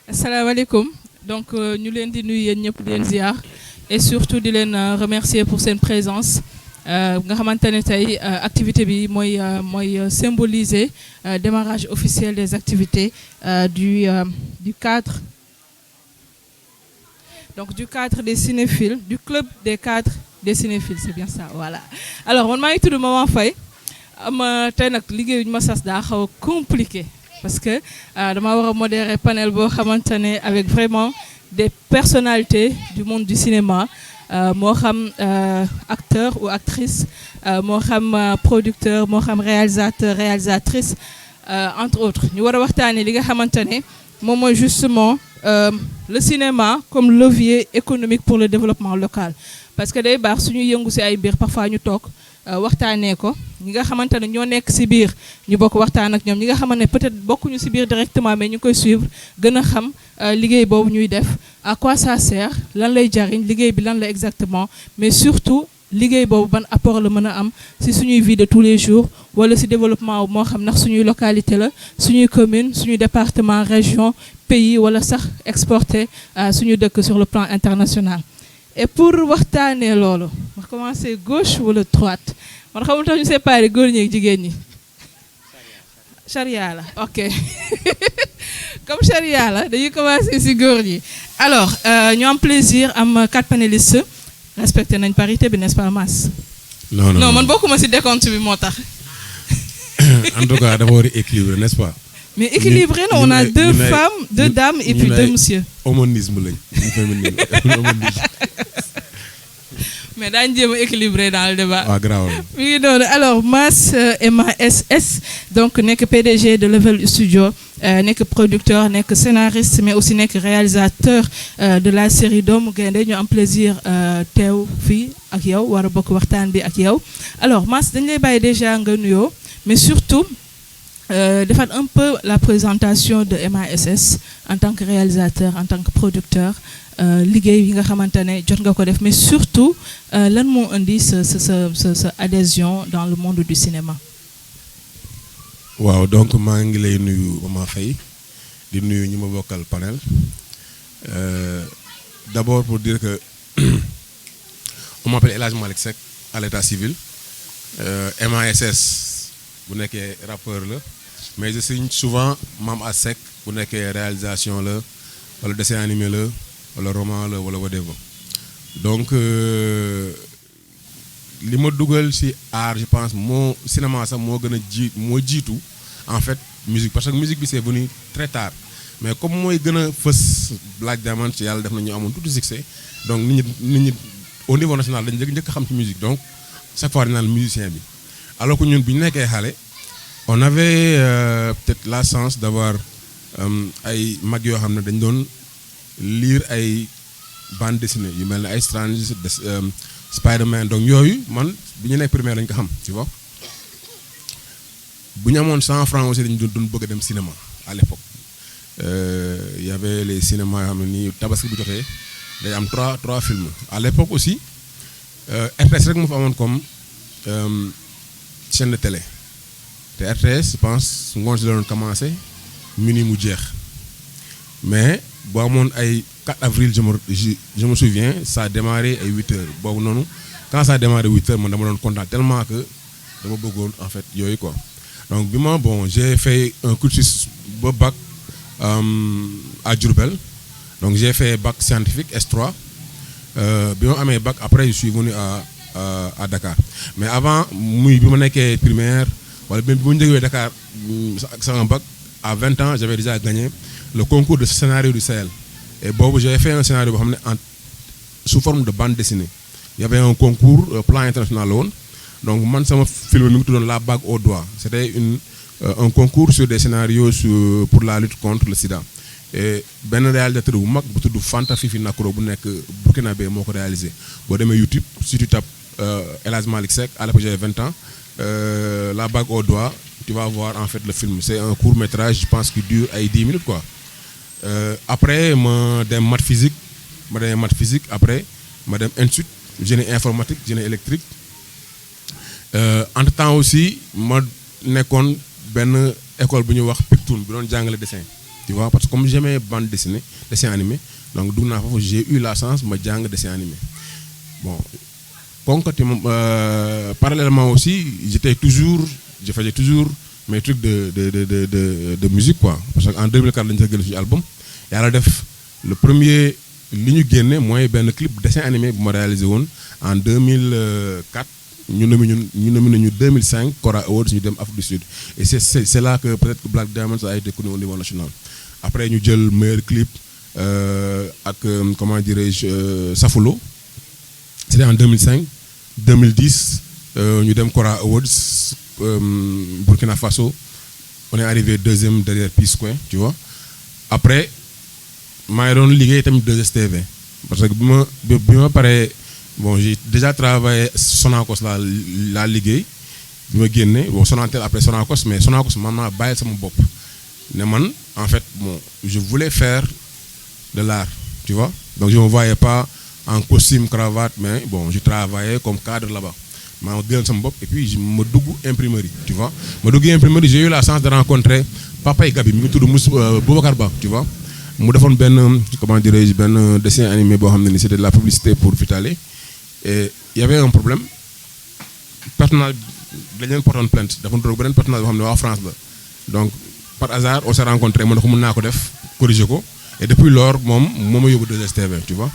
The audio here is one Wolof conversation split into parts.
asalaamaaleykum donc ñu leen di nuyu yéen ñëpp di leen ziar et surtout di leen remercier pour seen présence nga xamante ne tey activité bi mooy symboliser démarrage officiel des activités du cadre donc du cadre des cinéphiles du club des cadres des cinéphiles c'est bien ça voilà. Alors man maa ngi tudd Maman Faye tey nag liggéey ñu ma sas daa xaw a compliqué. Parce que dama war a modérer panel boo xamante ne avec vraiment des personnalités du monde du cinéma moo xam acteur ou actrice moo xam producteur moo xam réalisateur réalisatrice entre autres ñu war a waxtaanee li nga xamante ne moom mooy justement le cinéma comme levier économique pour le développement local parce que day baax suñuy yëngu ci ay mbir parfois ñu toog waxtaanee ko ñi nga xamante ne ñoo nekk ci biir ñu bokk waxtaan ak ñoom ñi nga xamante ne peut-être bokkuñu ci biir directement mais ñu ngi koy suivre gën a xam liggéey boobu ñuy def à quoi ça sert lan lay jariñ liggéey bi lan la exactement mais surtout liggéey boobu ban apport la mën a am ci suñuy vie de tous les jours wala ci développement moo xam ndax suñuy localité la suñuy commune suñuy département région pays wala sax exporter suñu dëkk sur le plan international. Et pour waxtaanee loolu ma commencer gauche wala droite man xamul tax ñu séparer góor ñi ak jigéen ñi charia la ok comme charia la dañuy commencer ci góor ñi alors ñu am plaisir am 4 panélistes respecté nañ parité bi n'est-ce pas Mass non man bokkuma ci décompte bi moo tax en tout cas d'abord équilibré n'est-ce pas mais équilibré non on a 2 femmes 2 dames et puis 2 monsieur homonisme lañ homonisme mais daañu jéem a équilibré dans le débat. waaw grave. mi ngi doon alors Mass MASS donc nekk PDG de Level Studio nekk producteur nekk scénariste mais aussi nekk réalisateur de la série Doomu Gaynde ñu am plaisir teew fii ak yow war a bokk waxtaan bi ak yow alors Mass dañu lay bàyyi déjà nga nuyoo mais surtout defaat un peu la présentation de MASS en tant que réalisateur en tant que producteur. liggéey yi nga xamante ne jot nga ko def mais surtout lan moo indi sa adhésion dans le monde du cinéma. waaw donc maa ngi lay nuyu Maman Faye di nuyu ñi ma bokkal panel d'abord pour dire que on m'appelle El Hadj Malick Seck à l'état civil MASS bu nekkee rappeur la mais je signe souvent Mame A Seck bu nekkee réalisation la wala dessin animé la. wala roman la wala whatever donc li ma dugal ci art je pense moo cinéma sax moo gën a jiitu en fait musique parce que musique bi c'est venu très tard mais comme mooy gën a fës Black Diamond ci yàlla def na ñu amoon tout succès donc nit ñi au niveau national dañ njëkk xam ci musique donc chaque fois dañ naan musicien bi alors que ñun bi ñu nekkee xale on avait peut-être la chance d'avoir ay mag yoo xam ne dañ doon lire ay bande dessinée yu mel ne ay Strange Spider-Man donc yooyu man bi ñu nekk primaire lañ ko xam tu vois bu ñu amoon 100 francs aussi dañu doon bëgg a dem cinéma à l'époque y avait les cinémas yoo xam ne nii tabaski bu jotee day am trois films à l'époque aussi RTS rek moo fa amoon comme chaîne de télé te RTS je pense ngoon si la doon commencé minuit mu jeex mais boo amoon ay 4 avril je me souviens ça a démarré ay 8 heures boobu noonu quand ça a démarré 8 heures man dama doon content tellement que dama bëggoon en fait yooyu quoi donc bi ma j'ai fait un cursus ba bac à Diourbel donc j'ai fait bac scientifique S3 bi ma amee bac après je suis venu à Dakar mais avant muy bi ma nekkee primaire wala bi ma njëgee Dakar ak sama bac à 20 ans j'avais déjà gagné le concours de scénario du Sahel et boobu j'avais fait un scénario boo xam ne sous forme de bande dessinée il y avait un concours plan international la woon donc man sama film mi ngi tuddoon La Bague au doigt c'était un concours sur des scénarios pour la lutte contre le sida et benn réalisateur bu mag bu tudd Fanta Fifi Nakoro bu nekk burkinabé moo ko réalisé boo demee YouTube si tu tapes El Hadj Malick Seck à l'époque j'avais 20 ans La Bague au doigt tu vas voir en fait le film c'est un court métrage je pense qui dure ay 10 minutes quoi après ma dem maths physique après ma dem ensuite génie informatique génie électrique entre temps aussi ma nekkoon benn école bu ñuy wax Pictoune bi doon jàngale dessin tu vois, parce que comme j'aimais bande dessinée, dessin animé, donc j'ai eu la chance de jàng dessin animé. Bon, parallèlement aussi, je faisais toujours mes trucs de musique, quoi. Parce qu'en 2004, j'ai fait un album. Et à la def, le premier ligne gagnée, moi, un clip dessin animé que j'ai réalisé en 2004. Nous nommé 2005 Cora Awards ñu dem Afrique du Sud. Et c'est là que peut-être que Black Diamonds a été connu au niveau national. Après ñu jël meilleur clip comment dirais-je Safulo. C'était en 2005. 2010 ñu dem Cora Awards Burkina Faso. On est arrivé deuxième derrière P-Square, tu vois. Après maa ngi doon liggéey tamit 2STV parce que bi ma paree bon, j'ai déjà travaillé Sonacos la ligue, je me génne bon Sonatel après Sonacos, mais Sonacos m'a baillé sama bop. Ne man en fait bon, je voulais faire de l'art, tu vois. Donc je me voyais pas en costume cravate, mais bon, je travaillais comme cadre là-bas. M'a gën sama bop et puis je me dugg imprimerie, tu vois. Me dugg imprimerie, j'ai eu la chance de rencontrer Papa et Gabi, mi ngi tudd Boubacar Ba, tu vois. Mu defoon ben comment dirais-je ben dessin animé boo xam ne ni c'était de la publicité pour Vitale. Et il y avait un problème. Personnel, il y a une plainte. Il y a un personnel en France. Donc, par hasard, on s'est rencontrés. Je me suis corrigé. Et depuis lors, je suis eu 2STV, tu vois.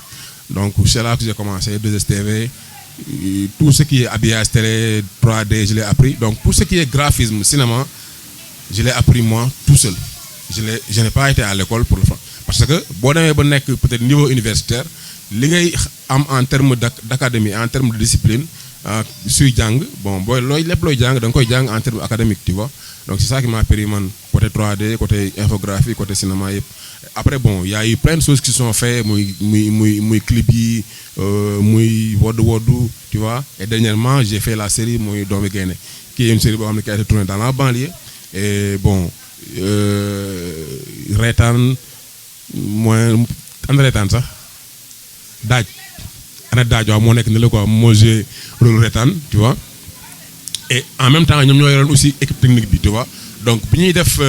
Donc, c'est là que j'ai commencé 2STV. Tout ce qui est habillage télé, 3D, je l'ai appris. Donc, tout ce qui est graphisme, cinéma, je l'ai appris moi tout seul. Je n'ai pas été à l'école pour le faire. Parce que, si peut-être niveau universitaire, en termes d'académie, en termes de discipline, bon, en termes académiques, tu vois. Donc c'est ça qui m'a permis, côté 3D, côté infographie, côté cinéma. Après, bon, il y a eu plein de choses qui sont faites, muy clipi, muy wodu, tu vois. Et dernièrement, j'ai fait la série muy Domi Gaynde, qui est une série qui a été tournée dans la banlieue. Et bon, Retan, moi, Retan, ça. Daj ana Daj waaw moo nekk ne la quoi moo joué rôle Retan, tu vois. Et en même temps ñoom ñoo yoroon aussi équipe technique bi, tu vois. Donc bi ñuy def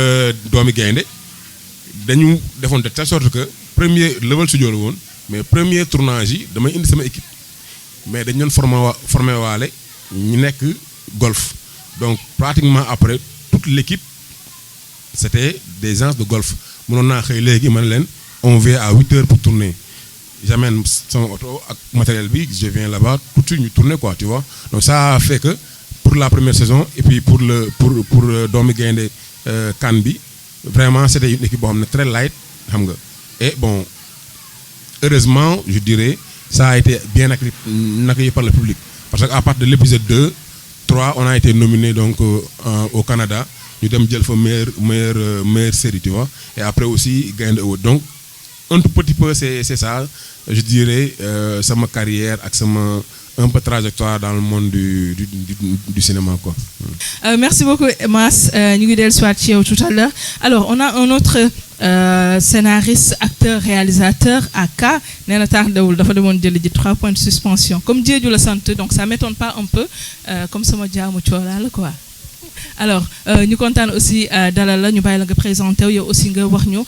Doomi Gaynde dañu defoon de telle sorte que premier level studio la woon mais premier tournage yi damay indi sama équipe mais dañu doon formé waale ñu nekk golf. Donc pratiquement après toute l'équipe c'était des gens de golf. Mënoon naa xëy léegi man leen on vient à 8h pour tourner. J'amène son auto avec matériel bi, je viens là-bas, tout de suite nous tourner, quoi, tu vois. Donc ça a fait que pour la première saison et puis pour Doomi Gaynde Kanbi, vraiment c'était une équipe très light, et bon, heureusement, je dirais, ça a été bien accueilli par le public. Parce qu'à partir de l'épisode 2, 3, on a été nominé donc au Canada, nous avons fait meilleure série, tu vois. Et après aussi Gaynde Award. Donc un tout petit peu c'est ça, je dirais, ma carrière et un peu trajectoire dans le monde du cinéma, quoi. Merci beaucoup Mass, nous allons tout à l'heure. Alors on a un autre scénariste, acteur, réalisateur, Aka, Nenata Daoul, dafa demone jël ji 3 points de suspension. Comme Dieu la santé, donc ça m'étonne pas un peu, comme ça jaamu ciolal quoi. Alors nous comptons aussi dalal la ñu bàyyi la nga présenter yow aussi nga wax ñu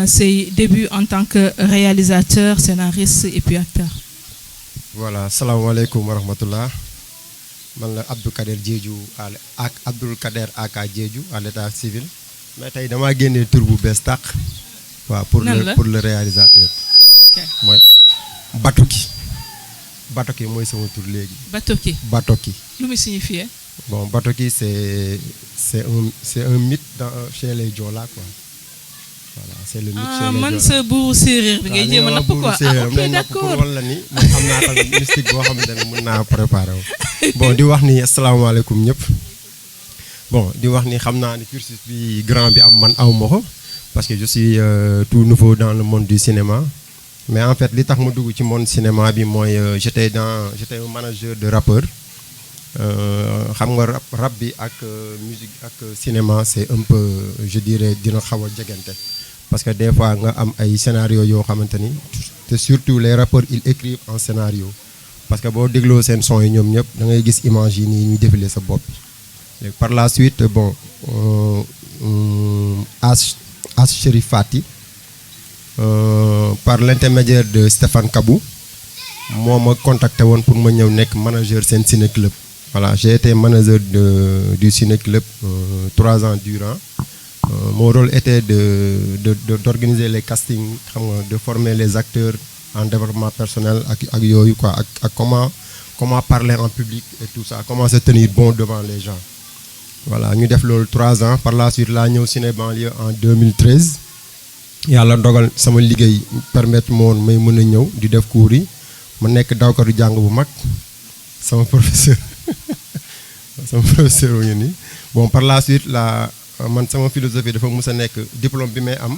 ses débuts en tant que réalisateur, scénariste et puis acteur. Voilà, salam alaikum wa rahmatullah. Man la Abdou Kader Diédhiou ak Abdou Kader Aka Diédhiou à l'état civil. Mais tay dama génné tour bu bes tak wa pour le réalisateur. OK. Moy Batoki moy sama tour légui. Batoki. Lu mi signifie? Bon, Batoki c'est un mythe chez les Djola, quoi. Voilà, c'est le mythe chez les Djola. Man se bourou sérir bi ngay jéem napp quoi. OK, d'accord. Pour wala ni man amna tam mystique bo xamantene mën na préparer. Bon, di wax ni assalamu alaykum ñep. Bon, di wax ni xamna ni cursus bi grand bi am man awmako parce que je suis tout nouveau dans le monde du cinéma. Mais en fait, li tax ma dugg ci monde cinéma bi moy j'étais un manager de rappeur. Xam nga rap bi ak musique ak cinéma c'est un peu, je dirais, dina xaw a jegante parce que des fois nga am ay scénario yoo xamanteni te surtout les rappeurs ils écrivent en scénario parce que boo dégloo seen son yi ñoom ñëpp da ngay gis image yi nii ñuy défiler sa bopp. Par la suite bon As Chérif Fati par l'intermédiaire de Stéphane Kabou moo ma contacté woon pour ma ñëw nekk manager seen ciné club. Voilà, j'ai été manager du ciné club 3 ans durant. Mon rôle était d'organiser les castings, de former les acteurs en développement personnel ak yooyu quoi ak comment parler en public et tout ça, comment se tenir bon devant les gens. Voilà, ñu def loolu 3 ans. Par la suite laa ñëw ciné banlieue en 2013. Yàlla dogal sama liggéey permettre ma woon may mën a ñëw di def cours yi ma nekk dawkatu jàng bu mag sama professeur sama professeur wu ngi nii. Bon, par la suite man sama philosophie dafa mës a nekk diplôme bi may am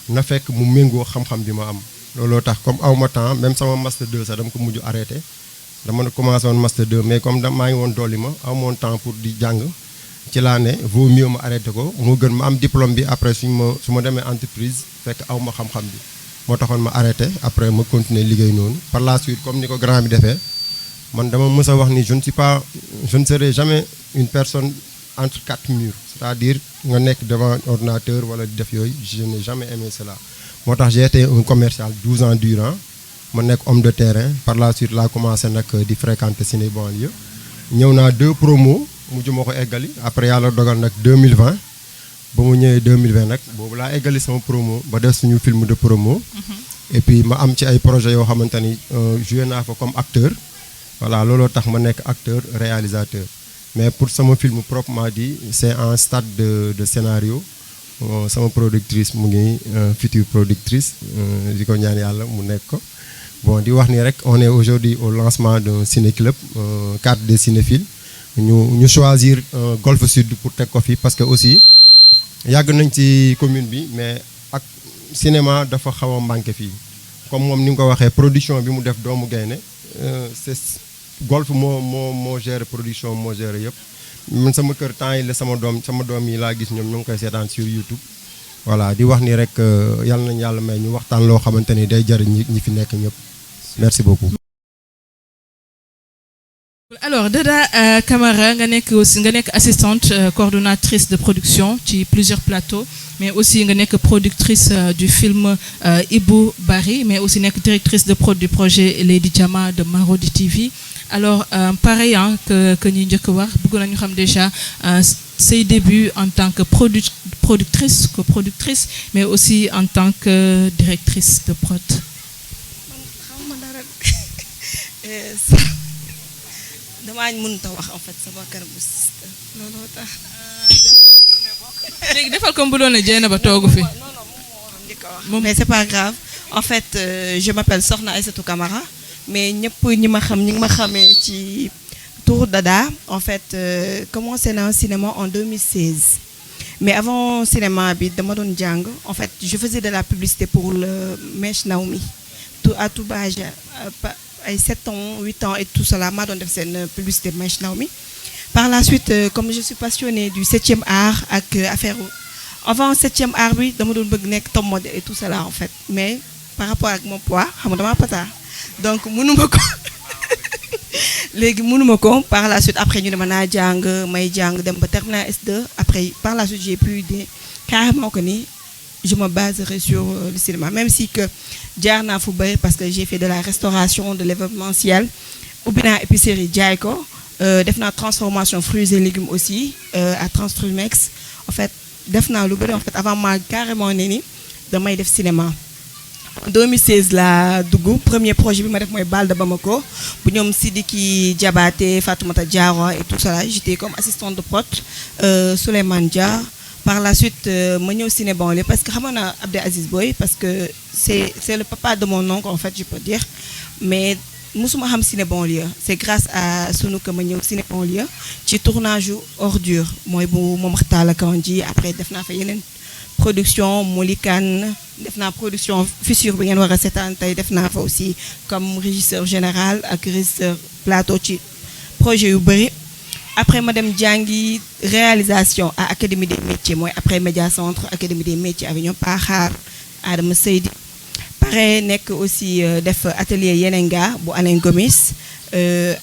na fekk mu méngoo xam-xam bi ma am. Looloo tax comme aw ma temps même sama master 2 sax dama ko mujj arrêté. Dama commencé woon master 2 mais comme maa ngi woon dolli ma aw ma woon temps pour di jàng ci laa ne vaut mieux ma arrêté ko moo gën ma am diplôme bi après su ma demee entreprise fekk aw ma xam-xam bi moo taxoon ma arrêté après ma continuer liggéey noonu. Par la suite comme ni ko grand bi defee man dama mës a wax ni je ne serai jamais une personne entre 4 murs, c'est-à-dire nga nekk devant un ordinateur wala di def yooyu, je n'ai jamais aimé cela. Moo tax j'ai été un commercial 12 ans durant ma nekk homme de terrain. Par la suite laa commencé nag di fréquenter ciné banlieue ñëw naa 2 promos mujj ma ko eggali après yàlla dogal nag 2020 ba mu ñëwee 2020 nag boobu laa eggali sama promo ba def suñu film de promo. Et puis ma am ci ay projets yoo xamante ni joué naa fa comme acteur. Voilà, looloo tax ma nekk acteur réalisateur. Mais pour sama film proprement dit c'est en stade de scénario. Sama productrice mu ngi future productrice di ko ñaan yàlla mu nekk ko. Bon, di wax ni rek on est aujourd'hui au lancement d'un ciné-club, cadre des cinéphiles. Ñu choisir Golf Sud pour teg ko fi parce que aussi yàgg nañ ci commune bi mais ak cinéma dafa xaw a manqué fii. Comme moom ni nga ko waxee production bi mu def doomu gaynde c'est Golf moo gère production moo gère yëpp. Man sama kër temps yi la sama doom yi laa gis ñoom ñu ngi koy seetaan sur YouTube. Voilà, di wax ni rek yàlla nañu yàlla may ñu waxtaan loo xamante ni day jariñ ñi fi nekk ñëpp. Merci beaucoup. Alors Dada Camara nga nekk assistante coordonnatrice de production ci plusieurs plateaux, mais aussi nga nekk productrice du film Ibou Bari, mais aussi nekk directrice de prod du projet Lady Diama de Marodi TV. Alors pareil que ñi njëkk wax bëgg nañu xam déjà ses débuts en tant que productrice, coproductrice, mais aussi en tant que directrice de prod. damaa mënut a wax en fait sama kanamu sister looloo tax. léegi defal comme bu doon ne Dieynaba toogu fi. non mais c'est pas grave en fait je m'appelle Sokhna Aïssatou Camara mais ñëpp ñi ma xam ñi ngi ma xamee ci tour Dada. En fait commencé naa cinéma en 2016 mais avant cinéma bi dama doon jàng. En fait je faisais de la publicité pour le Mèche Naomi à Touba ay 7 ans 8 ans et tout cela maa doon def seen publicité Mèche Naomi. Par la suite comme je suis passionnée du 7e art ak affaire avant 7e art bi dama doon bëgg nekk top modèle et tout cela en fait, mais par rapport ak mon poids xam nga dama pata donc mënuma ko léegi mënuma ko. Par la suite après ñu ne ma naa jàng may jàng dem ba terminal S2. Après par la suite j'ai pu dire carrément que ni je me baserai sur le cinéma, même si que jaar naa fu bëri parce que j'ai fait de la restauration, de l'événementiel, ubbi naa épicerie jaay ko, def naa transformation fruits et légumes aussi à Transfrumex. En fait def naa lu bëri en fait avant ma carrément ne ni damay def cinéma. En 2016 la dugg premier projet bi ma def mooy Bal de Bamako bu ñoom Sidiki Diabaté, Fatoumata Diaro et tout ça là. J'étais comme assistante de prod Souleymane Dia. Par la suite ma ñëw ciné banlieue parce que xamoon naa Abdou Aziz Boy parce que c'est le papa de mon oncle en fait je peux dire, mais musuma xam ciné banlieue. C'est grâce à sunu que ma ñëw ciné banlieue ci tournage yu Ordure mooy bu Momar Talla Kandji. Après def naa fa yeneen production Molikan, def naa production Fissure bi ngeen war a seetaan tey def naa fa aussi comme régisseur général ak régisseur plateau ci projet yu bëri. Après madame jàngi réalisation à Académie des métiers mooy après Média Centre Académie des métiers Avignon Paxar Adama Seydi. Pare nekk aussi def atelier Yenenga bu Alain Gomis.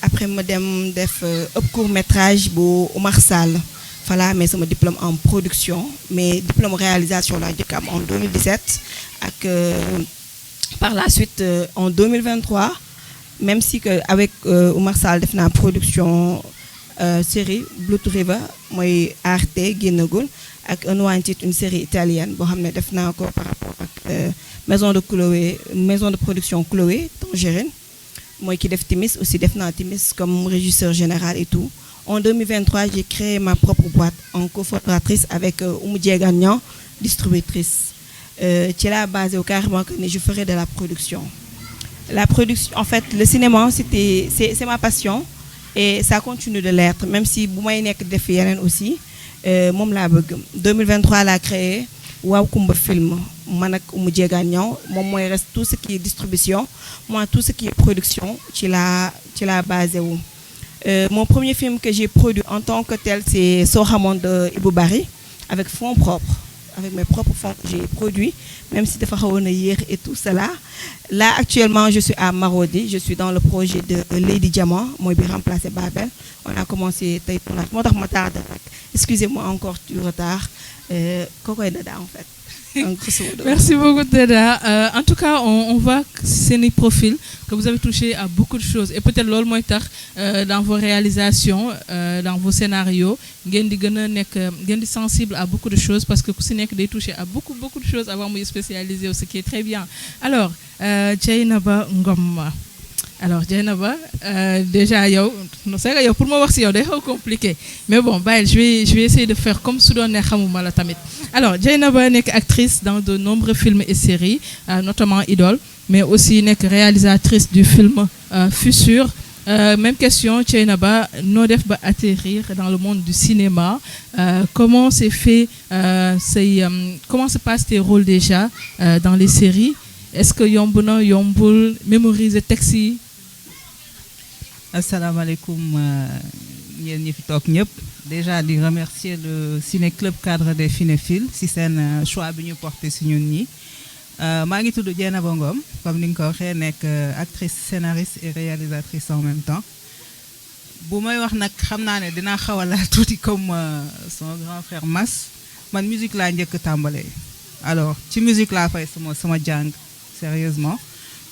Après ma dem def court métrage bu Oumar Sall Fala mais sama diplôme en production mais diplôme réalisation laa njëkk am en 2017 ak par la suite en 2023 même si que avec Oumar Sall def naa production série Blood River mooy Arte génnagul ak Unwanted une série italienne boo xam ne def naa ko par rapport ak maison de production Chloé Tangerine mooy ki def Timis aussi def naa Timis comme régisseur général et tout. En 2023 j'ai créé ma propre boîte en cofondatrice avec Oumou Diegagnan, distributrice. Ci laa basé au carrément que je ferai de la production. La production, en fait, le cinéma c'est ma passion et ça continue de l'être même si bu may nekk def yeneen aussi moom laa bëgg. 2023 laa créé Waaw Kumba film man ak Oumou Diegagnan moom mooy reste tout ce qui est distribution moi tout ce qui est production ci laa basé wu. Mon premier film que j'ai produit en tant que tel c'est Sohamon de Ibou Bari avec fonds propres. Avec mes propres fonds que j'ai produits, même si dafa xawoon a yéex et tout cela. Là, actuellement, je suis à Marodi. Je suis dans le projet de Lady Diamant, mooy bi remplacé Babel. On a commencé tey tournage. Moo tax ma tardé rek. Excusez-moi encore du retard. Kookoy Dada en fait. Merci beaucoup Dada. En tout cas, on voit seen profil que vous avez touché à beaucoup de choses et peut-être loolu mooy tax dans vos réalisations, dans vos scénarios, ngeen di gën a nekk ngeen di sensible à beaucoup de choses parce que ku si nekk day toucher à beaucoup de choses avant muy spécialisé, ce qui est très bien. Alors, Dieynaba Ngom. Alors Dieynaba, déjà yow c'est que yow pour ma wax si yow day xaw compliqué mais bon bàyyil je vais essayer de faire comme su doon ne xamuma la tamit. Alors Dieynaba nekk actrice dans de nombreux films et séries notamment Idole mais aussi nekk réalisatrice du film Futur. Même question Dieynaba, noo def ba atterrir dans le monde du cinéma, comment s'est fait comment se passent tes rôles déjà dans les séries? Est-ce que yomb na yombul mémoriser texte yi? Asalaamaaleykum ñeen ñi fi toog ñëpp déjà di remercier le Ciné Club Cadre des Cinéphiles si seen choix bi ñu porté si ñun ñi. Maa ngi tudd Dieynaba Ngom comme ni nga ko waxee nekk actrice scénariste et réalisatrice en même temps. Bu may wax nag xam naa ne dinaa xaw a laal tuuti comme son grand frère Mass man musique laa njëkk tàmbalee. Alors ci musique laa fay sama jàng sérieusement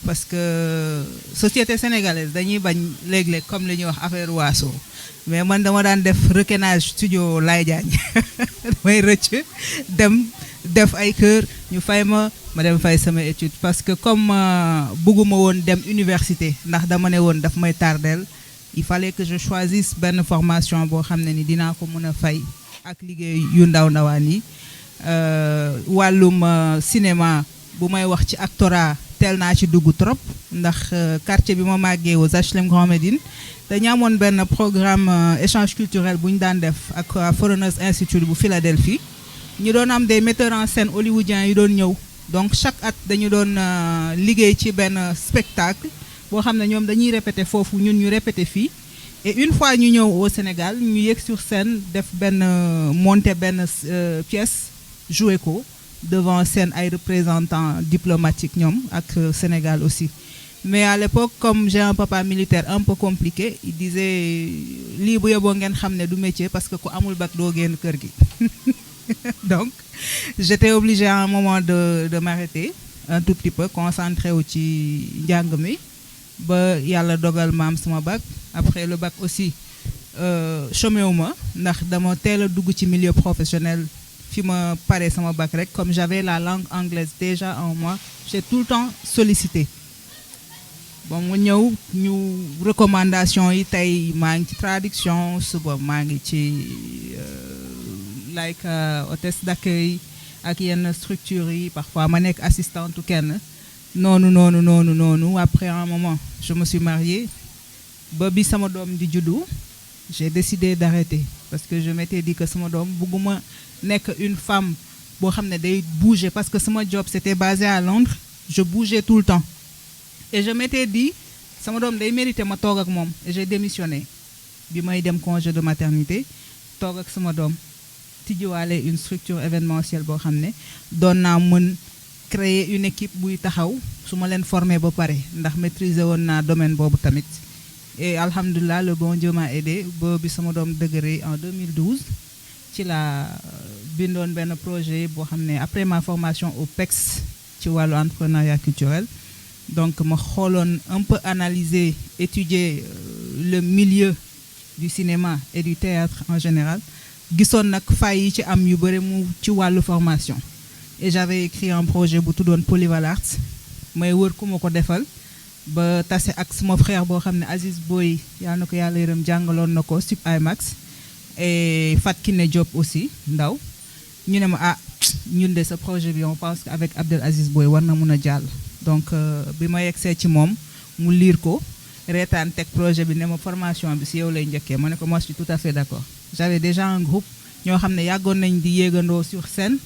parce que société sénégalaise dañuy bañ léeg-léeg comme li ñuy wax affaire waaso mais man dama daan def requinage studio Laye Diagne damay rëcc dem def ay kër ñu fay ma dem fay sama étude parce que comme bëgguma woon dem université ndax dama ne woon daf may tardel il fallait que je choisisse benn formation boo xam ne ni dinaa ko mën a fay ak liggéey yu ndawaan yi. Wàllum cinéma bu may wax ci actorat teel naa ci dugg trop ndax quartier bi ma màggee aux HLM Grand Médine dañu amoon benn programme échange culturel bu ñu daan def ak Foreigners Institute bu Philadelphie ñu doon am des metteurs en scène hollywoodiens yu doon ñëw donc chaque at dañu doon liggéey ci benn spectacle boo xam ne ñoom dañuy répéter foofu ñun ñu répéter fii et une fois ñu ñëw au Sénégal ñu yegg sur scène def benn monter benn pièce joué ko devant scène ay représentants diplomatiques ñoom ak Sénégal aussi. Mais à l'époque comme j'ai un papa militaire un peu compliqué il disait lii bu yóbboo ngeen xam ne du métier parce que ku amul bac doo génn kër gi donc j'étais obligée à un moment de m'arrêter un tout petit peu concentré wu ci njàng mi ba yàlla dogal ma am sama bac après le bac aussi chômé wu ma ndax dama teel a dugg ci milieu professionnel. Fi ma pare sama bac rek comme j'avais la langue anglaise déjà en moi j'ai tout le temps sollicité bon mu ñëw ñu recommandation yi tey maa ngi ci traduction suba maa ngi ci like hôtesse d'accueil ak yenn structures yi parfois ma nekk assistante kenn noonu après un moment je me suis mariée ba bi sama doom di juddu j'ai décidé d'arrêter parce que je m'étais dit que sama doom bëgguma nekk une femme boo xam ne day bouger parce que sama job c'était basé à Londres je bougeais tout le temps et je m'étais dit sama doom day mérité ma toog ak moom et j'ai démissionné bi may dem congé de maternité toog ak sama doom tijjiwaale une structure événementielle boo xam ne doon naa mën créer une équipe buy taxaw su ma leen former ba pare ndax maîtriser woon naa domaine boobu tamit et alhamdulilah le bon Dieu m'a aidé ba bi sama doom dëgëre en 2012 ci la bindoon benn projet boo xam ne après ma formation au PEX ci wàllu entrepreneuriat culturel donc ma xooloon un peu analyser étudier le milieu du cinéma et du théâtre en général gisoon nag fay yi ci am yu bëri mu ci wàllu formation et j'avais écrit un projet bu tuddoon Polyval Arts may wër ku ma ko defal ba tase ak sama frère boo xam ne Aziz Boy yal na ko yàlla yërëm jàngaloon na ko Sup IMAX et Fatkine Diop aussi ndaw ñu ne ma ñun de sa projet bi on pense qu'avec Abdel Aziz Boy war na mun a jàll donc bi ma yegsee ci moom mu lire ko reetaan teg projet bi ne ma formation bi si yow lay njëkkee ma ne ko moi je suis tout à fait d'accord j'avais déjà un groupe ñoo xam ne yàggoon nañ di yéegandoo sur scène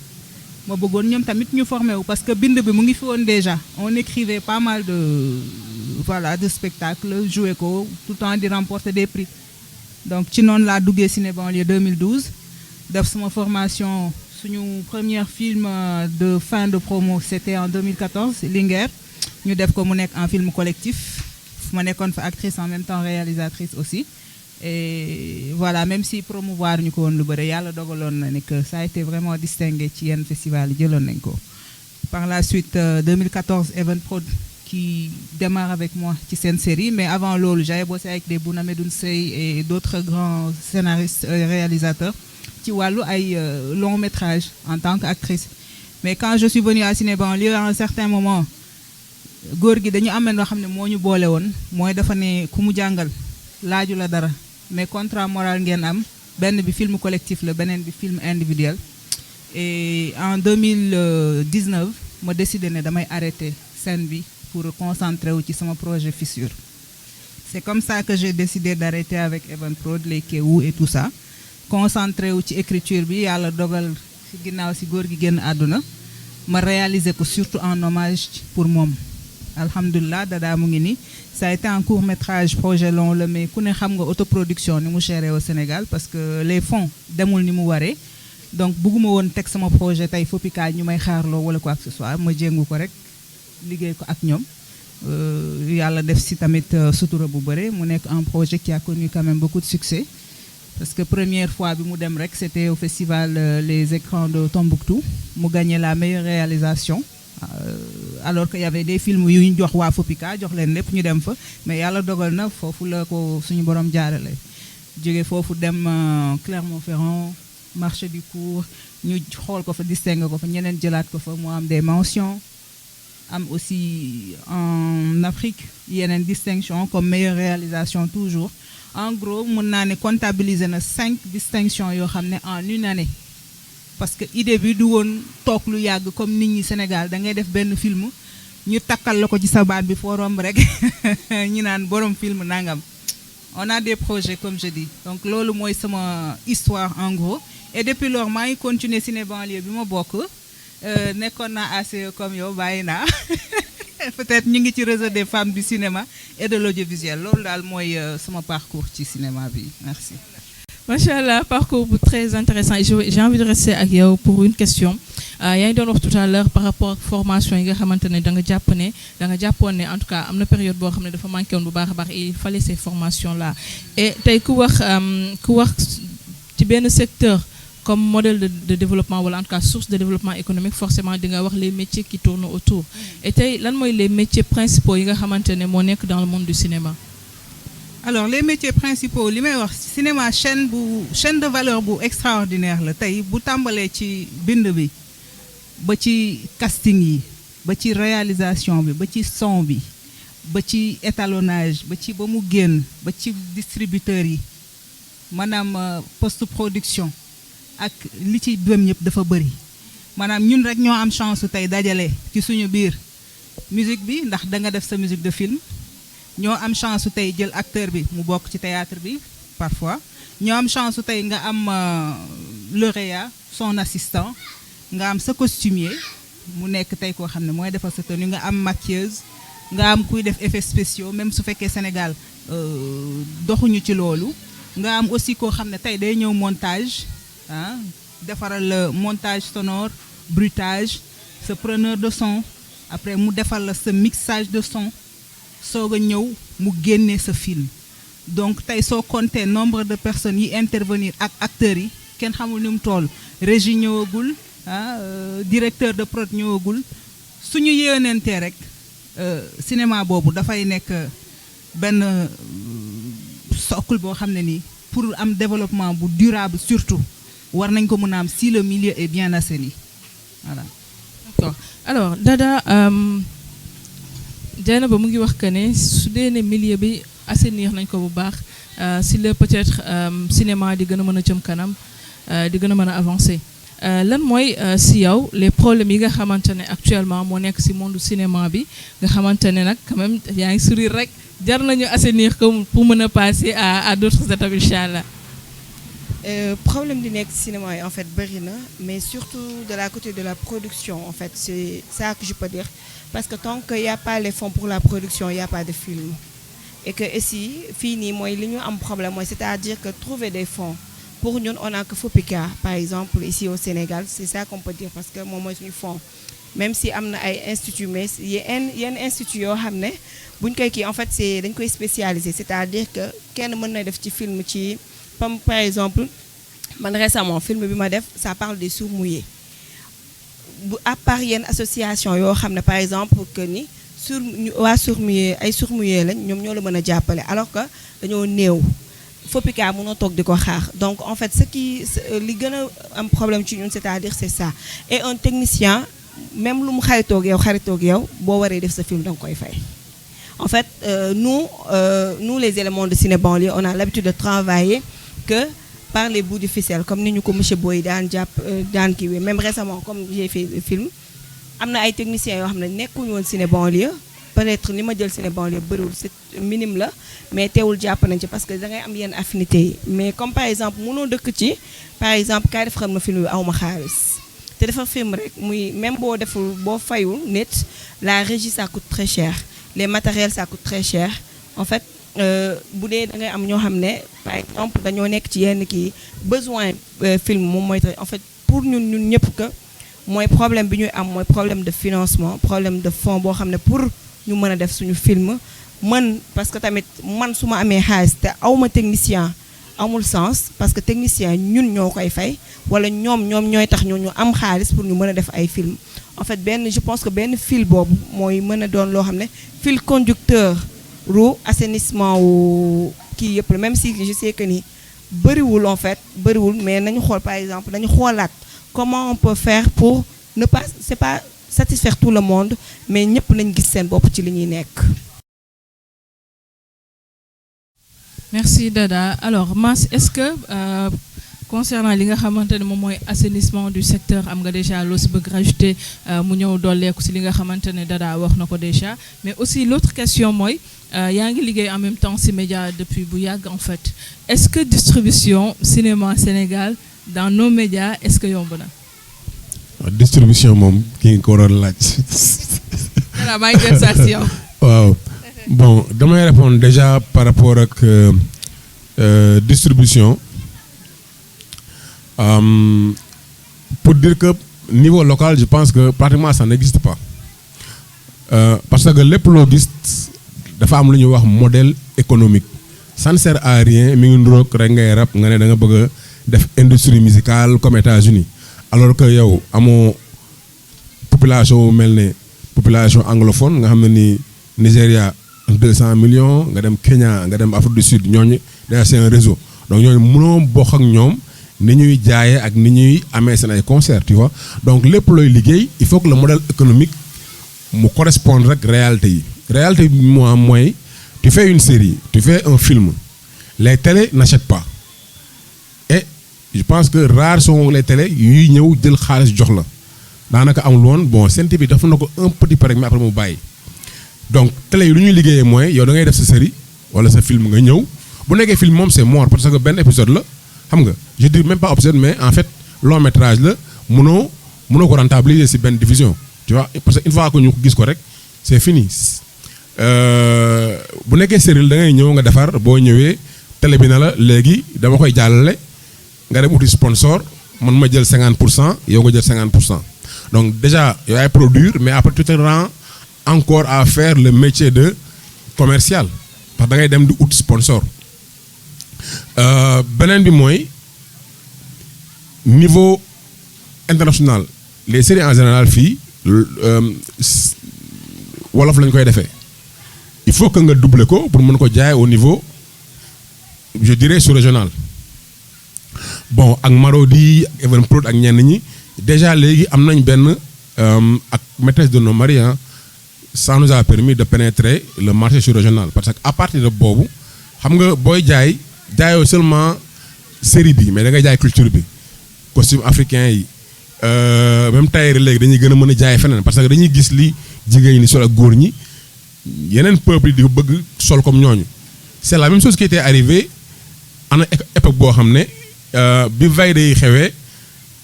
ma bëggoon ñoom tamit ñu formé wu parce que bind bi mu ngi fi woon déjà on écrivait pas mal de spectacles joué ko tout le temps di remporter des prix donc ci noonu laa duggee Ciné Banlieue 2012 def sama formation suñu premier film de fin de promo c'était en 2014 Linguère ñu def ko mu nekk en film collectif ma nekkoon fa actrice en même temps réalisatrice aussi et voilà même si promouvoir ñu ko woon lu bëri yàlla dogaloon na ne que ça a été vraiment distingué ci yenn festival yi jëloon nañ ko par la suite 2014 Evenprod qui démarre avec moi ci seen série mais avant loolu j'avais bossé avec des Bouna Medoune Sey et d'autres grands scénaristes réalisateurs ci wàllu ay long métrage en tant qu'actrice mais quand je suis venue à Ciné Banlieue à un certain moment góor gi dañu amee loo xam ne moo ñu boole woon mooy dafa ne ku mu jàngal laaju la dara mais contrat moral ngeen am benn bi film collectif la beneen bi film individuel et en 2019 ma décidé ne damay arrêter scène bi pour concentrer wu ci sama projet Fissure c'est comme ça que j'ai décidé d'arrêter avec Evenprod les Kéwu et tout ça concentré wu ci écriture bi yàlla dogal ci ginnaaw si góor gi génn àdduna ma réaliser ko surtout en hommage pour moom alhamdulilah Dada mu ngi ni ça a été un court métrage projet long la mais ku ne xam nga autoproduction ni mu chéré au Sénégal parce que les fonds demul ni mu waree donc bëgguma woon teg sama projet tey foppikaay ñu may xaarloo wala quoi que ce soit ma jéngu ko rek liggéey ko ak ñoom yàlla def si tamit sutura bu bëre mu nekk un projet qui a connu quand même beaucoup de succès parce que première fois bi mu dem rek c'était au festival les écrans de Tombouctou mu gagné la meilleure réalisation alors que y avait des films yu ñu jox waa Fopika jox leen lépp ñu dem fa mais yàlla dogal na foofu la ko suñu borom jaarale jóge foofu dem Clermont-Ferrand marché du cours ñu xool ko fa distingué ko fa ñeneen jëlaat ko fa mu am des mentions am aussi en Afrique yeneen distinction comme meilleure réalisation toujours en gros mën naa ne comptabiliser na 5 distinctions yoo xam ne en une année parce que idée bi du woon toog lu yàgg comme nit ñi Sénégal da ngay def benn film ñu takkal la ko ci sa baat bi foo romb rek ñu naan borom film nangam on a des projets comme je dis donc loolu mooy sama histoire en gros et depuis lors maa ngi continuer Ciné Banlieue bi ma bokk nekkoon naa ACE comme yow bàyyi naa peut-être ñu ngi ci réseau des femmes du cinéma et de l'audiovisuel loolu daal mooy sama parcours ci cinéma bi merci. Machallah, parcours très intéressant et j'ai envie de rester avec yow pour une question. yaa ngi doon wax tout à l'heure par rapport ak formation yi nga xamante ne da nga jàppoon ne en tout cas am na période boo xam ne dafa manqué woon bu baax a baax et il fallait ces formations là et tey ku wax ci benn secteur comme modèle de développement wala en tout cas source de développement économique forcément di nga wax les métiers qui tournent autour et tey lan mooy les métiers principaux yi nga xamante ne moo nekk dans le monde du cinéma. Alors les métiers principaux li may wax cinéma chaîne de valeur bu extraordinaire la tey bu tàmbalee ci bind bi ba ci casting yi ba ci réalisation bi ba ci son bi ba ci étalonnage ba ci ba mu génn ba ci distributeurs yi maanaam post production ak li ci bëm yëpp dafa bëri maanaam ñun rek ñoo am chance tey dajale ci suñu biir musique bi ndax da nga def sa musique de film ñoo am chance su tey jël acteur bi mu bokk ci théâtre bi parfois ñoo am chance su tey nga am lauréat son assistant nga am sa costumier mu nekk tey koo xam ne mooy defar sa tenue nga am maquilleuse nga am kuy def effets spéciaux même su fekkee Sénégal doxuñu ci loolu nga am aussi koo xam ne tey day ñëw montage defaral montage sonore bruitage sa preneur de son après mu defal la sa mixage de son soog a ñëw mu génne sa film donc tey soo compter nombre de personnes yi intervenir ak acteurs yi kenn xamul ni mu toll régie ñëwagul directeur de prod ñëwagul suñu yéenantee rek cinéma boobu dafay nekk benn socle boo xam ne nii pour am développement bu durable surtout war nañ ko mën a am si le milieu est bien assaini voilà. D'accord alors Dada Dieynaba mu ngi wax que ne su dee ne milieu bi assainir nañ ko bu baax si la peut-être cinéma di gën a mën a jëm kanam di gën a mën a avancer lan mooy si yow les problèmes yi nga xamante ne actuellement moo nekk si monde cinéma bi nga xamante ne nag quand même yaa ngi sourire rek jar nañu assainir ko pour mën a passer à d'autres étapes inchallah. Problème du nekk cinéma yi en fait bëri na mais surtout de la côté de la production en fait c'est ça que je peux dire parce que tant que y a pas les fonds pour la production y a pas de film et que ici fii nii mooy li ñu am problème mooy c'est-à-dire que trouver des fonds pour ñun on a que FOPICA par exemple ici au Sénégal c'est ça qu'on peut dire parce que moom mooy suñu fonds même si am na ay instituts mais yenn instituts yoo xam ne buñ koy kii en fait c'est dañ koy spécialiser c'est-à-dire que kenn mën na def ci film ci comme par exemple man récemment film bi ma def ça parle des sourds-muets bu à part yenn association yoo xam ne par exemple que ni waa sourds-muets ay sourds-muets lañ ñoom ñoo la mën a jàppale alors que dañoo néew FOPICA mënoo toog di ko xaar donc en fait li gën a am problème ci ñun c'est-à-dire c'est ça et un technicien même lu mu xaritoog yow boo waree def sa film da nga koy fay. En fait nous les éléments de Ciné Banlieue on a l'habitude de travailler que par les bouts de ficelle comme ni ñu ko monsieur Boy daan kiiwee même récemment comme j'ai fait le film am na ay techniciens yoo xam ne nekkuñu woon Ciné Banlieue peut-être li ma jël Ciné Banlieue bëriwul c'est minime la mais teewul jàpp nañ ci parce que da ngay am yenn affinité yi mais comme par exemple mënoo dëkk ci par exemple kaay def xam na film bi awma xaalis te dafa film rek muy même boo fayul nit la régie ça coûte très cher les matériels ça coûte très cher en fait bu dee da ngay am ñoo xam ne par exemple dañoo nekk ci yenn kii besoin film moom mooy en fait pour ñun ñëpp que mooy problème bi ñuy am mooy problème de financement problème de fonds boo xam ne pour ñu mën a def suñu film parce que tamit man su ma amee xaalis te awma technicien amul sens parce que technicien ñun ñoo koy fay wala ñoom ñooy tax ñu am xaalis pour ñu mën a def ay film en fait je pense que benn fil boobu mooy mën a doon loo xam ne fil conducteur ru assainissement wu kii yëpp la même si je sais que ni bëriwul en fait mais nañu xool par exemple nañu xoolaat comment on peut faire pour ne pas c'est pas satisfaire tout le monde mais ñëpp nañ gis seen bopp ci li ñuy nekk. Merci Dada alors Mass est-ce que concernant li nga xamante ne moom mooy assainissement du secteur am nga déjà loo si bëgg rajouter mu ñëw dolleeku si li nga xamante ne Dada wax na ko déjà mais aussi l'autre question mooy yaa ngi liggéey en même temps si média depuis bu yàgg en fait est-ce que distribution cinéma Sénégal dans nos médias est-ce que yomb na. distribution moom ki nga ko war a laaj. voilà maa ngi jël saa si yow. waaw bon damay répondre déjà par rapport ak distribution pour dire que niveau local je pense que pratiquement ça n'existe pas parce que lépp loo gis dafa am lu ñuy wax modèle économique ça ne sert à rien mi ngi nduroog rek ngay rap nga ne da nga bëgg a def industrie musicale comme États-Unis alors que yow amoo population mel ne population anglophone nga xam ne ni Nigéria 200 millions nga dem Kenya nga dem Afrique du Sud ñooñu déjà c'est un réseau donc ñooñu mënoo bokk ak ñoom ni ñuy jaayee ak ni ñuy amee seen ay concert tu vois donc lépp looy liggéey il faut que le modèle économique mu correspondre rek réalité bi mooy tu fais une série tu fais un film les télés n'achètent pas et je pense que rares sont les télés yuy ñëw jël xaalis jox la daanaka amul woon bon Sen TV dafa na ko un petit peu rek mais après mu bàyyi donc télé yi lu ñuy liggéeyee mooy yow da ngay def sa série wala sa film nga ñëw bu nekkee film moom c'est mort parce que benn épisode la xam nga je dis même pas épisode mais en fait long métrage la mënoo ko rentabiliser ci benn diffusion tu vois parce que une fois que ñu gis ko rek c'est fini bu nekkee série da ngay ñëw nga defar boo ñëwee télé bi na la léegi dama koy jàllale nga dem uti sponsor man ma jël 50% yow nga jël 50% donc déjà yow yaay produire mais après tu te rends encore à faire le métier de commercial parce que da ngay dem di ut sponsor beneen bi mooy niveau international les séries en général fii wolof lañ koy defee il faut que nga doubler ko pour mën ko jaay au niveau je dirais sous-régional bon ak Marodi ak Evenprod ak ñenn ñi déjà léegi am nañ benn ak maîtresse de nos maris ça nous a permis de pénétrer le marché sous-régional parce que à partir de boobu xam nga booy jaayoo seulement série bi mais da ngay jaay culture bi costume africain yi même tailleur léegi dañuy gën a mën a jaay feneen parce que dañuy gis li jigéen ñi sol ak góor ñi yeneen peuple yi di bëgg sol comme ñooñu c'est la même chose qui était arrivé ana époque boo xam ne bi vay day xewee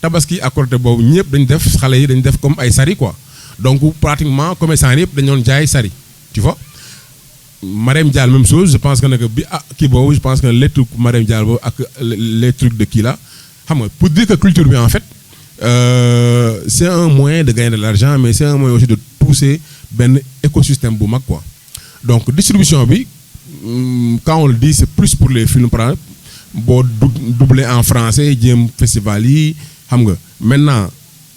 tabaski ak Korité boobu ñëpp dañu def xale yi dañu def comme ay sari quoi donc pratiquement commerçant yëpp dañu doon jaay sari tu vois Marème Dial même chose je pense que nag bi kii boobu je pense que les trucs Marème Dial boobu ak les trucs de kii la xam nga pour dire que culture bi en fait c'est un moyen de gagner de l'argent mais c'est un moyen aussi de pousser benn écosystème bu mag quoi donc distribution bi quand on le dit c'est plus pour les films par exemple boo doublé en français jéem festival yi xam nga maintenant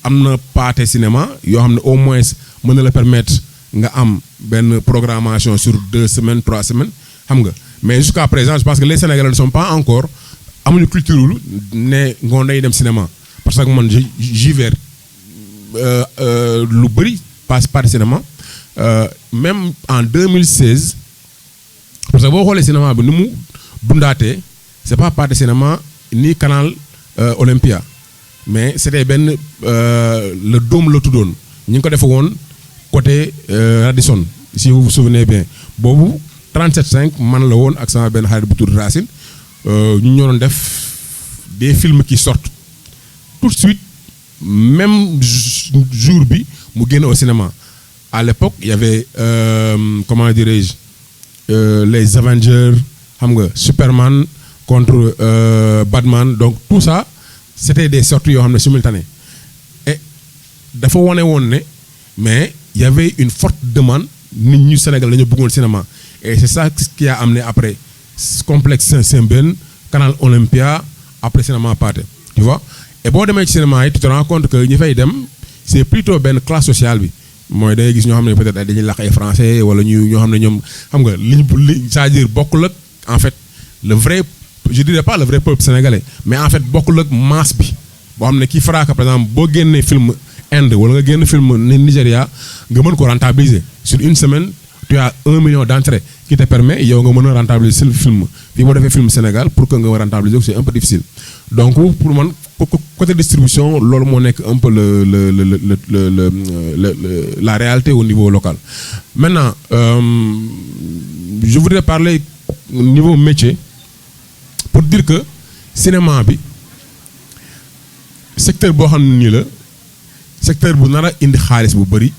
am na pâté cinéma yoo xam ne au moins mën na la permettre nga am benn programmation sur 2 semaines 3 semaines xam nga mais jusqu'à présent je pense que les Sénégalais ne sont pas encore amuñu culture ne ngoon day dem cinéma parce que man j'y vais lu bëri passe par cinéma même en 2016 parce que boo xoolee cinéma bi ni mu dundaatee c'est pas Pathé Cinéma ni Canal Olympia mais c'était benn le Dôme la tuddoon ñu ngi ko defe woon côté Radisson si vous vous souvenez bien boobu 37.5 man la woon ak sama benn xarit bu tudd Racine ñu ñoo doon def des films qui sortent tout de suite même jour bi mu génn au cinéma à l'époque il y avait comment dirais-je les Avengers xam nga Superman contre Batman donc tout ça c'était des sorties yoo xam ne simultanées et dafa wane woon ne mais il y avait une forte demande nit ñu Sénégal dañoo bëggoon cinéma et c'est ça qui a amené après complexe Saint-Sembène Canal Olympia après cinéma Pathé tu vois et boo demee ci cinéma yi tu te rends compte que ñi fay dem c'est plutôt benn classe sociale bi mooy da ngay gis ñoo xam ne peut-être dañuy làkk ay français wala ñoo xam ne ñoom xam nga li c'est-à-dire bokkul ak en fait le vrai je dirais pas le vrai peuple sénégalais mais en fait bokkul ak masse bi boo xam ne kii faraka par exemple boo génnee film Inde wala nga génn film Nigéria nga mën ko rentabiliser sur une semaine tu as 1 million d'entrées qui te permet yow nga mën a rentabiliser le film fii boo defee film Sénégal pour que nga rentabiliser c'est un peu difficile donc pour man côté distribution loolu moo nekk un peu la réalité au niveau local maintenant je voudrais parler au niveau métier pour dire que cinéma bi secteur boo xam ne nii la secteur bu nar a indi xaalis bu bari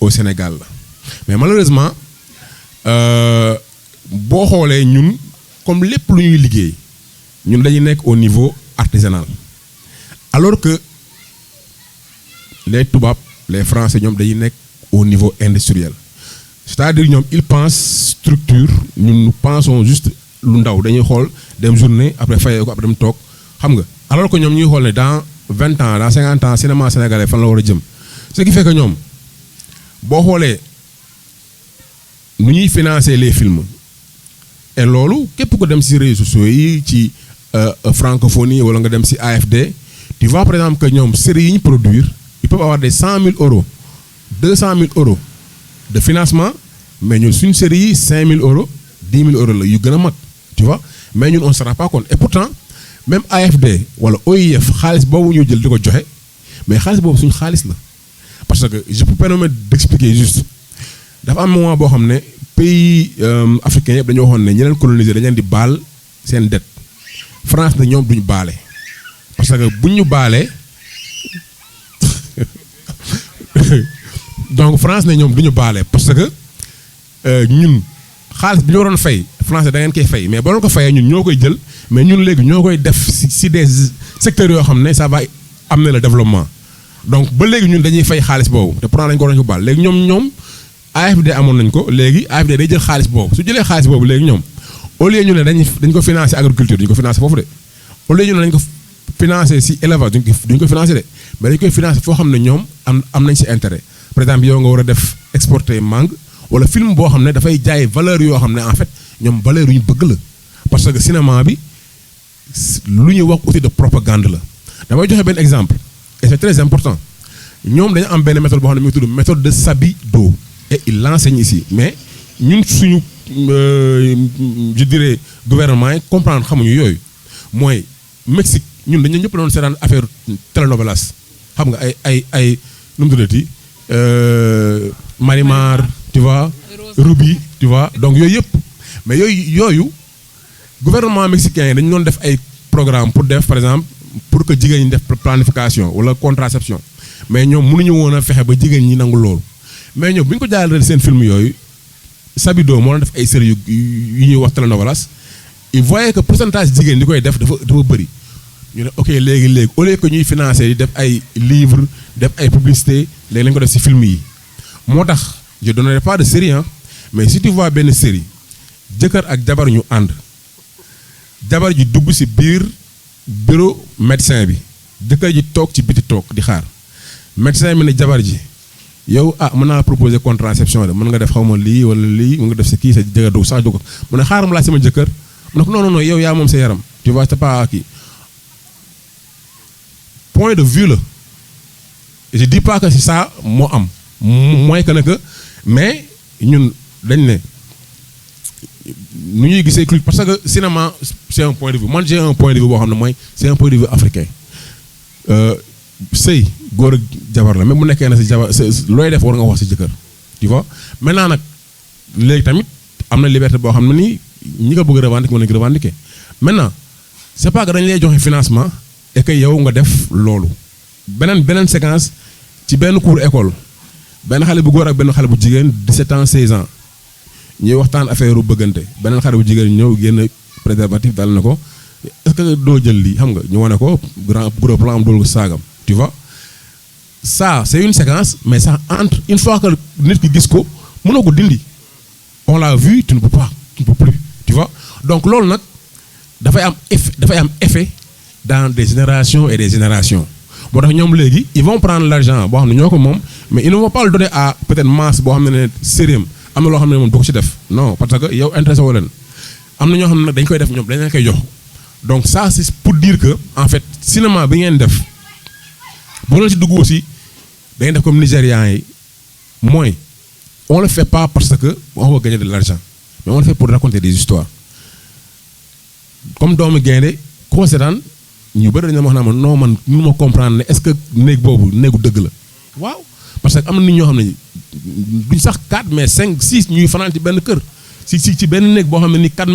au Sénégal la mais malheureusement boo xoolee ñun comme lépp lu ñuy liggéey ñun dañuy nekk au niveau artisanal alors que les tubaab les français ñoom dañuy nekk au niveau industriel c'est-à-dire ñoom ils pensent structure ñun nous pensons juste lu ndaw dañuy xool dem journée après fayee ko après dem toog xam nga alors que ñoom ñuy xool ne dans 20 ans dans 50 ans cinéma sénégalais fan la war a jëm ce qui fait que ñoom boo xoolee nu ñuy financer les films et loolu képp ko dem ci réseaux sociaux yi ci francophonie wala nga dem ci AFD tu vois par exemple que ñoom séries yi ñu produire ils peuvent avoir des 100 000 euros 200 000 euros de financement mais ñun suñu série yi 5 000 euros 10 000 euros la yu gën a mag tu vois mais ñun on se rend pas compte et pourtant même AFD wala OIF xaalis boobu ñu jël di ko joxe mais xaalis boobu suñu xaalis la parce que je peux permettre d'expliquer juste dafa am moment boo xam ne pays africains yëpp dañoo waxoon ne ñi leen coloniser dañ leen di baal seen dette France na ñoom duñu baale parce que buñ ñu baalee donc France ne ñoom duñu baale parce que ñun xaalis bi ñu waroon fay français da ngeen koy fay mais boo leen ko fayee ñun ñoo koy jël mais ñun léegi ñoo koy def si des secteurs yoo xam ne ça va amener le développement donc ba léegi ñun dañuy fay xaalis boobu te pourtant dañ ko waroon ko baal léegi ñoom AFD amoon nañ ko léegi AFD day jël xaalis boobu su jëlee xaalis boobu léegi ñoom au lieu ñu ne dañ ko financer agriculture dañu ko financer foofu de au lieu ñu ne dañ ko financer si élevage duñ ko financer de mais dañ koy financer foo xam ne ñoom am nañ si intérêt par exemple yow nga war a def exporter mangue wala film boo xam ne dafay jaay valeur yoo xam ne en fait ñoom valeur yu ñu bëgg la parce que cinéma bi lu ñuy wax outil de propagande la damay joxe benn exemple et c'est très important ñoom dañu am benn méthode boo xam ne mi ngi tudd méthode de Sabido et il l'enseigne ici mais ñun suñu je dirais gouvernement yi comprendre xamuñu yooyu mooy Mexique ñun dañu ñëpp doon seetaan affaire telenovelas xam nga ay nu mu tuddati Marimar tu vois Ruby tu vois donc yooyu yëpp mais yooyu gouvernement mexicain yi dañu doon def ay programme pour def par exemple pour que jigéen ñi def planification wala contraception mais ñoom mënuñu woon a fexe ba jigéen ñi nangu loolu mais ñoom bu ñu ko jaarale seen film yooyu Sabido moo doon def ay séries yu ñuy wax telenovelas il voyait que pourcentage jigéen di koy def dafa bëri ñu ne ok léegi au lieu que ñuy financer di def ay livres def ay publicité léegi lañu ko def ci film yi moo tax je donnerai pas de série mais si tu vois benn série jëkkër ak jabar ñu ànd jabar ji dugg ci biir bureau médecin bi jëkkër ji toog ci biti toog di xaar médecin bi ne jabar ji yow mën naa proposer contraception de mën nga def xaw ma lii wala lii mën nga def sa kii sa jëkkër dugg sax dugg mu ne xaaral ma laa sama jëkkër mu ne ko non yow yaa moom sa yaram tu vois c'est pas kii point de vue la je dis pas que c'est ça moo am mooy que ne que mais ñun dañ ne nu ñuy gisee clip parce que cinéma c'est un point de vue man j'ai un point de vue boo xam ne mooy c'est un point de vue africain sëy góor ak jabar la même bu nekkee na si jabar looy def war nga wax si jëkkër tu vois maintenant nag léegi tamit am na liberté boo xam ne nii ñi ko bëgg a revendiquer mën nañu ko revendiquer maintenant c'est pas que dañu lay joxe financement et que yow nga def loolu beneen séquence ci benn cours école benn xale bu góor ak benn xale bu jigéen 17 ans 16 ans ñuy waxtaan affaire u bëggante beneen xale bu jigéen ñëw génn préservatif dal na ko est-ce que doo jël lii xam nga ñu wane ko gros plan am dool ko saagam tu vois ça c'est une séquence mais ça entre une fois que nit ki gis ko mënoo ko dindi on l'a vu tu ne peux plus tu vois donc loolu nag dafay am effet dans des générations et des générations moo tax ñoom léegi ils vont prendre l'argent boo xam ne ñoo ko moom mais ils ne vont pas le donner à peut-être masse boo xam ne sérieux am na loo xam ne moom du ko ci def non parce que yow intéressé woo leen am na ñoo xam ne nag dañ koy def ñoom dañ leen koy jox donc ça c'est pour dire que en fait cinéma bi ngeen def boo leen ci dugg aussi da ngeen def comme nigérians yi mooy on le fait pas parce que on va gagner de l'argent mais on le fait pour raconter des histoires comme doomu gaynde ko seetaan ñu bëri dañu wax naa ma non man mënu ma comprendre ne est-ce que néeg boobu néegu dëgg la waaw parce que am na nit ñoo xam ne duñ sax 4 mais 5 6 ñuy fanaan ci benn kër ci benn néeg boo xam ne ni 4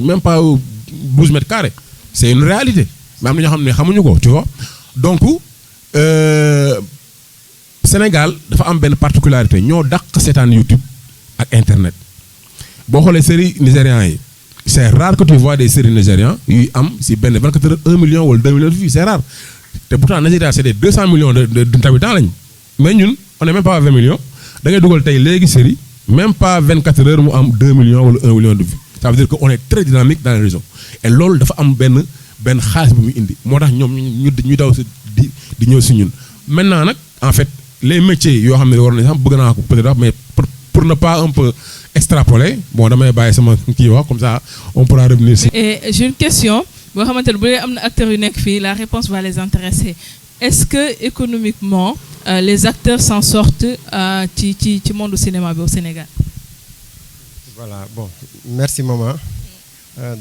même pas 12 mètres carrés c'est une réalité mais am na ñoo xam ne xamuñu ko tu vois donc Sénégal dafa am benn particularité ñoo dàq seetaan YouTube ak internet boo xoolee série nigérians yi c'est rare que tu vois des séries nigérians yuy am si benn 24 heures 1 million wala 2 millions de vues c'est rare te pourtant Nigeria c'est des 200 millions d'habitants lañ mais ñun on est même pas à 20 millions da ngay dugal tey léegi série même pas 24 heures mu am 2 millions wala 1 million de vues ça veut dire que on est très dynamique dans les régions et loolu dafa am benn xaalis bu muy indi moo tax ñoom ñu daw si di ñëw si ñun maintenant nag en fait les métiers yoo xam ne war nañ sax bëgg naa ko peut-être mais pour ne pas un peu extrapoler bon damay bàyyi sama kii wax comme ça on pourra revenir sur. Et j'ai une question boo xamante ne bu dee am na acteurs yu nekk fii la réponse va les intéresser est-ce que économiquement les acteurs s'en sortent ci monde du cinéma bi au Sénégal. Voilà bon merci maman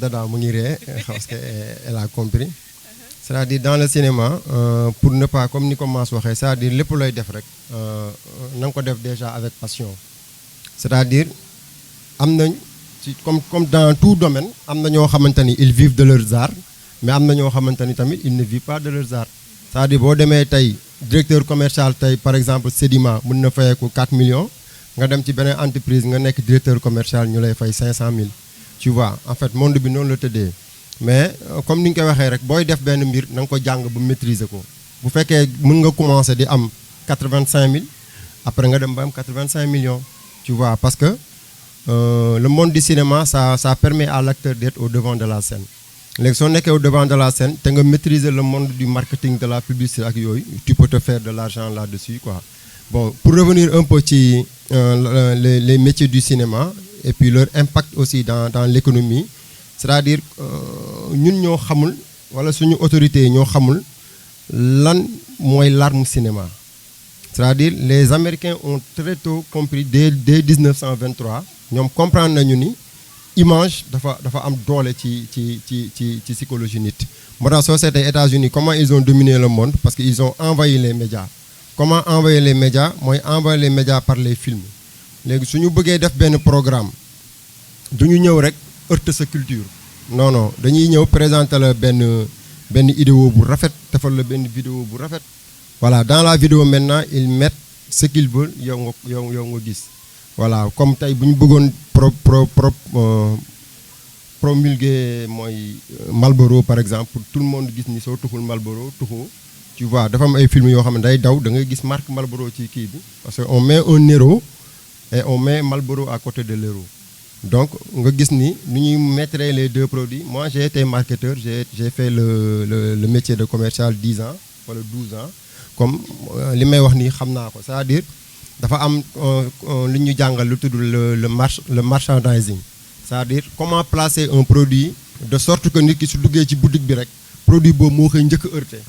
Dada mu ngi ree parce que elle a compris c'est-à-dire dans le cinéma pour ne pas comme ni ko Mass waxee c'est-à-dire lépp looy def rek na nga ko def déjà avec passion c'est-à-dire am nañ ci comme dans tout domaine am na ñoo xamante ni ils vivent de leurs arts mais am na ñoo xamante ni tamit ils ne vivent pas de leurs arts c'est-à-dire boo demee tey directeur commercial tey par exemple Sedima mën na fayeeku 4 millions nga dem ci beneen entreprise nga nekk directeur commercial ñu lay fay 500 000 tu vois en fait monde bi noonu la tëddee mais comme ni nga koy waxee rek booy def benn mbir na nga ko jàng ba maîtriser ko bu fekkee mën nga commencer di am 85 000 après nga dem ba am 85 millions tu vois parce que le monde du cinéma ça permet à l'acteur d'être au devant de la scène léegi soo nekkee au devant de la scène te nga maîtriser le monde du marketing de la publicité ak yooyu tu peux te faire de l'argent là-dessus quoi. Bon, pour revenir un peu ci les métiers du cinéma et puis leur impact aussi dans l'économie, c'est-à-dire ñun ñoo xamul wala suñu autorités ñoo xamul lan mooy l'arme cinéma. C'est-à-dire les Américains ont très tôt compris dès 1923 ñoom comprendre nañu ni image dafa am doole ci psychologie nit. Moo tax soo seetee États-Unis comment ils ont dominé le monde parce que ils ont envahi les médias. Comment envoyer les médias? Mooy envoyer les médias par les films. Léegi su ñu bëggee def benn programme du ñu ñëw rek heurter sa culture. Non dañuy ñëw présenter la benn idéo bu rafet defal la benn vidéo bu rafet. Voilà, dans la vidéo maintenant ils mettent ce qu'ils veulent yow nga gis. Voilà, comme tey bu ñu bëggoon promulguer mooy Marlboro par exemple pour tout le monde gis ni soo tuxul Marlboro tuxoo. Tu vois dafa am ay film yoo xam ne day daw da ngay gis marque Marlboro ci kii bi parce que on met un héros et on met Marlboro à côté de l'héros. Donc nga gis ni ñuy mettre les deux produits. Moi j'ai été marketeur, j'ai fait le métier de commercial 10 ans wala 12 ans comme li may wax ni xam naa ko, c'est-à-dire dafa am li ñu jàngal lu tudd le merchandising, c'est-à-dire comment placer un produit de sorte que nit ki su duggee ci boutique bi rek produit boobu moo koy njëkk a heurter.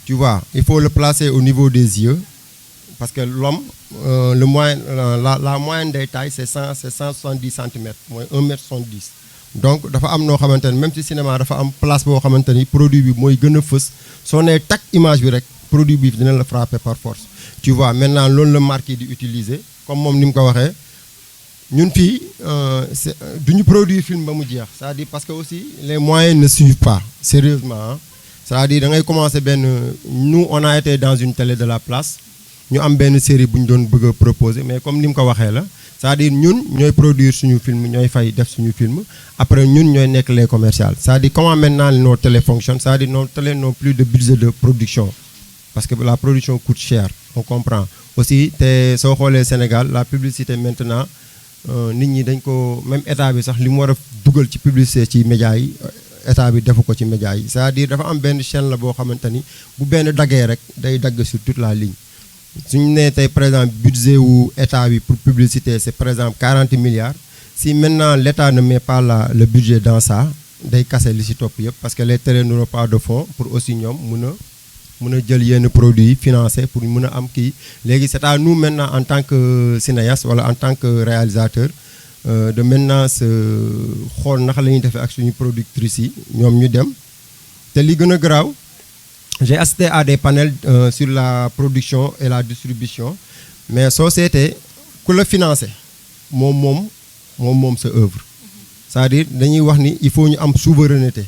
Tu vois, il faut le placer au niveau des yeux parce que l'homme, la moyenne des tailles c'est 170 cm, mooy 1m70. Donc dafa am noo xamante ni même ci cinéma dafa am place boo xamante ni produit bi mooy gën a fës soo nee takk image bi rek produit bi dina la frapper par force. Tu vois, maintenant loolu la marque yi di utiliser comme moom ni mu ko waxee ñun fii du ñu produire film ba mu jeex, c'est-à-dire parce que aussi les moyens ne suivent pas sérieusement. C'est-à-dire da ngay commencer nous on a été dans une télé de la place ñu am benn série bu ñu doon bëgg a proposer mais comme ni mu ko waxee la c'est-à-dire ñun ñooy produire suñu film ñooy fay def suñu film après ñun ñooy nekk les commerciales. C'est-à-dire comment maintenant nos télés fonctionnent, c'est-à-dire nos télés n'ont plus de budget de production parce que la production coûte cher, on comprend. Aussi te soo xoolee Sénégal la publicité maintenant nit ñi dañ ko même état bi sax li mu war a dugal ci publicité ci médias yi état bi defu ko ci médias yi, c'est-à-dire dafa am benn chaîne la boo xamante ni bu benn daggee rek day dagg sur toute la ligne. Suñu nee tey par exemple budget wu état bi pour publicité c'est par exemple 40 milliards. Si maintenant l'état ne met pas le budget dans ça day casser li ci topp yëpp parce que les télés n'auront pas de fonds pour aussi ñoom mun a jël yenn produits financés pour mun a am kii. Léegi c'est à nous maintenant en tant que cinéaste wala en tant que réalisateur de maintenant xool naka la ñuy defee ak suñu productrices yi ñoom ñu dem te li gën a garaaw j'ai assisté à des panels sur la production et la distribution mais soo seetee ku la financé moom sa œuvre, c'est-à-dire dañuy wax ni il faut ñu am souveraineté,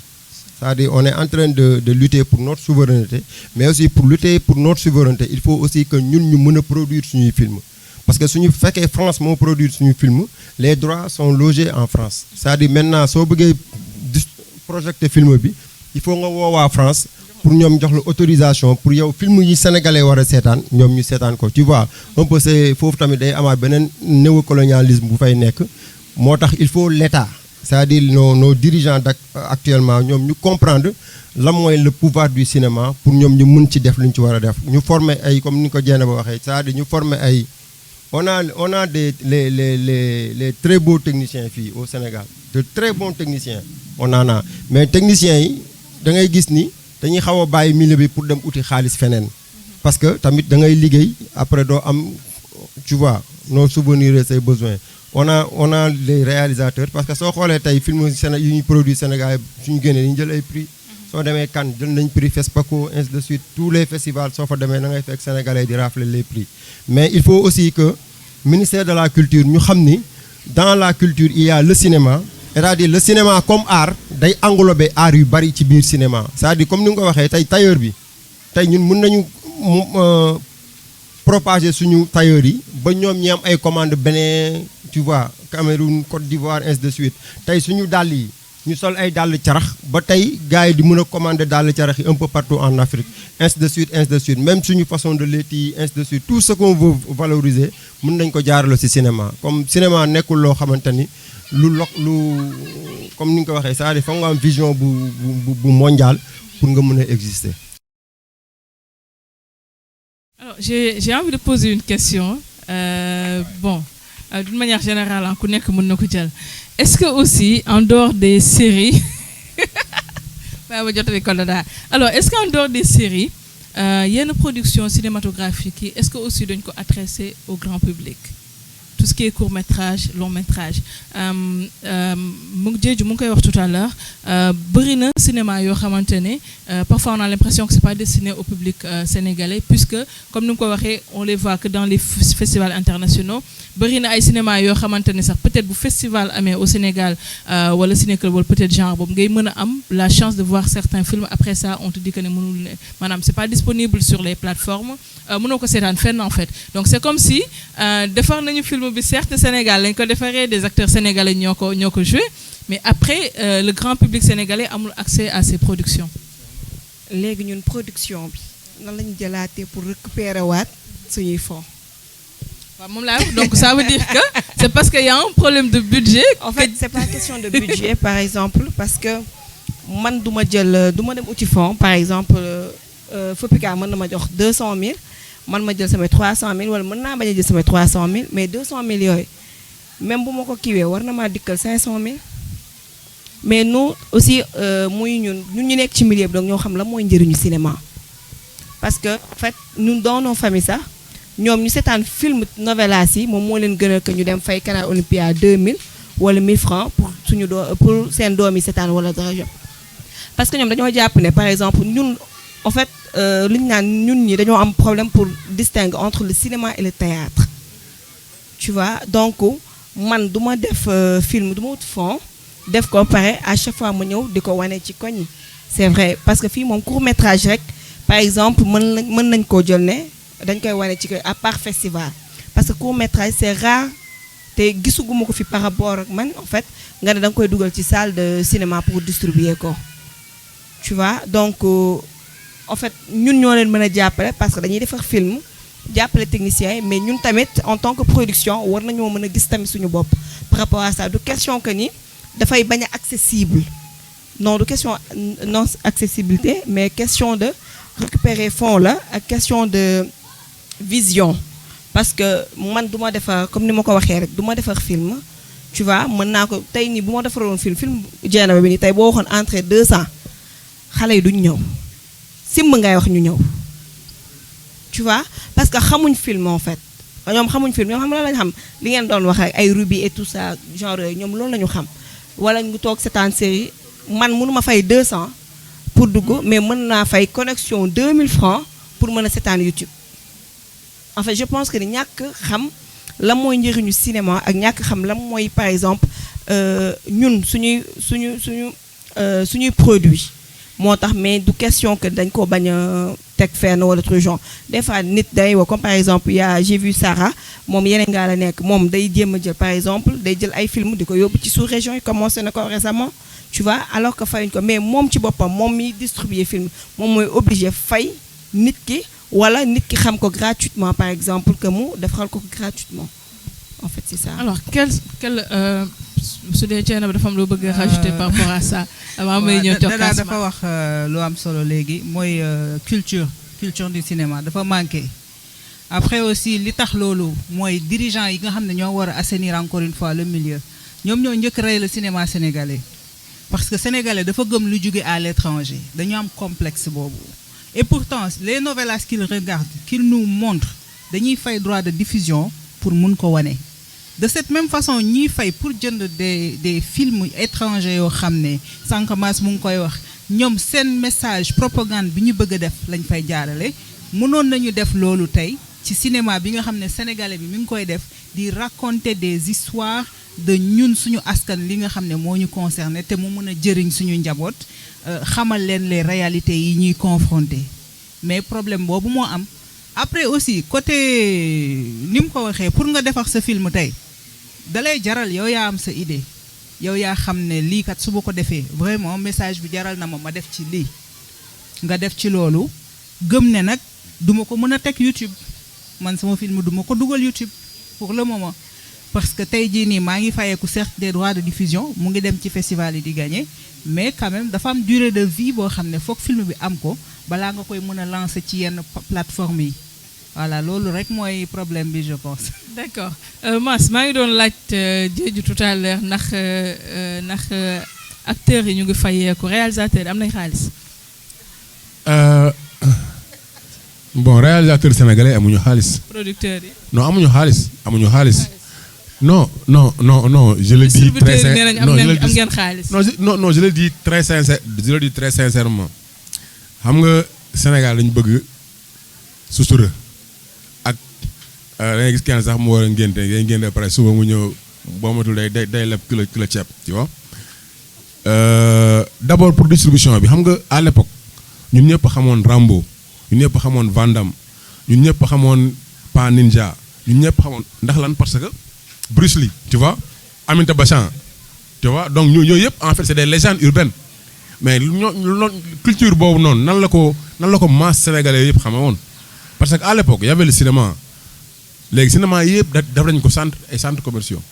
c'est-à-dire on est en train de lutter pour notre souveraineté mais aussi pour lutter pour notre souveraineté il faut aussi que ñun ñu mën a produire suñuy film. Parce que suñu fekkee France moo produire suñu film les droits sont logés en France, c'est-à-dire maintenant soo bëggee projeter film bi il faut nga woowaa France pour ñoom jox la autorisation pour yow film yi sénégalais war a seetaan ñoom ñu seetaan ko. Tu vois un peu c'est foofu tamit day amaat beneen néocolonialisme bu fay nekk moo tax il faut l'État, c'est-à-dire nos dirigeants actuellement ñoom ñu comprendre lan mooy le pouvoir du cinéma pour ñoom ñu mun ci def lu ñu ci war a def. Ñu former ay comme ni ko Dieng ba waxee c'est-à-dire ñu former ay on a les très beaux techniciens fii au Sénégal, de très bons techniciens on en a mais techniciens yi da ngay gis ni dañuy xaw a bàyyi milieu bi pour dem uti xaalis feneen parce que tamit da ngay liggéey après doo am tu vois nos souvenirs et ses besoins. On a les réalisateurs parce que soo xoolee tey film yu ñuy produit Sénégal suñu génnee dañu jël ay prix soo demee Cannes jël nañ prix FESPACO ainsi de suite tous les festivals soo fa demee da ngay fekk sénégalais di rafler les prix. Mais il faut aussi que ministère de la culture ñu xam ni dans la culture il y a le cinéma, c'est-à-dire le cinéma comme art day englober art yu bari ci biir cinéma, c'est-à-dire comme ni nga ko waxee tey tailleur bi tey ñun mën nañu propager suñu tailleur yi ba ñoom ñi am ay commande Bénin tu vois Cameroun Côte d'Ivoire ainsi de suite tey suñu dàll yi ñu sol ay dàll carax ba tey gars yi di mën a commander dàll carax yi un peu partout en Afrique ainsi de suite même suñu façon de létt yi ainsi de suite tout ce qu'on veut valoriser mën nañ ko jaarale ci cinéma. Comme cinéma nekkul loo xamante ni comme ni nga ko waxee c'est-à-dire foog nga am vision bu mondial pour nga mën a exister. Alors, j'ai envie de poser une question. Bon, d'une manière générale, on connaît que mon jël. Est-ce que aussi, en dehors des séries, alors, est-ce qu'en dehors des séries, il y a une production cinématographique, est-ce que aussi donc adressée au grand public? Tout ce qui est court-métrage, long-métrage. Mu ngi koy wax tout à l'heure, bëri na cinéma yoo xamante ne parfois on a l'impression que c'est pas destiné au public sénégalais, puisque comme ni mu ko waxee on les voit que dans les festivals internationaux. Bëri na ay cinéma yoo xamante ne sax peut-être bu festival amee au Sénégal wala ciné-club wala peut-être genre boobu ngay mën a am la chance de voir certains films. Après ça on te dit que ne mënul ne maanaam c'est pas disponible sur les plateformes, mënoo ko seetaan fenn en fait. Donc c'est comme si defar nañu film bi certes Sénégal lañ ko defaree, des acteurs sénégalais ñoo ko joué, mais après le grand public sénégalais amul accès à ces productions. léegi ñun production bi nan lañu jëlaatee pour récupérer waat suñuy fonds. waaw moom laa wax, donc ça veut dire que c'est parce qu'il y a un problème de budget. En fait c'est pas question de budget par exemple, parce que man du ma dem uti fonds. Par exemple Fopika mën na ma jox 200 000, man ma jël samay 300 000, wala mën naa bañ a jël samay 300 000, mais 200 000 yooyu même bu ma ko kiiwee war na maa dikkal 500 000. mais nous aussi muy ñun ñu nekk ci milieu bi donc ñoo xam la mooy njëriñu cinéma. Parce que en fait ñun dans nos familles sax ñoom ñu seetaan film novelas yi moom moo leen gënal que ñu dem fay Canal Olympia 2000 wala 1000 francs pour pour seen doom yi seetaan wala dara. Parce que ñoom dañoo jàpp ne par exemple ñun en fait li ñu naan ñun ñi dañoo am problème pour distinguer entre le cinéma et le théâtre. Tu vois, donc man du ma def film du ma wut fond def ko pare à chaque fois ma ñëw di ko wane ci koñ yi. C'est vrai, parce que fii moom court métrage rek par exemple mën nañ koo jël ne dañ koy wane ci koñ à part festival. Parce que court métrage c'est rare te gisuguma ko fi par rapport ak man en fait nga ne da nga koy dugal ci salle de cinéma pour distribuer ko. Tu vois, donc en fait ñun ñoo leen mën a jàppale parce que dañuy defar film jàppale techniciens yi, mais ñun tamit en tant que production war nañoo mën a gis tamit suñu bopp par rapport à ça. Du question que ni dafay bañ a accessible, non du question non accessibilité, mais question de récupérer fonds la ak question de vision. Parce que man du ma defar comme ni ma ko waxee rek du ma defar film. Tu vois, mën naa ko tey nii bu ma defaroon film Dieynaba bi nii tey boo waxoon entrée 200 xale yi duñ ñëw simb ngay wax ñu ñëw. Tu vois, parce que xamuñ film en fait ñoom xamuñ film ñoom xam la lañ xam li ngeen doon wax ay Ruby et tout ça genre ñoom loolu la ñu xam. Wala ñu toog seetaan série man mënuma fay 200 pour dugg, mais mën naa fay connexion 2000 francs pour mën a seetaan YouTube. En fait je pense que ni ñàkk xam la mooy njëriñu cinéma ak ñàkk xam la mooy par exemple ñun suñuy produit moo tax, mais du question que dañ ko bañ a teg fenn wala truc genre. Des fois nit day woo comme par exemple j'ai vu Sarah moom yeneen ngaa la nekk moom day jéem a jël par exemple day jël ay film di ko yóbbu ci sous-région yi commencé na ko récemment. Tu vois, alors que fayuñ ko, mais moom ci boppam moom mi distribuer film moom mooy obligé fay nit ki wala nit ki xam ko gratuitement par exemple que mu defaral ko gratuitement. En fait c'est ça. Alors quel su dee Dieynaba dafa am loo bëgg a rajouter par rapport à ça avant may ñëw jox dafa wax lu am solo léegi mooy culture du cinéma dafa manqué. Après aussi li tax loolu mooy dirigeants yi nga xam ne ñoo war a assainir encore une fois le milieu ñoom ñoo njëkk rey le cinéma sénégalais. Parce que sénégalais dafa gëm lu jóge à l'étranger dañu am complexe boobu. Et pourtant les novelas qu'ils regardent qu'ils nous montrent dañuy fay droit de diffusion pour mun ko wane. De cette même façon ñiy fay pour jënd des films étrangers yoo xam ne sànq Mass mu ngi koy wax ñoom seen message propagande bi ñu bëgg a def lañ fay jaarale. Mënoon nañu def loolu tey ci cinéma bi nga xam ne sénégalais bi mi ngi koy def di raconter des histoires de ñun suñu askan li nga xam ne moo ñu concerné te mu mën a jëriñ suñu njaboot xamal leen les réalités yi ñuy confronter. Mais problème boobu moo am. Après aussi côté ni mu ko waxee pour nga defar sa film tey dalay jaral yow yaa am sa idée yow yaa xam ne lii kat su ma ko defee vraiment message bi jaral na ma def ci lii nga def ci loolu gëm ne nag duma ko mën a teg YouTube man sama film duma ko dugal YouTube pour le moment. parce que tey jii nii maa ngi fayeeku certes des droits de diffusion mu ngi dem ci festival yi di gagner mais quand même dafa am durée de vie boo xam ne foog film bi am ko balaa nga koy mën a lancer ci yenn plateforme yi voilà loolu rek mooy problème bi je pense. D'accord Mass maa ngi doon laaj Diédhiou tout à l'heure ndax acteurs yi ñu ngi fayeeku réalisateurs yi am nañ xaalis. Bon réalisateur sénégalais amuñu xaalis. Producteurs yi. Non amuñu xaalis. Non je le dis très non je le dis très sincèrement xam nga Sénégal dañu bëgg sutura ak da ngay gis kenn sax mu war a ngénte pare suba mu ñëw boo matul day leb kilo ceeb tu vois d'abord pour distribution bi xam nga à l'époque ñun ñëpp xamoon Rambo ñun ñëpp xamoon Van Damme ñun ñëpp xamoon Pan Ninja ñun ñëpp xamoon ndax lan parce que Bruce Lee tu vois Amitabh Bachchan tu vois donc ñooñu yëpp en fait c'est des légendes urbaines mais culture boobu noonu nan la ko masse sénégalais yëpp xame woon parce que à l'époque y avait le cinéma léegi cinéma yëpp daf nañ ko centres commerciaux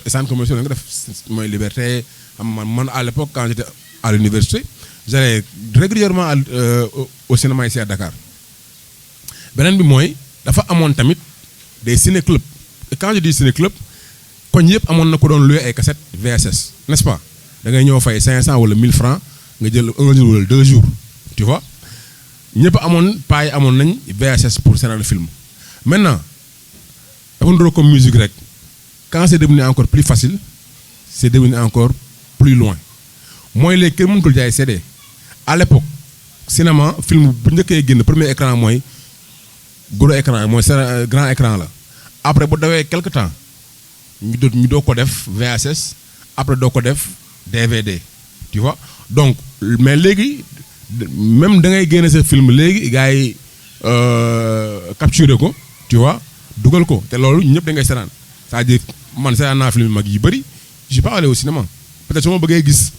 la nga def mooy Liberté man à l'époque quand j'étais à l'université j'allais régulièrement au cinéma ici à Dakar beneen bi mooy dafa amoon tamit des ciné-clubs et quand je dis ciné-club koñ yëpp amoon na ko doon louer ay cassettes VHS n'est-ce pas da ngay ñëw fay 500 wala 1000 francs nga jël 1 jour wala 2 jours tu vois ñëpp paa yi amoon nañ VHS pour seetaan le film maintenant dafa ndoro comme musique rek quand c'est devenu encore plus facile c'est devenu encore plus loin mooy léegi kenn mënatul jaay CD à l'époque cinéma film bu njëkkee génn premier écran mooy gros écran mooy grand écran la après bu dawee quelque temps ñu doo ko def VHS après doo ko def DVD tu vois donc mais léegi même da ngay génne sa film léegi gars yi capturer ko tu vois dugal ko te loolu ñëpp da ngay seetaan c'est-à-dire man seetaan naa film mag yi bëri je suis pas allé au cinéma peut-être su ma bëggee gis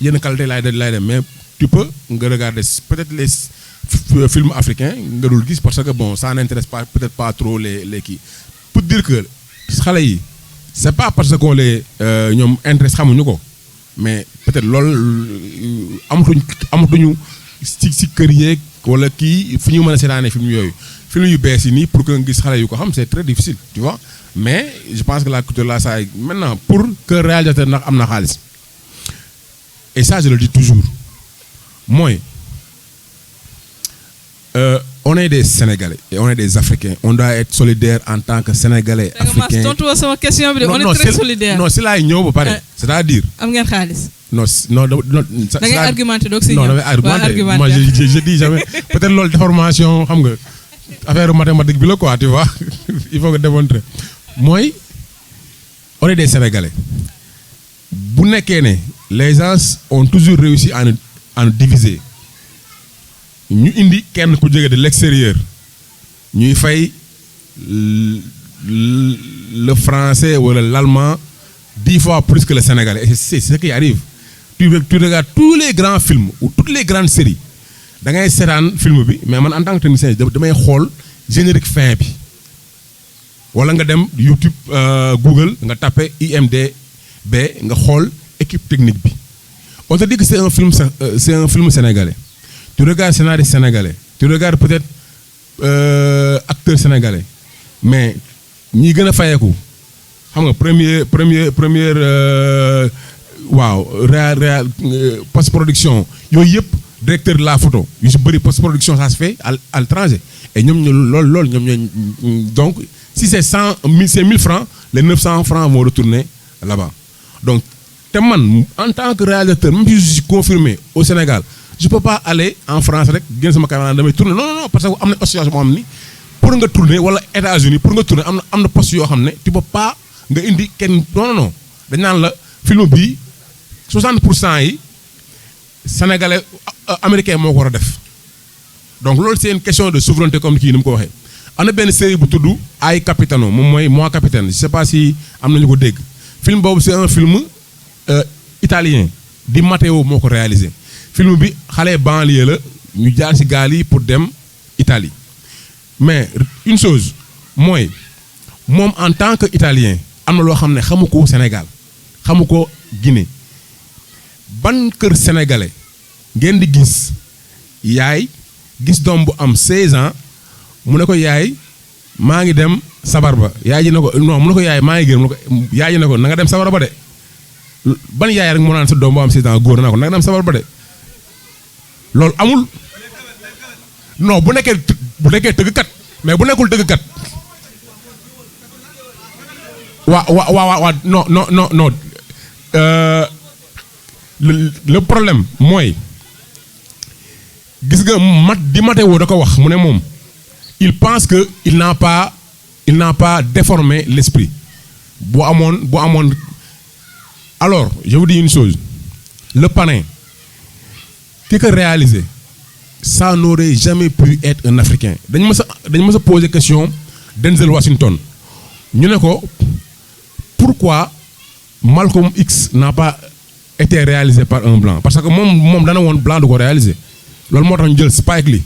yenn qualité laay dem mais tu peux nga regarder peut-être les films africains nga dul gis parce que bon ça n'intéresse pas peut-être pas trop les kii pour dire que xale yi c'est pas parce qu'on les ñoom intéresse xamuñu ko mais peut-être loolu amatuñu ci kër yeeg wala kii fu ñu mën a seetaanee film yooyu film yu bees yi nii pour que nga gis xale yu ko xam c'est très difficile tu vois mais je pense que la culture là ça maintenant pour que réalisateur ndax am na xaalis et ça je le dis toujours mooy on est des Sénégalais et on est des Africains on doit être solidaire en tant que Sénégalais africain tontu wa sama question bi de on est très solidaire non si laay ñëw ba pare c'est-à-dire am ngeen xaalis non da ngay argumenter donc si non damay argumenter moi je dis jamais peut-être loolu déformation xam nga affaire mathématique bi la quoi tu vois il faut que démontrer mooy on est des Sénégalais bu nekkee ne les gens ont toujours réussi à nous diviser ñu indi kenn ku jóge de l'extérieur ñuy fay le français wala l'allemand 10 fois plus que le sénégalais et c'est ce qui arrive tu regardes tous les grands films ou toutes les grandes séries da ngay seetaan film bi mais man en tant que technicien damay xool générique fin bi wala nga dem YouTube Google nga tapé IMDb nga xool équipe technique bi on te dit que c'est un film sénégalais tu regardes scénario sénégalais tu regardes peut-être acteur sénégalais mais ñi gën a fayeeku xam nga première waaw réal post-production yooyu yëpp directeur de la photo yu si bëri post-production ça se fait à l'étranger et ñoom loolu ñoom ñooy donc si c'est 1000 francs les 900 francs vont retourner là-bas donc te man en tant que réalisateur même si je suis confirmé au Sénégal je peux pas aller en France rek génn sama caméra damay tourner non parce que am na association boo xam ni pour nga tourner wala États-Unis pour nga tourner am na poste yoo xam ne tu peux pas nga indi kenn non dañ naan la film bii 60% yi sénégalais américain moo ko war a def donc loolu c'est une question de souveraineté comme kii ni mu ko waxee. am na benn série bu tudd Ay Capitano moom mooy Moi Capitaine je sais pas si am nañu ko dégg film boobu c'est un film italien Di Matteo moo ko réalisé film bi xale banlieue la ñu jaar ci gaal yi pour dem Italie mais une chose mooy moom en tant que italien am na loo xam ne xamu ko Sénégal xamu ko Guinée ban kër sénégalais ngeen di gis yaay gis doom bu am 16 ans mu ne ko yaay maa ngi dem sabar ba yaay ji ne ko non mu ne ko yaay maa ngi gën mu ne ko yaay ji ne ko na nga dem sabar ba de ban yaay rek mu naan sa doom bu am 16 ans góor na ko na nga dem sabar ba de loolu amul non bu nekkee tëggkat mais bu nekkul tëggkat waa non le problème mooy gis nga di Matteo da ko wax mu ne moom il pense que il n'a pas déformé l'esprit bu amoon alors je vous dis une chose le Panin ki ko réalisé ça n'aurait jamais pu être un Africain dañ mës a poser question Denzel Washington ñu ne ko pourquoi Malcolm X n'a pas été réalisé par un blanc parce que moom dana woon blanc du ko réaliser loolu moo tax ñu jël Spike Lee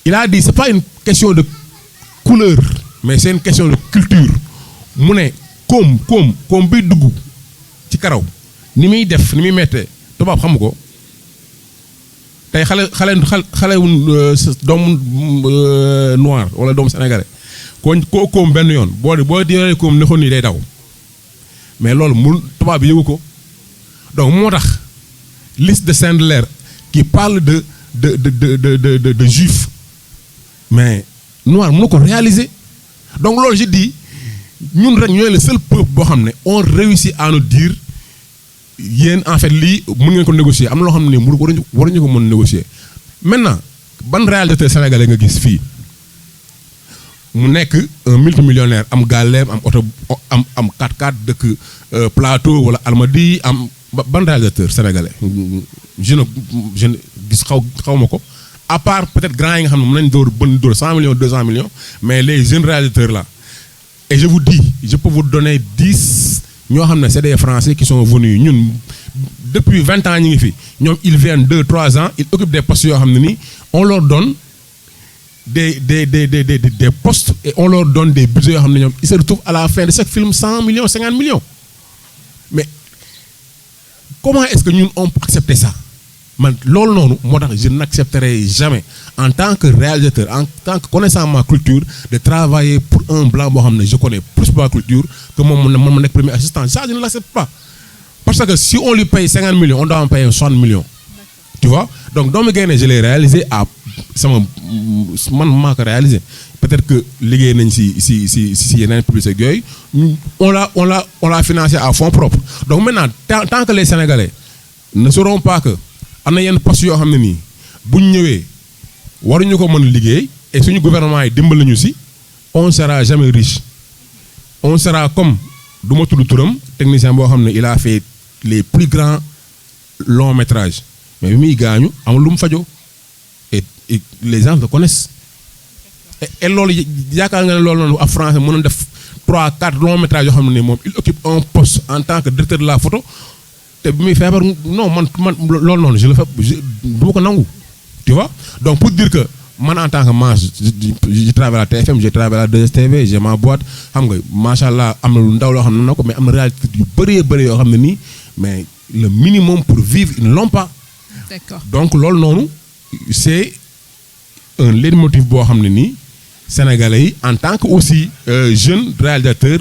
il a dit c'est pas une question de couleur mais c'est une question de culture mu ne koom biy dugg ci karaw ni muy mettee tubaab xamu ko tey xale doomu noir wala doomu sénégalais koo koom benn yoon boo di koom nexoon nii day daw mais loolu mu tubaab bi yëgu ko donc moo tax liste de Schindler qui parle de juifs mais noir mënu ko réaliser donc loolu je dis ñun rek ñooy le seul peuple boo xam ne on réussit à nous dire yéen en fait lii mën ngeen ko négocier am na loo xam ne waruñu ko mën négocier maintenant ban réalisateur sénégalais nga gis fii mu nekk un multimillionnaire am gaaleem am oto am 4x4 dëkk plateau wala Almadies am ban réalisateur sénégalais je gis xaw ma ko à part peut-être grand yi nga xam ne mën nañ dóor 100 millions 200 millions mais les jeunes réalisateurs là et je vous dis je peux vous donner 10 ñoo xam ne c'est des Français qui sont venus ñun depuis 20 ans ñu ngi fi ñoom ils viennent 2-3 ans ils occupent des postes yoo xam ne nii on leur donne des postes et on leur donne des budgets yoo xam ne ñoom ils se retrouvent à la fin de chaque film 100 millions 50 millions mais comment est-ce que ñun on peut accepter ça man loolu noonu moo tax je n'accepterai jamais en tant que réalisateur en tant que connaissant ma culture de travailler pour un blanc boo xam ne je connais plus ma culture que moom ma nekk premier assistant ça je ne l'accepte pas parce que si on lui paye 50 millions on doit en payer 60 millions tu vois donc Doomu Gaynde je l'ai réalisé à man maa ko réalisé peut-être que liggéey nañ si yeneen publicité yooyu on l'a financé à fonds propres donc maintenant tant que les Sénégalais ne sauront pas que am na yenn postes yoo xam ne nii bu ñu ñëwee waruñu ko mën liggéey et suñu gouvernement yi dimbal nañu si on sera jamais riche on sera comme du ma tudd turam technicien boo xam ne il a fait les plus grands longs métrages mais bi muy gaañu amul lu mu fajoo et les gens le connaissent et loolu yaakaar nga ne loolu noonu ab français mën na def 3-4 longs métrages yoo xam ne moom il occupe un poste en tant que directeur de la photo te bi muy feebar non man loolu noonu je le fais du ma ko nangu tu vois donc pour dire que man en tant que manche je travaille à la TFM je travaille à la 2STV j'ai ma boîte xam nga macha allah am na lu ndaw loo xam ne na ko mais am na réalité yu bëri yoo xam ne nii mais le minimum pour vivre ils ne l'ont pas. D'accord. donc loolu noonu c'est un leitmotiv boo xam ne nii sénégalais yi en tant que aussi jeune réalisateur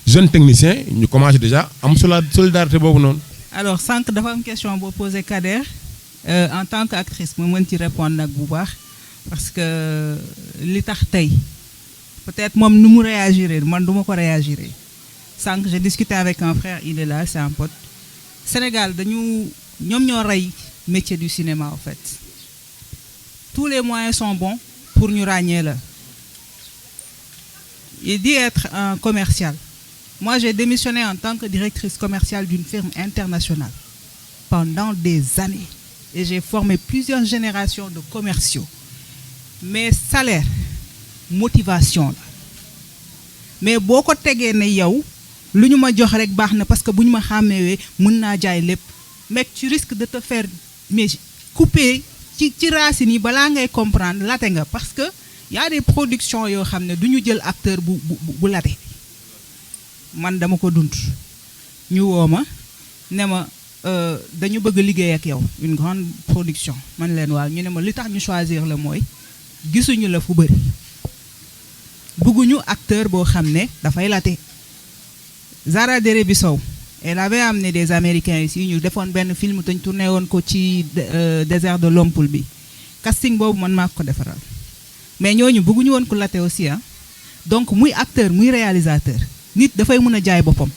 jeune technicien ñu commencé déjà am solidarité boobu noonu. alors sànq dafa am question boo posé Kader en tant qu'actrice ma mën ci répondre nag bu baax parce que li tax tey peut-être moom nu mu réagiré man du ma ko réagiré sànq j'ai discuté avec un frère il est là c'est un pote Sénégal ñoom ñoo rey métier du cinéma en fait tous les moyens sont bons pour ñu ràññee la il dit être un commercial. Moi, j'ai démissionné en tant que directrice commerciale d'une firme internationale pendant des années. Et j'ai formé plusieurs générations de commerciaux. Mais salaire, motivation. Mais beaucoup de gens lu ñu ma jox rek baax na parce que bu ñu ma xàmmewee mën naa jaay lépp mais tu risques de te faire mais couper ci racines yi balaa ngay comprendre laate nga parce que y a des productions yoo xam ne du ñu jël acteur bu late man dama ko dund ñu woo ma ne ma dañu bëgg liggéey ak yow une grande production man leen waaw ñu ne ma li tax ñu choisir la mooy gisuñu la fu bëri bëgguñu acteur boo xam ne dafay late. Zara Derebi Sow elle avait amené des Américains ici ñu defoon benn film te ñu tourné woon ko ci désert de Lompoul bi casting boobu man maa ko defaral mais ñooñu bëgguñu woon ko late aussi ah donc muy acteur muy réalisateur nit dafay mën a jaay boppam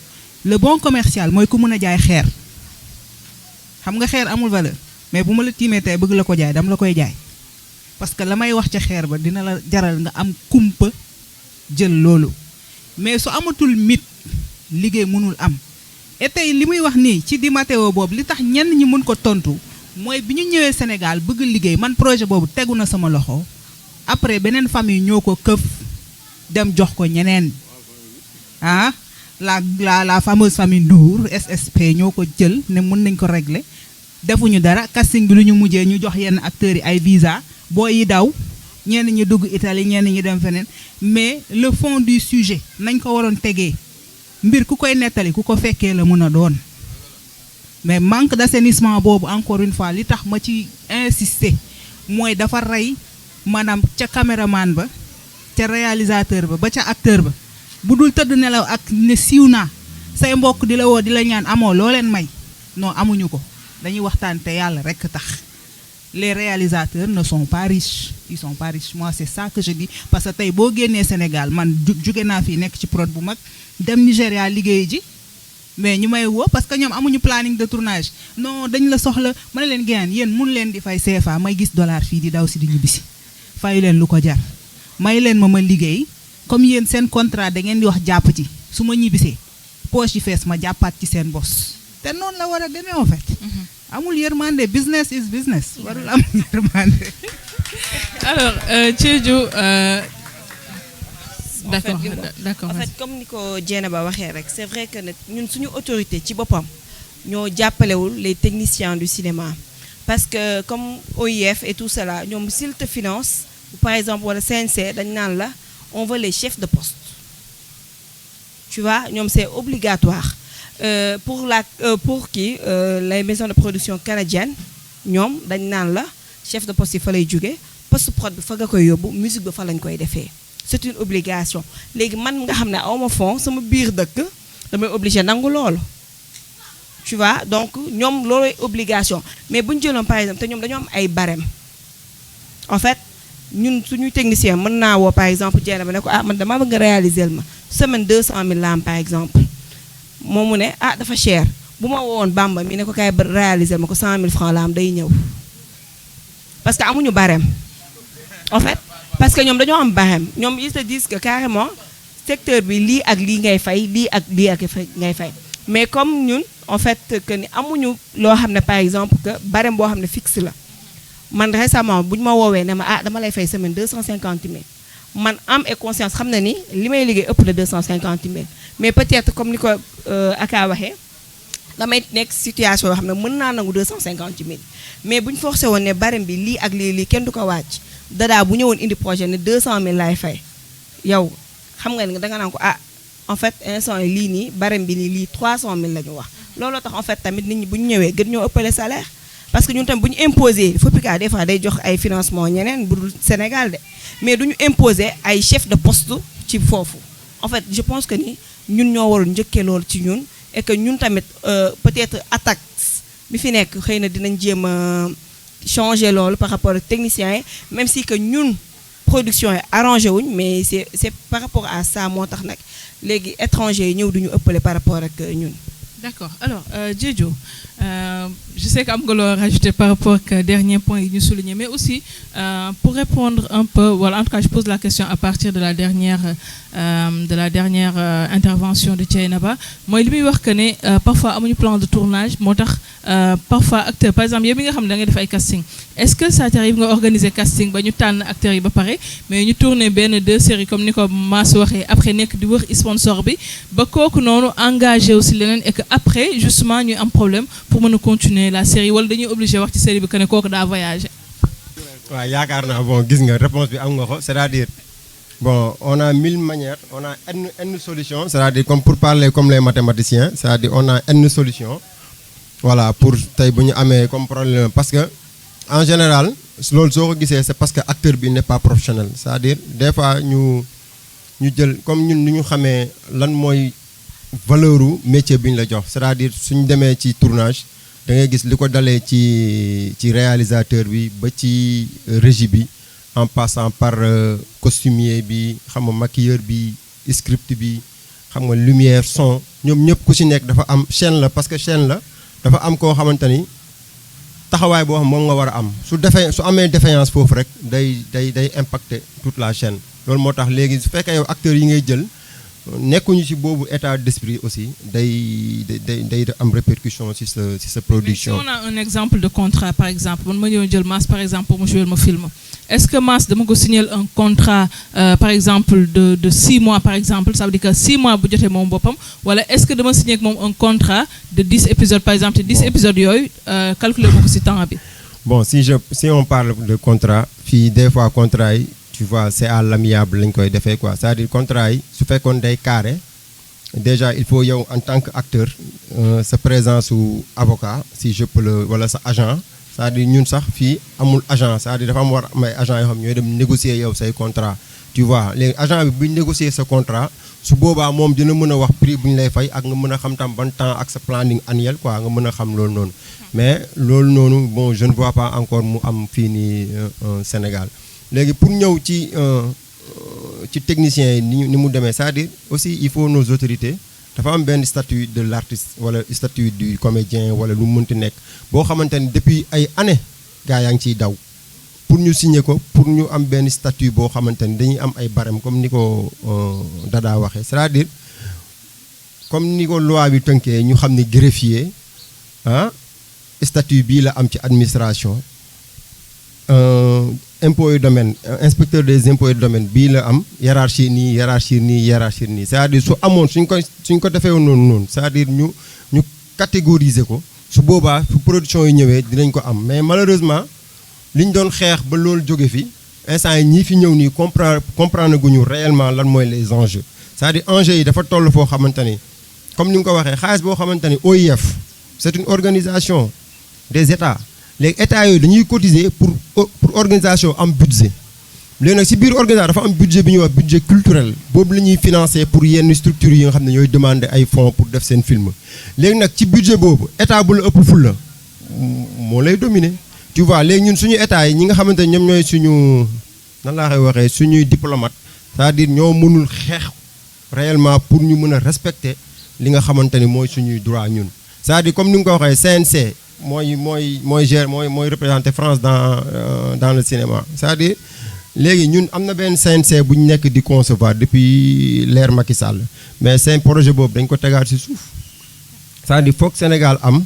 le bon commercial mooy ku mën a jaay xeer xam nga xeer amul valeur mais bu ma la tiimee tey bëgg la ko jaay dama la koy jaay parce que la may wax ca xeer ba dina la jaral nga am kumpa jël loolu mais su amatul mit liggéey mënul am et tey li muy wax nii ci Di Matteo boobu li tax ñenn ñi mën ko tontu mooy bi ñu ñëwee Sénégal bëgg liggéey man projet boobu tegu na sama loxo après beneen famille ñoo ko këf dem jox ko ñeneen ah la fameuse famille Ndour SSP ñoo ko jël ne mën nañ ko régler defuñu dara casting bi lu ñu mujjee ñu jox yenn acteurs yi ay visa boo yi daw ñenn ñi dugg Italie ñenn ñi dem feneen mais le fond du sujet nañ ko waroon tegee mbir ku koy nettali ku ko fekkee la mën a doon mais manque d'assainissement boobu encore une fois li tax ma ci insister mooy dafa rey maanaam ca caméraman ba ca réalisateur ba ca acteur ba bu dul tëdd nelaw ak ne siiw naa say mbokk di la woo di la ñaan amoo loo leen may non amuñu ko dañuy waxtaan te yàlla rekk tax les réalisateurs ne sont pas riches ils sont pas riches moi c'est ça que je dis parce que tey boo génnee Sénégal man jóge naa fii nekk ci prod bu mag dem Nigéria liggéey ji mais ñu may woo parce que ñoom amuñu planning de tournage non dañ la soxla ma ne leen génn yéen mun leen di fay CFA may gis dollar fii di daw si di ñibbisi fayu leen lu ko jar may leen ma liggéey comme yéen seen contrat da ngeen di wax jàpp ci su ma ñibbisee poche yi fees ma jàppaat ci seen bos te noonu la war a demee en fait. amul yërmande business is business warul am yërmande. alors Diédhiou d'accord en fait comme ni ko Dieynaba waxee rek c'est vrai que nag ñun suñu autorité ci boppam ñoo jàppalewul les techniciens du cinéma parce que comme OIF et tout cela ñoom s'ils te financent par exemple wala CNC dañ naan la on veut les chefs de poste tu vois ñoom c'est obligatoire pour les maisons de production canadiennes ñoom dañ naan la chef de poste yi fa lay jóge poste prod bi fa nga koy yóbbu musique ba fa lañ koy defee c'est une obligation léegi man nga xam ne awma fond sama biir dëkk damay obligé nangu loolu tu vois donc ñoom loolu obligation mais bu ñu jëloon par exemple te ñoom dañoo am ay barème en fait ñun suñuy technicien mën naa woo par exemple Dieynaba ne ko man damaa bëgg nga réaliser ma semaine 200 000 la am par exemple moom mu ne dafa cher bu ma woowoon Bamba mi ne ko kay réaliser ma ko 100 000 francs la am day ñëw parce que amuñu barème en fait parce que ñoom dañoo am barème ñoom ils te disent que carrément secteur bi lii ak lii ngay fay lii ak ngay fay mais comme ñun en fait que ni amuñu loo xam ne par exemple que barème boo xam ne fixe la man récemment bu ñu ma woowee ne ma dama lay fay semaine 250 000 man am et conscience xam na ni li may liggéey ëpp na 250 000 mais peut-être comme ni ko Aka waxee damay nekk situation yoo xam ne mën naa nangu 250 000 mais bu ñu forcé woon ne barème bi lii ak lii kenn du ko wàcc dadaa bu ñëwoon indi projet ne 200 000 laay fay yow xam nga ni danga naan ko en fait instant lii nii barème bi nii lii 300 000 la ñu wax looloo tax en fait tamit nit ñi bu ñu ñëwee gën ñoo ëppale salaire parce que ñun tamit bu ñu imposer FOPICA des fois day jox ay financement ñeneen bu dul Sénégal de mais du ñu imposer ay chef de poste ci foofu en fait je pense que ni ñun ñoo warul njëkkee loolu ci ñun et que ñun tamit peut-être attaque bi fi nekk xëy na dinañ jéem a changer loolu par rapport ak techniciens yi même si que ñun production yi arrangé wuñ mais c'est par rapport à ça moo tax nag léegi étranger yi ñëw duñu ëppale par rapport ak ñun. D'accord. Alors, Diédhiou, je sais qu'am nga loo rajouter par rapport au dernier point que nous soulignons, mais aussi pour répondre un peu, voilà, en tout cas, je pose la question à partir de la dernière intervention de Dieynaba. Moi, il me dit que parfois, à mon plan de tournage, parfois acteur, par exemple, il y a des casting. Est-ce que ça t'arrive d'organiser casting, nous avons acteurs qui pareil, mais nous tournons bien deux séries comme Nico Massoiré, après nous avons des sponsors, nous engagé aussi les et que après justement ñu am problème pour nous continuer la série wala dañuy obligé wax ci série bi que ne kooku daa voyager. waaw yaakaar naa bon gis nga réponse bi am nga ko c'est-à-dire bon on a 1000 manières on a n solutions c'est-à-dire comme pour parler comme les mathématiciens c'est-à-dire on a n solutions voilà pour tey bu ñu amee comme problème parce que en général loolu soo ko gisee c'est parce que acteur bi n'est pas professionnel c'est-à-dire des fois ñu jël comme ñun ni ñu xamee lan mooy valeuru métier bi ñu la jox c'est-à-dire suñu demee ci tournage da ngay gis li ko dalee ci réalisateur bi ba ci régie bi en passant par costumier bi xam nga maquilleur bi script bi xam nga lumière son ñoom ñëpp ku ci nekk dafa am chaîne la parce que chaîne la dafa am koo xamante ni taxawaay boo xam moom nga war a am su amee défaillance foofu rek day impacter toute la chaîne loolu moo tax léegi su fekkee yow acteurs yi ngay jël nekkuñu ci boobu état d'esprit aussi day am répercussion ci sa production. Mais si on a un exemple de contrat par exemple man ma ñëw jël Mass par exemple pour mu jouer ma film est-ce que Mass dama ko signer un contrat par exemple de 6 mois par exemple ça veut dire que 6 mois bu jotee moom boppam wala est-ce que dama signer ak moom un contrat de 10 épisodes par exemple te 10 épisodes yooyu calculer ma ko ci temps bi. Bon si on parle de contrat fii des fois contrat yi. Tu vois c'est à l'amiable lañ koy defee quoi c'est-à-dire contrat yi su fekkoon day carré déjà il faut yow en tant que acteur sa présence su avocat si je peux le wala sa agent c'est-à-dire ñun sax fii amul agent c'est-à-dire dafa am war am ay agent yoo xam ñooy dem négocier yow say contrat tu vois léegi agent bi buñ négocier sa contrat su boobaa moom dina mën a wax prix bu ñu lay fay ak nga mën a xam tam ban temps ak sa planning annuel quoi nga mën a xam loolu noonu mais loolu noonu bon je ne vois pas encore mu am fii nii Sénégal. léegi pour ñëw ci techniciens yi ni mu demee c'est-à-dire aussi il faut nos autorités dafa am benn statut de l'artiste wala statut du comédien wala lu mënti nekk boo xamante ni depuis ay années gars yaa ngi ciy daw pour ñu signer ko pour ñu am benn statut boo xamante ni dañuy am ay barème comme ni ko Dada waxee c'est-à-dire comme ni ko loi bi tënkee ñu xam ni greffier statut bii la am ci administration impôts et domaines inspecteur des impôts et domaines bii la am hiérarchie nii c'est-à-dire su amoon suñ ko defee noonu c'est-à-dire ñu catégoriser ko su boobaa su production yi ñëwee dinañ ko am mais malheureusement li ñu doon xeex ba loolu jóge fi instant yi ñii fi ñëw nii comprendre guñu réellement lan mooy les enjeux c'est-à-dire enjeux yi dafa toll foo xamante ni comme ni nga ko waxee xaalis boo xamante ni OIF c'est une organisation des États léegi états yooyu dañuy cotiser pour organisation am budget léegi nag ci biir organisation dafa am budget bi ñuy wax budget culturel boobu la ñuy financer pour yenn structures yi nga xam ne ñooy demander ay fonds pour def seen film léegi nag ci budget boobu état bu la ëpp ful la moo lay dominer tu vois léegi ñun suñu état yi ñi nga xamante ne ñoom ñooy suñu nan laa koy waxee suñuy diplomate c'est-à-dire ñoo mënul xeex réellement pour ñu mën a respecter li nga xamante ni mooy suñuy droit ñun c'est-à-dire comme ni nga ko waxee CNC mooy représenter France dans le cinéma c'est-à-dire léegi ñun am na benn CNC bu ñu nekk di concevoir depuis l'ère Macky Sall mais seen projet boobu dañ ko tegaat ci suuf c'est-à-dire foog Sénégal am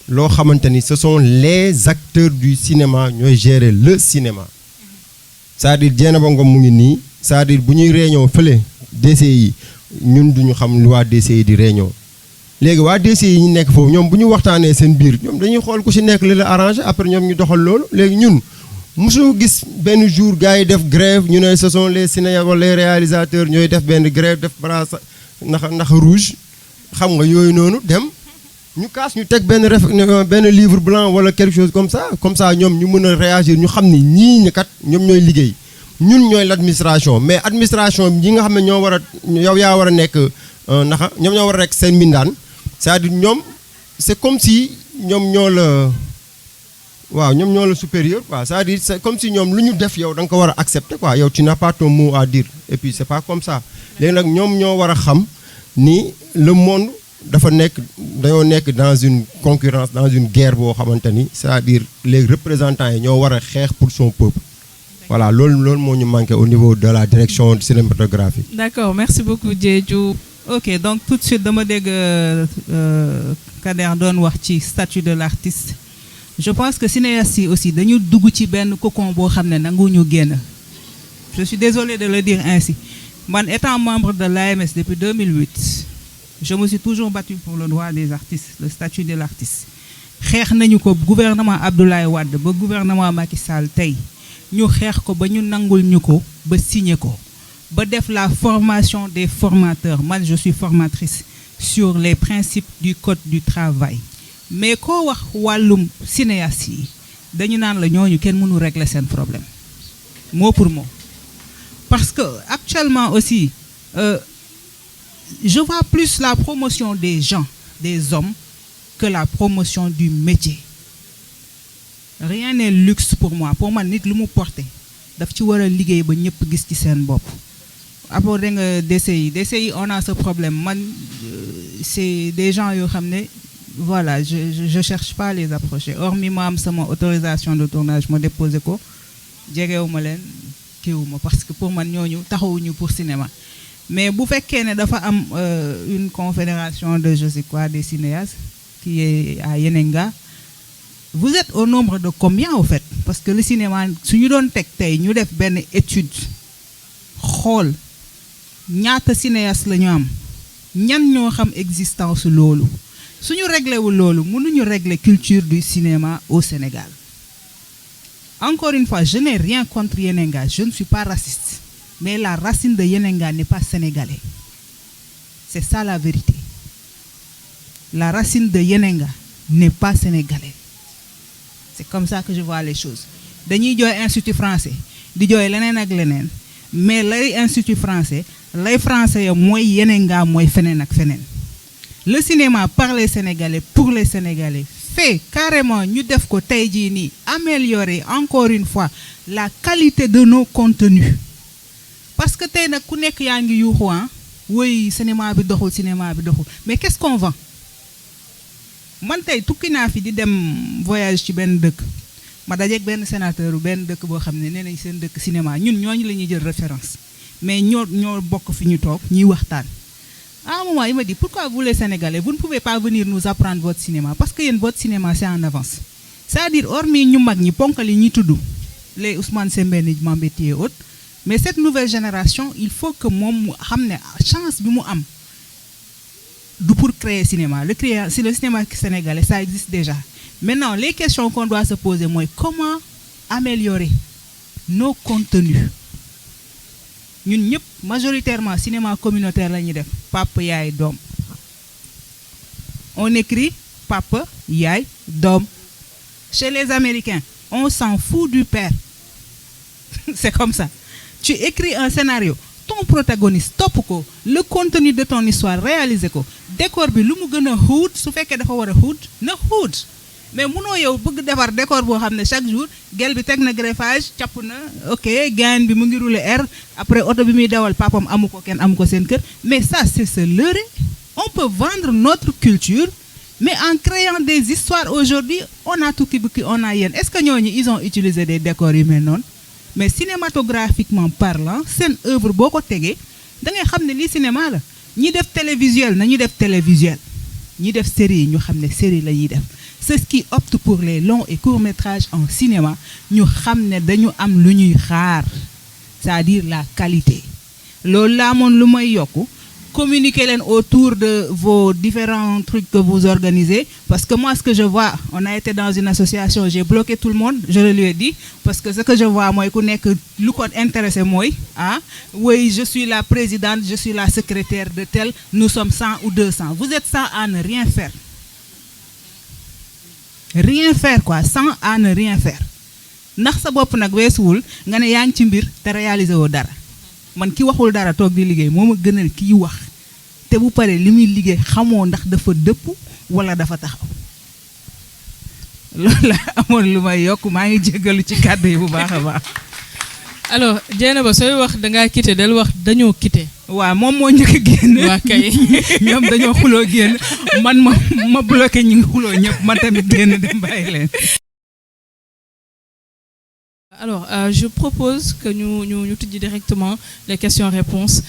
loo xamante ni ce sont les acteurs du cinéma ñooy gérer le cinéma c'est-à-dire Dieynaba Ngom mu ngi nii c'est-à-dire bu ñuy réunion fële DCI ñun duñu xam lu waa DCI di réunion léegi waa DCI yi ñu nekk foofu ñoom bu ñu waxtaanee seen biir ñoom dañuy xool ku ci nekk li la arrangé après ñoom ñu doxal loolu léegi ñun mosoo gis benn jour gars yi def grève ñu ne ce sont les cinéastes wala les réalisateurs ñooy def benn grève def brasse ndax rouge xam nga yooyu noonu dem ñu kaas ñu teg benn livre blanc wala quelque chose comme ça ñoom ñu mën a réagir ñu xam ni ñii kat ñoom ñooy liggéey ñun ñooy l'administration mais administration yi nga xam ne ñoo war a yow yaa war a nekk ñoom ñoo war a nekk seen mbindaan c'est-à-dire ñoom c'est comme si ñoom ñoo la supérieur quoi c'est-à-dire c'est comme si ñoom lu ñu def yow da nga ko war a accepter quoi yow tu n'as pas ton mot à dire et puis c'est pas comme ça léegi nag ñoom ñoo war a xam ni le monde dañoo nekk dans une concurrence dans une guerre boo xamante ni c'est-à-dire les représentants yi ñoo war a xeex pour son peuple voilà loolu moo ñu manqué au niveau de la direction cinématographique. D'accord, merci beaucoup Diédhiou. Ok, donc tout de suite dama dégg Kader doon wax ci statut de l'artiste. Je pense que cinéastes yi aussi dañu dugg ci benn cocon boo xam ne nanguwuñu génn. Je suis désolée de le dire ainsi. Man étant membre de l'AMS depuis 2008, je me suis toujours battue pour le droit des artistes, le statut de l'artiste. Xeex nañu ko gouvernement Abdoulaye Wade ba gouvernement Macky Sall tey ñu xeex ko ba ñu nangul ñu ko ba signé ko ba def la formation des formateurs. Moi je suis formatrice sur les principes du code du travail mais koo wax wàllum cinéaste yi dañu naan la ñooñu kenn mënu régler seen problème mot pour mot parce que actuellement aussi je vois plus la promotion des gens, des hommes, que la promotion du métier. Rien n'est luxe pour moi. Pour moi, nit lu mu porté daf ci war a liggéey ba ñëpp gis ci seen bopp. Après nga DCI on a ce problème man c'est des gens yoo xam ne voilà je cherche pas à les approcher hormis ma am sama autorisation de tournage ma déposé ko jegewuma leen kiiwuma parce que pour man ñooñu taxawuñu pour cinéma. Mais bu fekkee ne dafa am une confédération de je sais quoi des cinéastes qui est à Yenenga vous êtes au nombre de combien au fait parce que le cinéma su ñu doon teg tey ñu def benn étude xool ñaata cinéaste la ñu am ñan ñoo xam existence loolu suñu réglé wul loolu mënuñu régler culture du cinéma au Sénégal. Encore une fois je n'ai rien contre Yenenga je ne suis pas raciste. Mais la racine de Yenenga n'est pas sénégalais. C'est ça la vérité. La racine de Yenenga n'est pas sénégalais. C'est comme ça que je vois les choses. Dañuy jooy institut français di jooy leneen ak leneen mais lay institut français lay français ya mooy Yenenga mooy feneen ak feneen. Le cinéma par les Sénégalais pour les Sénégalais fait carrément ñu def ko tey jii nii améliorer encore une fois la qualité de nos contenus. Parce que tey nag ku nekk yaa ngi yuuxu woy cinéma bi doxul mais qu'est-ce qu'on vend man tey tukki naa fi di dem voyage ci benn dëkk ma dajeeg benn sénateur benn dëkk boo xam ne nee nañ seen dëkk cinéma ñun ñooñu la ñuy jël référence mais ñoo bokk fi ñu toog ñuy waxtaan à un moment il m'a dit pourquoi vous les Sénégalais vous ne pouvez pas venir nous apprendre votre cinéma parce que yéen votre cinéma c'est en avance c'est-à-dire hormis ñu mag ñi ponkal yi ñuy tudd les Ousmane Sembène Mambéty et autres. Mais cette nouvelle génération, il faut que moi ait chance de moi pour créer cinéma. C'est le cinéma sénégalais, ça existe déjà. Maintenant, les questions qu'on doit se poser, moi, comment améliorer nos contenus? Nous, majoritairement, cinéma communautaire, papa, yaay, dom. On écrit papa, yaay, dom. Chez les Américains, on s'en fout du père. C'est comme ça. Tu écris un scénario, ton protagoniste top ko, le contenu de ton histoire réalisé ko, décor bi lu mu gëna hood su fekkee dafa wara hood na hood mais mënoo yow bëgg defar décor boo xam ne chaque jour gel bi teg na greffage capp na ok gain bi mu ngi rouler air après oto bi muy dawal papam amu ko kenn amu ko seen kër mais ça c'est se leurrer. On peut vendre notre culture mais en créant des histoires aujourd'hui on a Tukki Bukki on a yéen est-ce que ñooñu ils ont utilisé des décors humains non? Mais cinématographiquement parlant seen œuvre boo ko tegee da ngay xam ne lii cinéma la ñi def télévisuel nañu def télévisuel ñi def série ñu xam ne série la ñuy def ceux qui optent pour les longs et courts métrages en cinéma ñu xam ne dañu am lu ñuy xaar c'est-à-dire la qualité loolu laa moon lu may yokku communiquer leen autour de vos différents trucs que vous organisez parce que moi ce que je vois on a été dans une association j'ai bloqué tout le monde je le lui ai dit parce que ce que je vois mooy ku nekk lu ko intéressé mooy oui je suis la présidente je suis la secrétaire de tel nous sommes 100 ou 200 vous êtes 100 à ne rien faire quoi 100 à ne rien faire ndax sa bopp nag weesuwul nga ne yaa ngi ci mbir te réaliser woo dara man ki waxul dara toog di liggéey moo ma gënal kii wax te bu paree li muy liggéey xamoo ndax dafa dëpp wala dafa taxaw loolu la amoon lu may yokk maa ngi jéggalu ci kàddu yi bu baax a baax. alors Dieynaba sooy wax dangaa quitté del wax dañoo quitté. waaw moom moo njëkk a génn. waa kay ñoom dañoo xuloo génn man ma bloqué ñu ngi xuloo ñëpp man tamit génn dem bàyyi leen. Alors, je propose que nous étudions directement les questions-réponses.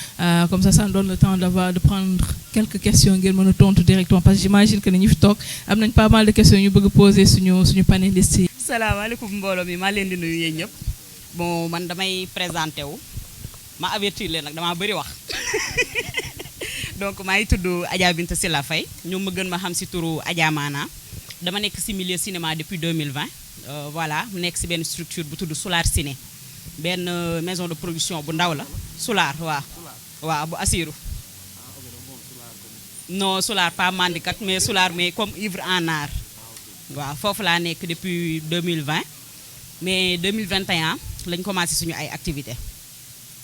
Comme ça nous donne le temps de prendre quelques questions directement. Parce que j'imagine que nous avons pas mal de questions que nous poser sur nos panélistes. Salam alaikum mbolo mi ma len di nuyu yeen ñep. Bon man damay présenter wu. Ma avertir leen nak dama bari wax. Donc ma ngi tuddu Adja Binta Silla Faye. Ñu ma gën ma xam ci turu Adja Mana. Dama nek ci milieu cinéma depuis 2020. Voilà mu nekk ci benn structure bu tudd Solar Ciné benn maison de production bu ndaw la Solar waaw bu Assirou non Solar pas mandikat mais Solar mais comme ivre en art waaw foofu laa nekk depuis 2020 mais 2021 lañ commencé suñu ay activités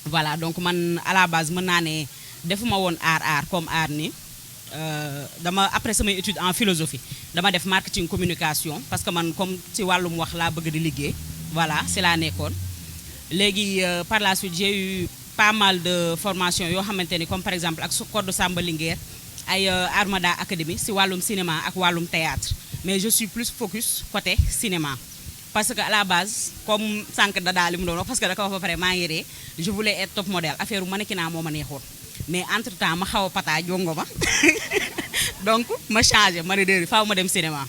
voilà donc man à la base mën naa ne defuma woon art comme art ni dama après samay études en philosophie dama def marketing communication parce que man comme ci wàllum wax laa bëgg di liggéey voilà c'est laa nekkoon léegi par la suite j'ai eu pas mal de formations yoo xamante ni comme par exemple ak su code Samba Linguère ay Armada Academy ci wàllum cinéma ak wàllum théâtre mais je suis plus focus côté cinéma parce que à la base comme sànq dadaa li mu doon wax parce que da ko wax ba pare maa ngi ree je voulais être top modèle affaire mannequinat moo ma neexoon mais entre temps ma xaw a pata jongo ma donc ma changé ma ne déedéet faaw ma dem cinéma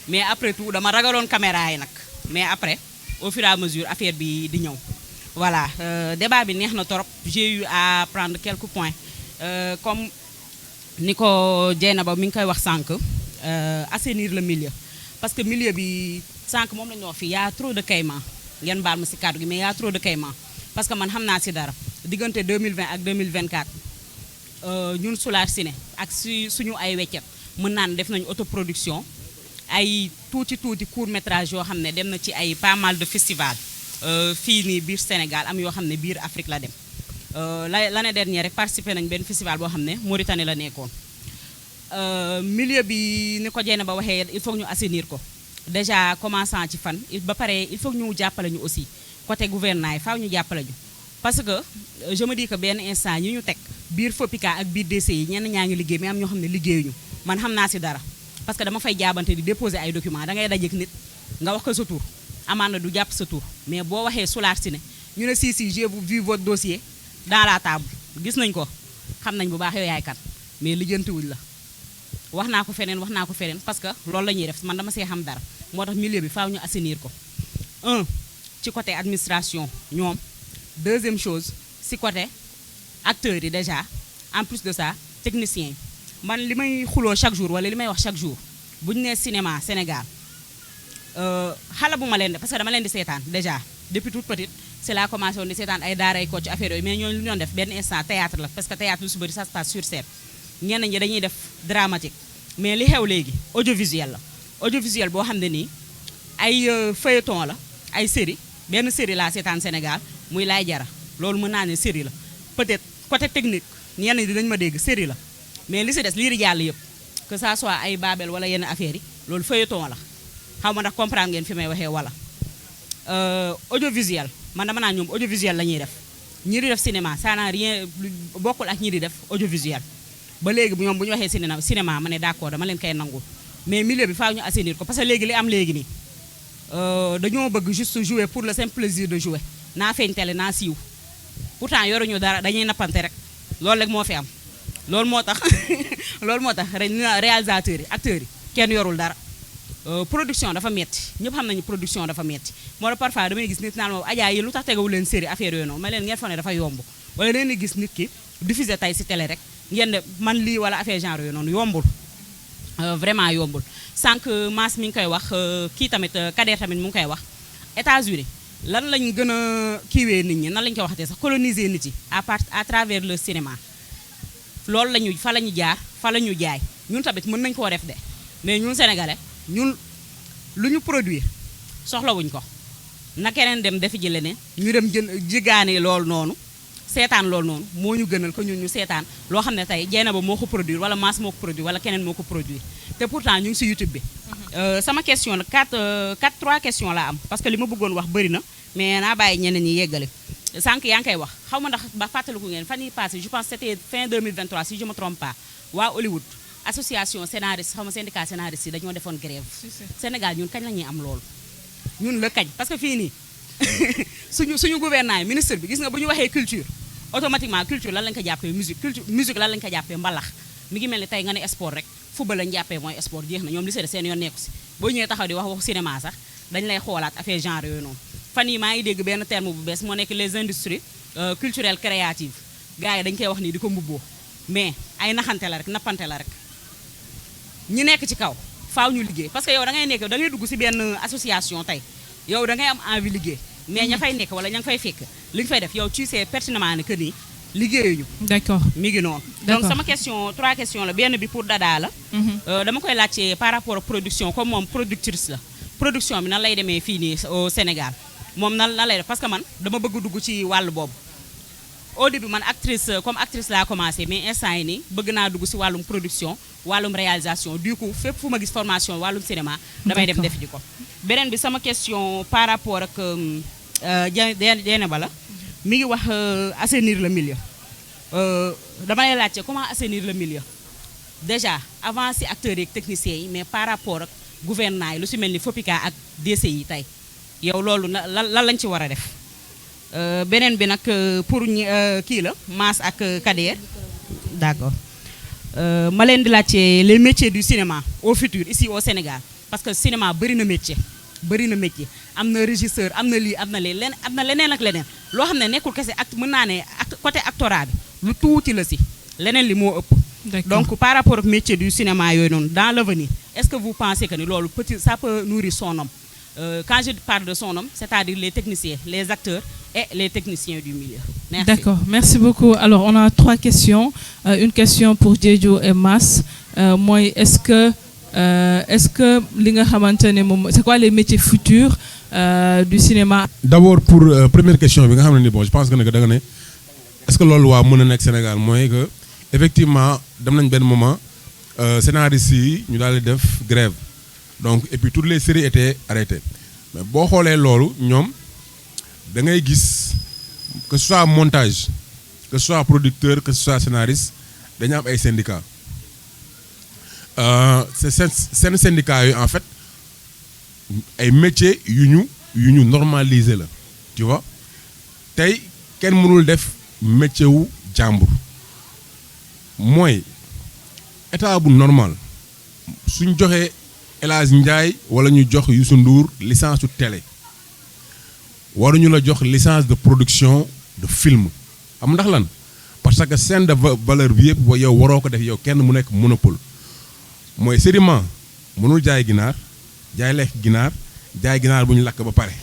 mais après tout dama ragaloon caméra yi nag mais après au fur et à mesure affaire bi di ñëw voilà débat bi neex na trop j'ai eu à prendre quelques points comme ni ko Dieynaba mi ngi koy wax sànq assainir le milieu parce que milieu bi sànq moom la ñu wax fii y a trop de caïman ngeen baal ma si kàddu gi mais y a trop de caïman parce que man xam naa si dara diggante 2020 ak 2024 ñun Solar Ciné ak suñu ay weccet mën naan def nañu autoproduction ay tuuti court métrage yoo xam ne dem na ci ay pas mal de festival fii nii biir Sénégal am yoo xam ne biir Afrique la dem l'année dernière rek participé nañ benn festival boo xam ne Mauritanie la nekkoon milieu bi ni ko Dieynaba waxee il faut ñu assainir ko déjà commençant ci fan ba pare il faut ñu jàppale ñu aussi côté gouvernement yi faaw ñu jàppale ñu parce que je me dis que benn instant ñi ñu teg biir FOPICA ak biir DCI ñenn ñaa ngi liggéey mais am ñoo xam ne liggéeyuñu man xam naa si dara parce que dama fay jaabante di déposer ay documents da ngay dajeek nit nga wax ko sa tur amaana du jàpp sa tur mais boo waxee Solar Ciné ñu ne si j'ai vu votre dossier dans la table gis nañ ko xam nañ bu baax yow yaay kat mais lijjantiwuñ la wax naa ko feneen parce que loolu la ñuy def man dama see xam dara moo tax milieu bi faaw ñu assainir ko ci côté administration ñoom deuxième chose ci côté acteurs yi déjà en plus de ça techniciens yi man li may xuloo chaque jour wala li may wax chaque jour bu ñu nee cinéma Sénégal xala bu ma leen de parce que dama leen di seetaan déjà depuis toute petite c'est la commencé woon di seetaan ay daaray Kocc affaire yooyu mais ñooñu lu ñu doon def benn instant théâtre la parce que théâtre lu si bëri ça se passe sur scène ñenn ñi dañuy def dramatique mais li xew léegi audiovisuel boo xam ne nii ay feuilleton la ay série benn série laa seetaan Sénégal muy Laay Jara loolu mën naa ne série la peut-être côté technique ñenn ñi dinañ ma dégg série la mais li si des liiri jàll yëpp que ça soit ay Babel wala yenn affaires yi loolu feuilleton la xaw ma ndax comprendre ngeen fi may waxee wala audiovisuel man dama naa ñoom audiovisuel la ñuy def ñi di def cinéma ça n'a rien bokkul ak ñi di def audiovisuel ba léegi ñoom bu ñu waxee cinéma ma ne d'accord dama leen koy nangul mais milieu bi faaw ñu assainir ko parce que léegi li am léegi nii dañoo bëgg juste jouer pour le simple plaisir de jouer naa feeñ télé naa siiw pourtant yoruñu dara dañuy nappante rek loolu rek moo fi am loolu moo tax réalisateurs yi acteurs yi kenn yorul dara production dafa metti ñëpp xam nañu production dafa metti moo tax parfois damay gis nit naan moom Adja yi lu tax tegawu leen série affaire yooyu noonu ma leen ngeen fa ne dafa yomb wala leen gis nit ki diffuser tey si télé rek ngeen de man lii wala affaire genre yooyu noonu yombul vraiment yombul sànq Mass mi ngi koy wax kii tamit Kader tamit mu ngi koy wax États-Unis lan lañ gën a kiiwee nit ñi nan lañ ko waxatee sax coloniser nit yi à travers le cinéma loolu lañu fa la ñu jaar fa la ñu jaay ñun tamit mën nañ koo def de mais ñun sénégalais ñun lu ñu produire soxlawuñ ko na keneen dem defi ji leneen ñu dem jigaane loolu noonu seetaan loolu noonu moo ñu gënal ko ñun ñu seetaan loo xam ne tey Dieynaba moo ko produire wala Mass moo ko produire wala keneen moo ko produire te pourtant ñu ngi si YouTube bi sama question nag 3 questions la am parce que li ma bëggoon wax bëri na mais naa bàyyi ñeneen ñi yeggale sànq yaa ngi koy wax xaw ma ndax ba fàttaliku ngeen fan yi passé je pense c'était fin 2023 si je me trompe pas waa Hollywood association scénariste xaw ma syndicat scénariste yi dañoo defoon grève Sénégal ñun kañ la ñuy am loolu ñun la kañ parce que fii nii suñu gouvernement yi ministre bi gis nga bu ñu waxee culture automatiquement culture lan lañ ko jàppee musique lan lañ ko jàppee mbalax mi ngi mel ni tey nga ne sport rek football lañ jàppee mooy sport jeex na ñoom li seen yoon nekku si boo ñëwee taxaw di wax waxu cinéma sax dañ lay xoolaat affaire genre yooyu noonu fan yi maa ngi dégg benn terme bu bees moo nekk les industries culturelles créatives gars yi dañ koy wax nii di ko mbubboo mais ay naxante la rek nappante la rek ñi nekk ci kaw faaw ñu liggéey parce que yow da ngay nekk da ngay dugg si benn association tey yow da ngay am envie liggéey mais ña fay nekk wala ña nga fay fekk li ñu fay def yow tu sais pertinemment ne que ni liggéeyuñu. d'accord mi ngi noonu. donc sama question 3 questions la benn bi pour Dada la. dama koy laajte par rapport ak production comme moom productrice la production bi nan lay demee fii nii au Sénégal moom nan lay def parce que man dama bëgg dugg ci wàllu boobu. au début man actrice comme actrice laa commencé mais instant yi nii bëgg naa dugg si wàllum production wàllum réalisation du coup fépp fu ma gis formation wàllum cinéma damay dem def ji ko. beneen bi sama question par rapport ak Dieynaba la mi ngi wax assainir le milieu dama lay laajte comment assainir le milieu déjà avant si acteurs yi techniciens yi mais par rapport ak gouvernement yi lu si mel ni FOPICA ak DCI yi tey yow loolu lan lañ ci war a def. beneen bi nag pour kii la Mass ak Kader d'accord ma leen di laajte les métiers du cinéma au futur ici au Sénégal parce que cinéma bëri na métier am na régisseur am na lii am na leneen ak leneen loo xam ne nekkul kese mën naa ne côté actorat bi lu tuuti la si leneen li moo ëpp. donc par rapport ak métier du cinéma yooyu noonu dans l'avenir est-ce que vous pensez que ni loolu ça peut nourrir son homme quand je parle de son homme c'est-à-dire les techniciens les acteurs et les techniciens du milieu. Merci. D'accord, merci beaucoup. Alors on a 3 questions. Une question pour Diédhiou et Mass. Moi, est-ce que li nga xamante ne moom c'est quoi les métiers futurs du cinéma? D'abord pour première question bi nga xam ne ni bon je pense que da nga ne est-ce que loolu waa mën a nekk Sénégal mooy que effectivement dem nañ benn moment scénaristes yi ñu daal di def grève donc et puis toutes les séries étaient arrêtées mais boo xoolee loolu ñoom da ngay gis que ce soit montage que ce soit producteur que ce soit scénariste dañu am ay syndicats seen syndicats yooyu en fait ay métiers yu ñu normaliser la tu vois tey kenn mënul def métier wu jàmbur mooy état bu normal suñ joxee El Hadj Ndiaye wala ñu jox Youssou Ndour licence su télé waruñu la jox licence de production de film xam ndax lan parce que chaîne de valeur bi yëpp yow waroo ko def yow kenn mu nekk monopole mooy sédiment mënul jaay ginaar jaay lekk ginaar jaay ginaar bu ñu lakk ba pare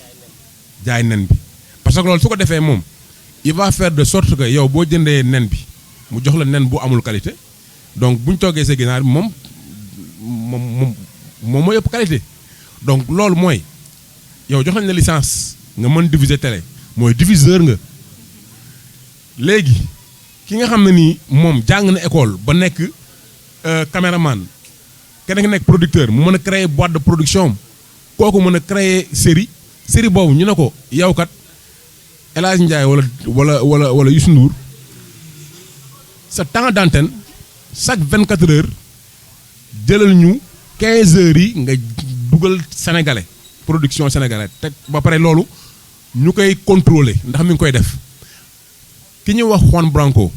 jaay nen bi parce que loolu su ko defee moom il va faire de sorte que yow boo jëndee nen bi mu jox la nen bu amul qualité donc bu ñu toggee sa ginaar bi moom mooy ëpp qualité donc loolu mooy yow jox nañ la licence nga mën diffuser télé mooy diffuseur nga léegi ki nga xam ne nii moom jàng na école ba nekk caméraman keneen ki nekk producteur mu mën a créer boîte de production kooku mën a créer série boobu ñu ne ko yow kat El Hadj Ndiaye wala Youssou Ndour sa temps d'antenne chaque 24 heures jëlal ñu 15 heures yi nga dugal sénégalais production sénégalais te ba pare loolu ñu koy contrôler ndax mi ngi koy def ki ñuy wax Juan Branco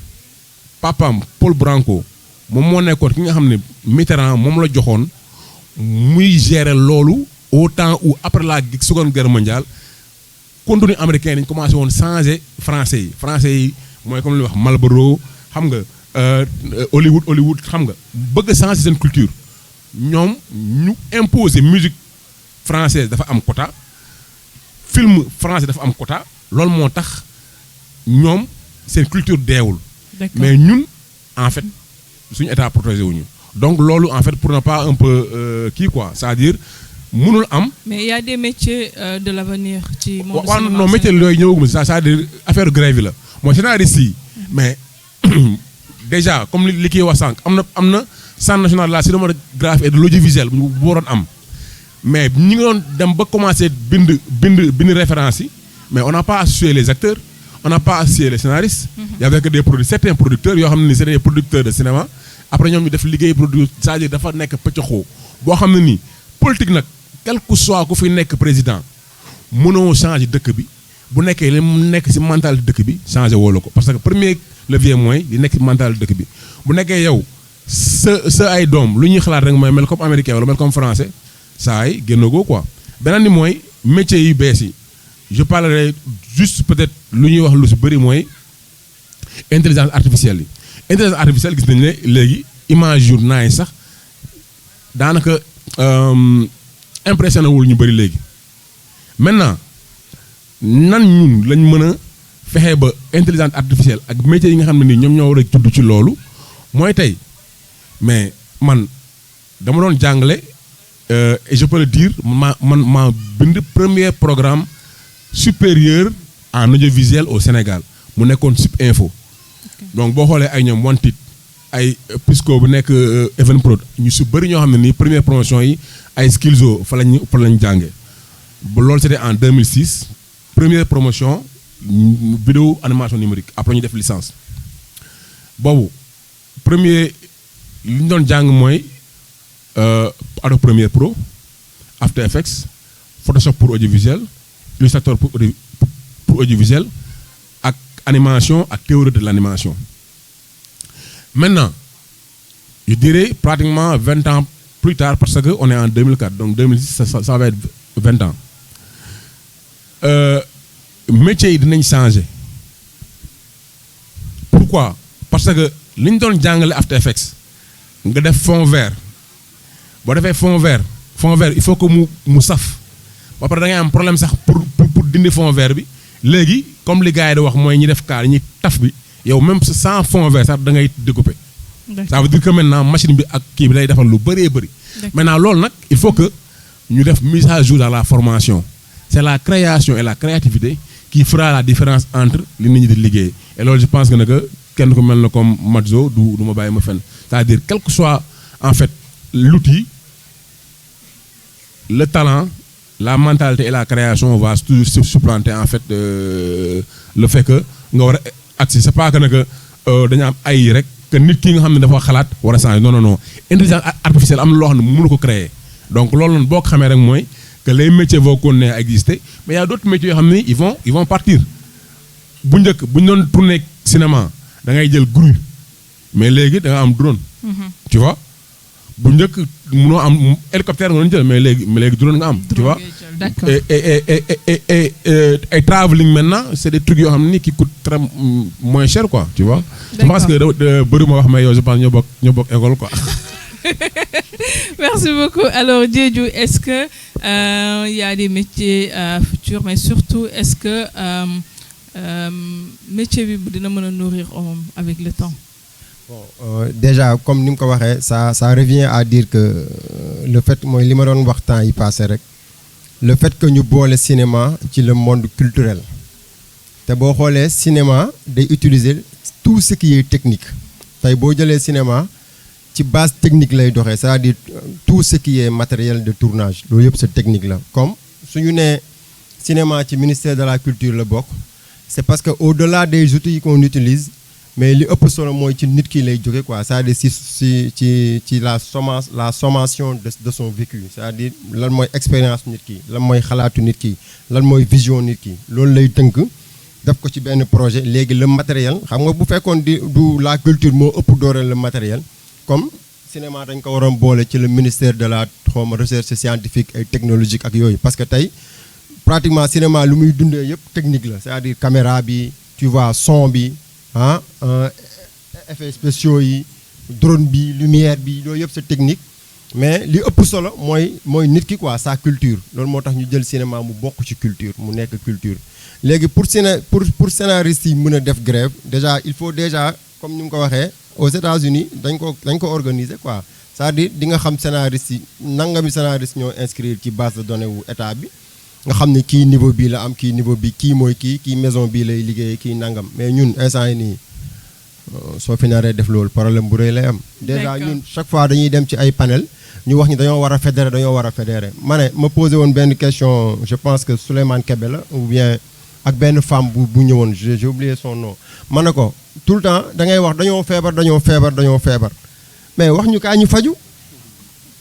papam Paul Branco moom moo nekkoon ki nga xam ne Mitterrand moom la joxoon muy gérer loolu au temps où après la Seconde Guerre mondiale contenu américain dañ commencé woon changer français yi mooy comme li wax Marlboro xam nga Hollywood xam nga bëgg changer seen culture ñoom ñu imposer musique française dafa am quota film français dafa am quota loolu moo tax ñoom seen culture deewul mais ñun en fait suñu état protégé wuñu donc loolu en fait pour ne pas un peu kii quoi c'est-à-dire mënul am. mais il y a des métiers de l'avenir ci monde cinéma non métier yooyu ñëwagum c'est-à-dire affaire grève yi la mooy scénariste yi mais déjà comme li kii wax sànq am na centre national de la cinématographie et de l'audiovisuel bu waroon am mais ñi ngi doon dem ba commencer bind référence yi mais on n'a pas associé les acteurs on n'a pas associé les scénaristes. Il y avait que certains producteurs yoo xam ne c'est des producteurs de cinéma après ñoom ñu def liggéey produit c'est-à-dire dafa nekk pëccaxoo boo xam ne nii politique nag quel que soit ku fi nekk président mënoo changer dëkk bi bu nekkee li mu nekk ci mentalité dëkk bi changer woo la ko parce que premier levier mooy li nekk ci mentalité dëkk bi bu nekkee yow sa ay doom lu ñuy xalaat rek mooy mel comme américain wala mel comme français saa yi génnagoo quoi beneen ni mooy métier yi bees yi je parlerai juste peut-être lu ñuy wax lu ci bëri mooy intelligence artificielle yi intelligence artificielle gis nañu ne léegi image yu naay sax daanaka impressionné wul ñu bëri léegi maintenant nan ñun lañ mën a fexe ba intelligence artificielle ak métiers yi nga xam ne nii ñoom ñoo war a tudd ci loolu mooy tey mais man dama doon jàngale et je peux le dire ma bind premier programme supérieur en audiovisuel au Sénégal mu nekkoon Sup Info donc boo xoolee ay ñoom Wantit ay Pisco bu nekk Evenprod ñu su bëri ñoo xam ne nii première promotion yi ay Skillzo fa lañ jànge ba loolu c'était en 2006 première promotion vidéo animation numérique après ñu def licence boobu premier li ñu doon jàng mooy Adobe Premiere Pro, After Effects, Photoshop pour audiovisuel, Illustrator pour audiovisuel, ak animation, ak théorie de l'animation. Maintenant, je dirais pratiquement 20 ans plus tard, parce qu'on est en 2004, donc 2006, ça va être 20 ans. Métier dinañ changer. Pourquoi? Parce que li ñu doon jàngale After Effects nga def fond vert boo defee fond vert il faut que mu saf ba pare da ngay am problème sax pour dindi fond vert bi léegi comme li gars yi di wax mooy ñi def kaar ñi taf bi yow même sans fond vert sax da ngay découper. Ça veut dire que maintenant machine bi ak kii bi lay defal lu bëree bëri. Maintenant loolu nag il faut que ñu def mise à jour dans la formation. C'est la création et la créativité qui fera la différence entre li nit ñi di liggéey et loolu je pense que ne kenn ko mel na comme Madzo du ma bàyyi ma fenn c'est-à-dire quel que soit en fait l'outil, le talent, la mentalité et la création va toujours supplanter en fait le fait que nga war a agsi c'est pas que ne que dañu am ay rek que nit ki nga xam ne dafa xalaat war a changer non intelligence artificielle am na loo xam ne mënu ko créer donc loolu noonu boo ko xamee rek mooy que les métiers vont continuer à exister mais il y a d'autres métiers yoo xam ne ils vont partir bu njëkk bu ñu doon tourner cinéma da ngay jël grue mais léegi da nga am drone. Tu vois bu njëkk mënoo am hélicoptère nga doon jël mais léegi drone nga am. Tu vois d'accord. et travelling maintenant c'est des trucs yoo xam ne qui coûtent très moins cher quoi tu vois. Je pense que bëri ma wax mais yow je pense ñoo bokk école quoi. Merci beaucoup. Alors Diédhiou, est-ce que il y a des métiers futurs mais surtout est-ce que métier bi dina mën a nourrir homme avec le temps? Bon, déjà comme ni mu ko waxee ça revient à dire que le fait mooy li ma doon wax temps yi passé rek le fait que ñu boole cinéma ci le monde culturel te boo xoolee cinéma day utiliser tout ce qui est technique tey boo jëlee cinéma ci base technique lay doxee c'est-à-dire tout ce qui est matériel de tournage loolu yëpp c'est technique la comme suñu nee cinéma ci ministère de la culture la bokk c'est parce que au-delà des outils qu'on utilise mais li ëpp solo mooy ci nit ki lay jóge quoi c'est-à-dire ci la sommation de son vécu c'est-à-dire lan mooy expérience nit ki lan mooy xalaatu nit ki lan mooy vision nit ki loolu lay tënk def ko ci benn projet léegi le matériel xam nga bu fekkoon du la culture moo ëpp doole le matériel comme cinéma dañ ko waroon boole ci le ministère de la recherche scientifique et technologique ak yooyu parce que tey pratiquement cinéma lu muy dundee yëpp technique la c'est-à-dire caméra bi tu vois son bi effets spéciaux yi drone bi lumière bi loolu yëpp c'est technique mais li ëpp solo mooy nit ki quoi sa culture loolu moo tax ñu jël cinéma mu bokk ci culture mu nekk culture léegi pour scénariste yi mën a def grève déjà il faut déjà comme ni mu ko waxee aux États-Unis dañ ko organiser quoi c'est-à-dire di nga xam scénariste yi nangami scénariste ñoo inscrire ci base de données wu état bi nga xam ne kii niveau bii la am kii niveau bi kii mooy kii maison bii lay liggéeyee kii nangam mais ñun instant yi nii soo fi naree def loolu problème bu rëy lay am. déjà ñun chaque fois dañuy dem ci ay panel ñu wax ni dañoo war a fédérer ma ne ma posé woon benn question je pense que Souleymane Kébé la ou bien ak benn femme bu ñëwoon j'ai oublié son nom ma ne ko tout le temps da ngay wax dañoo feebar mais wax ñu kaa ñu faju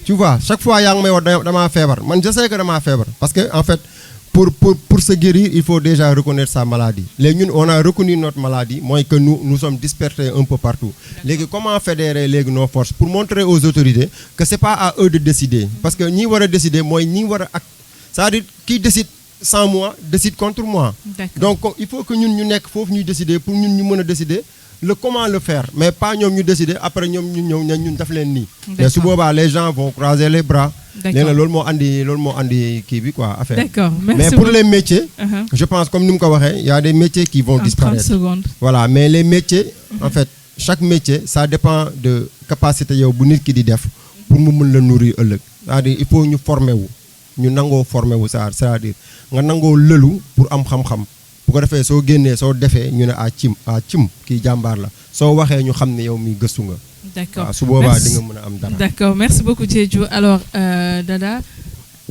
tu vois chaque fois yaa ngi may wax damaa feebar man je sais que damaa feebar parce que en fait pour se guérir il faut déjà reconnaître sa maladie léegi ñun on a reconnu notre maladie mooy que nous sommes dispersés un peu partout léegi comment fédérer léegi nos forces pour montrer aux autorités que c'est pas à eux de décider parce que ñi war a décider mooy ñi war a c'est-à-dire qui décide sans moi décide contre moi. Donc il faut que ñun ñu nekk foofu ñuy décider pour ñun ñu mën a décider le comment le faire mais pas ñoom ñu décider après ñoom ñu ñëw ñun def leen nii. Mais su boobaa les gens vont croiser les bras D'accord. léegi nag loolu moo andi kii bi quoi affaire. D'accord, merci mais pour beaucoup. les métiers. Je pense comme ni mu ko waxee il y a des métiers qui vont En 30 disparaître. secondes. Voilà, mais les métiers, en fait, chaque métier, ça dépend de capacité yow bu nit ki di def pour mu mën la nourrir ëllëg. C'est-à-dire il faut ñu former wu ñu nangoo former wu c'est-à-dire nga nangoo lëlu pour am xam-xam bu ko defee soo génnee soo defee ñu ne cim kii jàmbaar la soo waxee ñu xam ne yow mi gëstu nga. D'accord. waaw su boobaa Merci. di nga mën a am dara. D'accord, merci beaucoup Diédhiou. Alors, Dada,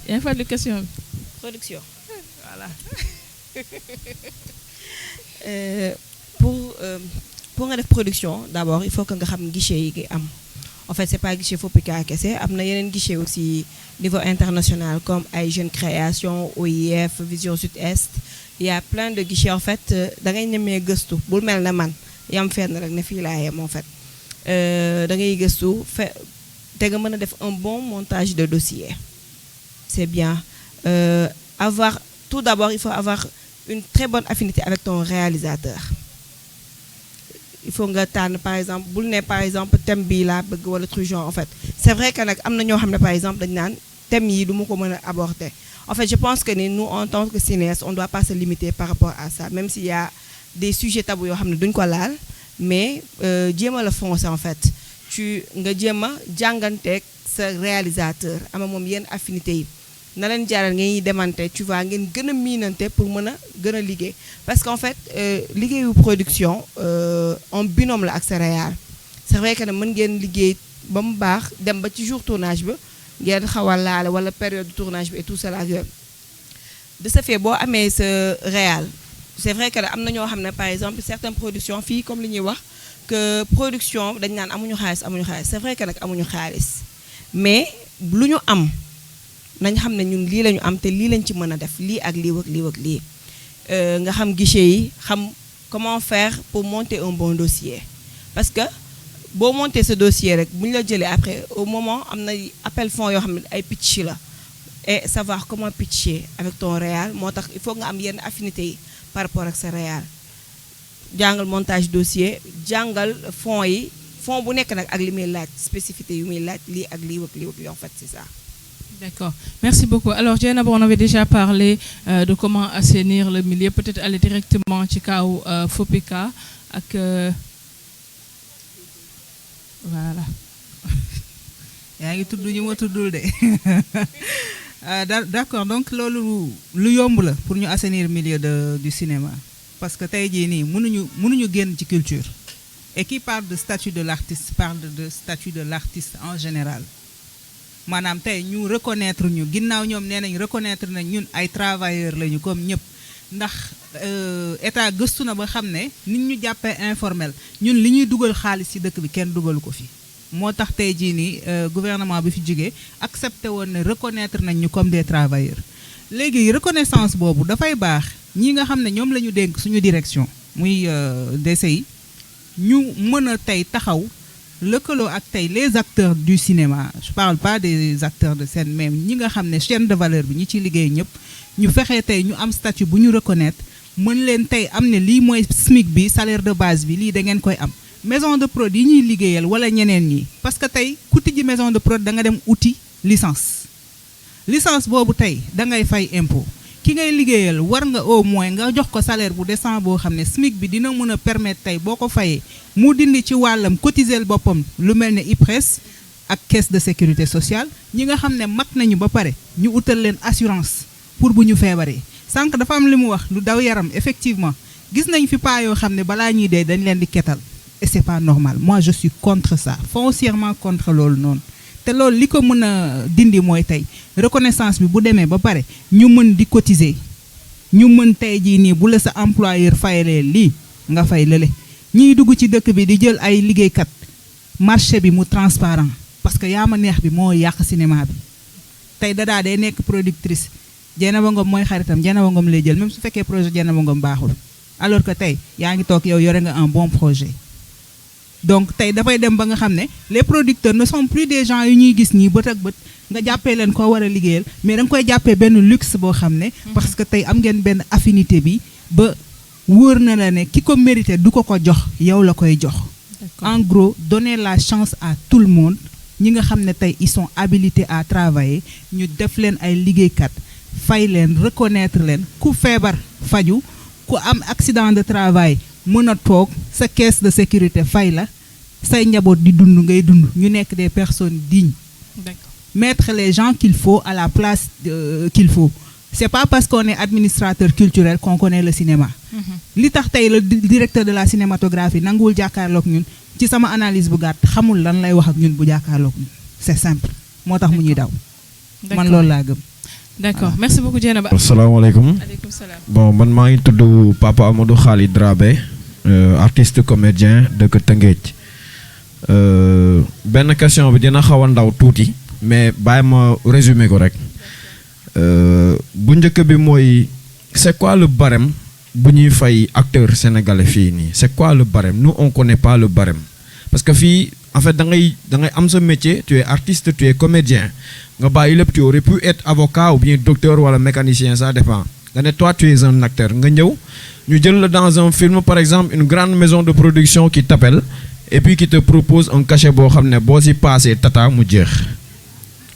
il y a une fois de question. Production. Voilà. Pour nga def production d'abord il faut que nga xam guichet yi ngay am en fait c'est pas guichet FOPICA kese am na yeneen guichet aussi niveau international comme ay Jeunes Création OIF Vision Sud-Est il y a plein de guichets en fait da ngay ñemee gëstu bul mel ne man yam fenn rek ne fii laa yem en fait da ngay gëstu te nga mën a def un bon montage de dossier c'est bien tout d'abord il faut avoir une très bonne affinité avec ton réalisateur. Il faut nga tànn par exemple bul ne par exemple thème bii laa bëgg wala truc genre en fait c'est vrai que nag am na ñoo xam ne par exemple dañu naan thème yi du ma ko mën a aborder en fait je pense que nous en tant que cinéaste on doit pas se limiter par rapport à ça même s'il y a des sujets tabous yoo xam ne duñ ko laal mais jéem a la foncer en fait nga jéem a jànganteeg sa réalisateur ama moom yenn affinité yi na leen jaaral ngeen demante tu vois ngeen gën a miinante pour mën a gën a liggéey parce qu'en fait liggéeyu production en binôme la ak sa réal c'est vrai que ne mën ngeen liggéey ba mu baax dem ba ci jour tournage ba ngeen xaw a laale wala période de tournage bi et tout cela de ce fait boo amee sa réal c'est vrai que ne am na ñoo xam ne par exemple certaines productions fii comme li ñuy wax que production dañ naan amuñu xaalis c'est vrai que nag amuñu xaalis mais lu ñu am nañ xam ne ñun lii la ñu am te lii lañ ci mën a def lii ak lii ak lii ak lii nga xam guichet yi xam comment faire pour monter un bon dossier parce que boo monter ce dossier rek bu ñu la jëlee après au moment am na appel fonds yoo xam ne ay pitch la et savoir comment pitcher avec ton réal moo tax il faut nga am yenn affinité yi par rapport ak sa réal jàngal montage dossier jàngal fonds bu nekk nag ak li muy laaj spécificité yu muy laaj lii ak lii ak lii en fait c'est ça. D'accord, merci beaucoup. Alors, Diana, on avait déjà parlé de comment assainir le milieu, peut-être aller directement ci kaw FOPICA ak voilà. yaa ngi tudd ñu ma tuddul de d'accord donc loolu lu yomb la pour ñu assainir milieu du cinéma parce que tey jii nii mënuñu génn ci culture et qui parle de statut de l'artiste parle de statut de l'artiste en général. maanaam tey ñu reconnaître ñu ginnaaw ñoom nee nañ reconnaître nañ ñun ay travailleurs lañu comme ñëpp ndax état gëstu na ba xam ne nit ñu jàppee informel ñun li ñuy dugal xaalis ci dëkk bi kenn dugalu ko fi moo tax tey jii nii gouvernement bi fi jógee accepté woon ne reconnaître nañ ñu comme des travailleurs léegi reconnaissance boobu dafay baax ñi nga xam ne ñoom la ñu dénk suñu direction muy DCI ñu mën a tey taxaw lëkkaloo ak tey les acteurs du cinéma je parle pas des acteurs de scène même ñi nga xam ne chaîne de valeur bi ñi ciy liggéey ñëpp ñu fexee tey ñu am statut bu ñu reconnaître mën leen tey am ne lii mooy SMIC bi salaire de base bi lii da ngeen koy am maison de prod yi ñuy liggéeyal wala ñeneen ñi parce que tey ku tijji maison de prod da nga dem uti licence boobu tey da ngay fay impôt ki ngay liggéeyal war nga au moins nga jox ko salaire bu décent boo xam ne SMIC bi dina mën a permettre tey boo ko fayee mu dindi ci wàllam cotiser boppam lu mel ne IPRES ak caisse de sécurité sociale ñi nga xam ne mat nañu ba pare ñu utal leen assurance pour bu ñu feebaree sànq dafa am li mu wax lu daw yaram effectivement gis nañ fi pas yoo xam ne balaa ñuy dee dañ leen di ketal et c'est pas normal moi je suis contre ça foncièrement contre loolu noonu te loolu li ko mën a dindi mooy tey reconnaissance bi bu demee ba pare ñu mën di cotiser ñu mën tey jii nii bu la sa employeur fayalee lii nga fay lële ñiy dugg ci dëkk bi di jël ay liggéeykat marché bi mu transparent parce que yaa ma neex bi moo yàq cinéma bi tey dadaa day nekk productrice Dieynaba Ngom mooy xaritam Dieynaba Ngom lay jël même su fekkee projet Dieynaba Ngom baaxul alors que tey yaa ngi toog yow yore nga un bon projet donc tey dafay dem ba nga xam ne les producteurs ne sont plus des gens yu ñuy gis nii bët ak bët nga jàppee leen koo war a liggéeyal mais da nga koy jàppee benn luxe boo xam ne parce que tey am ngeen benn affinité bi ba wóor na la ne ki ko mérité du ko jox yow la koy jox en gros donner la chance à tout le monde ñi nga xam ne tey ils sont habilités à travailler ñu def leen ay liggéeykat fay leen reconnaître leen ku feebar faju ku am accident de travail mën a toog sa caisse de sécurité fay la say njaboot di dund ngay dund ñu nekk des personnes dignes. D'accord. Mettre les gens qu'il faut à la place qu'il faut. C'est pas parce qu'on est administrateur culturel qu'on connaît le cinéma. Li tax tey le directeur de la cinématographie nanguwul jàkkaarloog ñun ci sama analyse bu gàtt xamul lan lay wax ak ñun bu jàkkaarloog ñun. C'est simple moo tax mu ñuy daw. man loolu laa gëm. D'accord, merci beaucoup Dieynaba. asalaamaaleykum. Aleykum salaam. Bon man maa ngi tudd Papa Amadou Khalid Drabé artiste comédien dëkk Tëngéej. Benn question bi dina xaw a ndaw tuuti mais bàyyi ma résumer ko rek bu njëkk bi mooy c'est quoi le barème bu ñuy fay acteur sénégalais fii nii c'est quoi le barème nous on connaît pas le barème parce que fii en fait da ngay am sa métier tu es artiste tu es comédien nga bàyyi lépp tu aurais pu être avocat ou bien docteur wala mécanicien ça dépend nga ne toi tu es un acteur nga ñëw ñu jël la dans un film par exemple une grande maison de production qui t'appelle et puis qui te propose un cachet boo xam ne boo si passé tata mu jeex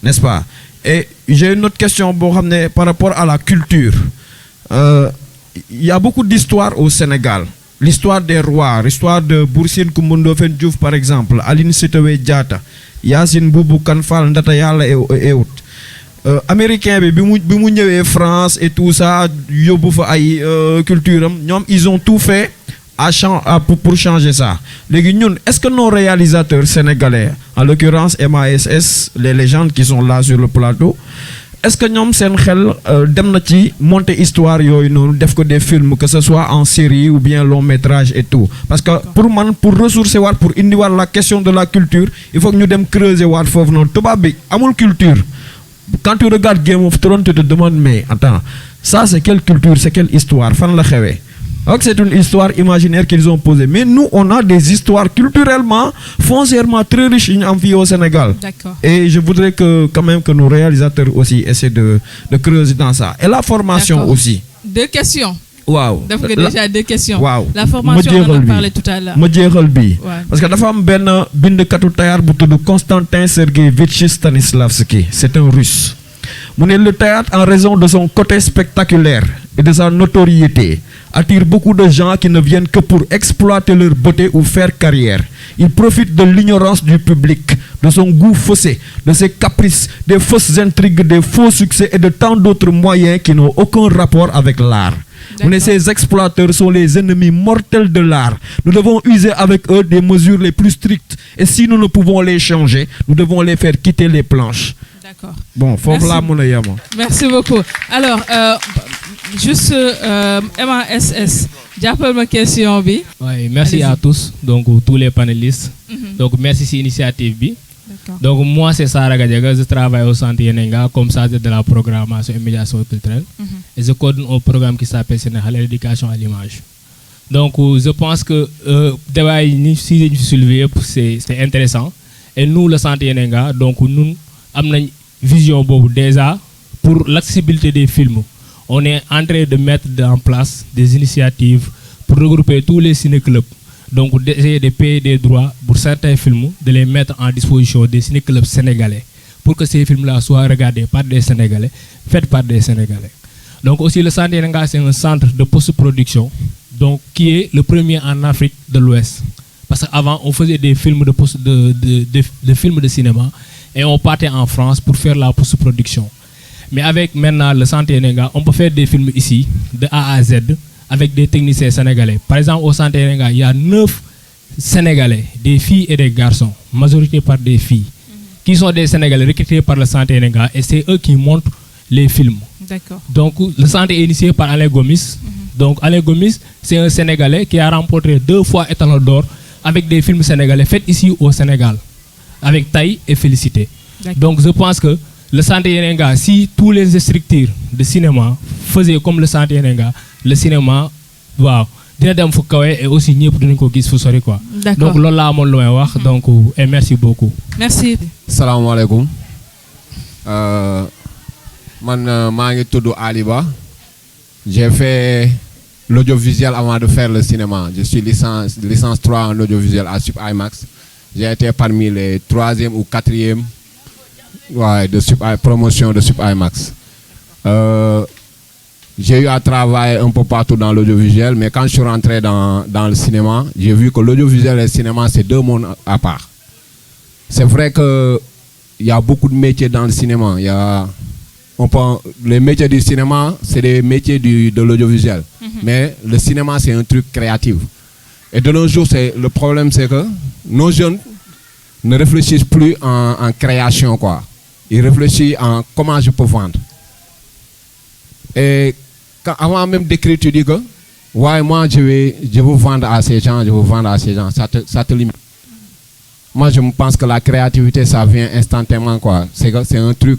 n'est-ce pas? Et j'ai une autre question boo xam ne par rapport à la culture il y a beaucoup d'histoires au Sénégal, l'histoire des rois, l'histoire de Buur Sine Coumba Ndoffène Diouf par exemple, Aline Sitoé Diatta, Yacine Boubou Kanfal Ndata Yalla et autres. Américain bi mu ñëwee France et tout ça yóbbu fa ay culture am ñoom ils ont tout fait pour changer ça. Léegi ñun est-ce que nos réalisateurs sénégalais en l'occurrence MASS les légendes qui sont là sur le plateau est-ce que ñoom seen xel dem na ci monter histoire yooyu noonu def ko des films que ce soit en série ou bien long métrage et tout parce que pour man pour ressourcer waat pour indiwaat la question de la culture il faut que ñu dem creuser waat foofu noonu tubaab bi amul culture. Quand tu regardes Game of Thrones tu te demandes mais attends ça c'est quelle culture c'est quelle histoire fan la xewee donc c'est une histoire imaginaire qu'ils ont posée mais nous on a des histoires culturellement foncièrement très riches yu ñu am fii au Sénégal. D'accord. Et je voudrais que quand même que nos réalisateurs aussi essaient de creuser dans ça et la formation. D'accord. Aussi. 2 questions. waaw def nga déjà 2 questions. waaw la formation on en a parlé tout à l'heure. ma jeexal bii Ouais. parce que dafa am benn bindkatu théâtre bu tudd Konstantin Sergueïevitch Stanislavski c'est un russe mu ne le théâtre en raison de son côté spectaculaire et de sa notoriété attire beaucoup de gens qui ne viennent que pour exploiter leur beauté ou faire carrière. Il profite de l'ignorance du public, de son goût faussé, de ses caprices, des fausses intrigues, des faux succès et de tant d'autres moyens qui n'ont aucun rapport avec l'art. Mais ces exploiteurs sont les ennemis mortels de l'art. Nous devons user avec eux des mesures les plus strictes. Et si nous ne pouvons les changer, nous devons les faire quitter les planches. D'accord. Bon, faut là mon ayama. Merci beaucoup. Alors, juste MASS, j'appelle ma question bi. Ouais, merci à tous, donc tous les panélistes. Donc merci pour l'initiative bi. Donc moi c'est Sarah Gadiaga, je travaille au Centre Yenenga comme chargé de la programmation et médiation culturelle. Et je coordonne un programme qui s'appelle Sénégal l'éducation à l'image. Donc je pense que débat si je soulevé c'est intéressant. Et nous le Centre Yenenga, donc nous avons une vision déjà pour l'accessibilité des films. On est en train de mettre en place des initiatives pour regrouper tous les ciné-clubs. Donc d'essayer de payer des droits pour certains films, de les mettre en disposition des ciné-clubs sénégalais pour que ces films-là soient regardés par des Sénégalais, faits par des Sénégalais. Donc aussi le Centre Yenenga c'est un centre de post-production donc, qui est le premier en Afrique de l'Ouest. Parce qu'avant on faisait des films de films de cinéma et on partait en France pour faire la post-production. Mais avec maintenant le Centre Yenenga, on peut faire des films ici, de A à Z, avec des techniciens sénégalais. Par exemple, au Centre Yenenga, il y a 9 Sénégalais, des filles et des garçons, majorité par des filles, qui sont des Sénégalais recrutés par le Centre Yenenga et c'est eux qui montrent les films. D'accord. Donc, le centre est initié par Alain Gomis. Donc, Alain Gomis, c'est un Sénégalais qui a remporté 2 fois Étalon d'or avec des films sénégalais faits ici au Sénégal, avec Taï et Félicité. Donc, je pense que le Centre Yenenga, si tous les structures de cinéma faisaient comme le Centre Yenenga, le cinéma, wow, et aussi quoi. Donc là donc et merci beaucoup. Merci. Salam alaikum. Aliba. J'ai fait l'audiovisuel avant de faire le cinéma. Je suis licence 3 en audiovisuel à Sup IMAX. J'ai été parmi les 3e ou 4e de promotion de Super IMAX. J'ai eu à travailler un peu partout dans l'audiovisuel, mais quand je suis rentré dans le cinéma, j'ai vu que l'audiovisuel et le cinéma, c'est deux mondes à part. C'est vrai qu'il y a beaucoup de métiers dans le cinéma. Les métiers du cinéma, c'est des métiers de l'audiovisuel. Mais le cinéma, c'est un truc créatif. Et de nos jours, le problème, c'est que nos jeunes ne réfléchissent plus en création, quoi. Ils réfléchissent en comment je peux vendre. Et avant même d'écrire, tu dis que ouais, moi je veux vendre à ces gens, ça te limite. Moi je pense que la créativité ça vient instantanément, quoi. C'est un truc,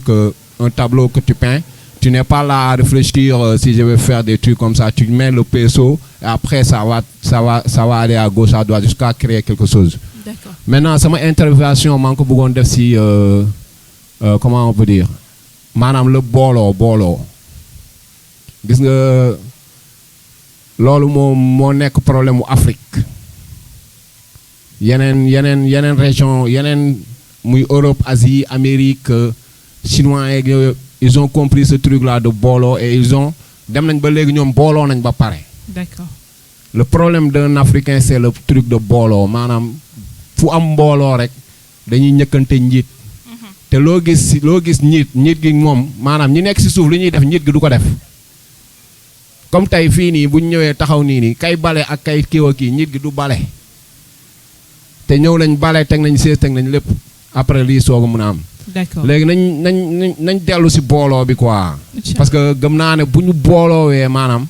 un tableau que tu peins. Tu n'es pas là à réfléchir si je vais faire des trucs comme ça. Tu mets le pinceau et après ça va aller à gauche, à droite jusqu'à créer quelque chose. D'accord. Maintenant, c'est ma intervention, manque beaucoup de si comment on peut dire, madame le bolo. Gis nga loolu moo nekk problème mu Afrique yeneen région yeneen muy Europe, Asie, Amérique, chinois ils ont compris ce truc là de booloo et ils ont dem nañ ba léegi ñoom booloo nañ ba pare. D'accord. Le problème d'un Africain c'est le truc de booloo maanaam fu am mbooloo rek dañuy ñëkkante njiit te loo gis njiit gi moom maanaam ñi nekk ci suuf li ñuy def njiit gi du ko def. Comme tey fii nii bu ñu ñëwee taxaw nii kay bale ak kay kii nit gi du bale te ñëw nañ bale teg nañ sees teg nañ lépp après lii soog a mën a am. D'accord. léegi nañ dellu si booloo bi quoi. parce que gëm naa ne bu ñu booloowee maanaam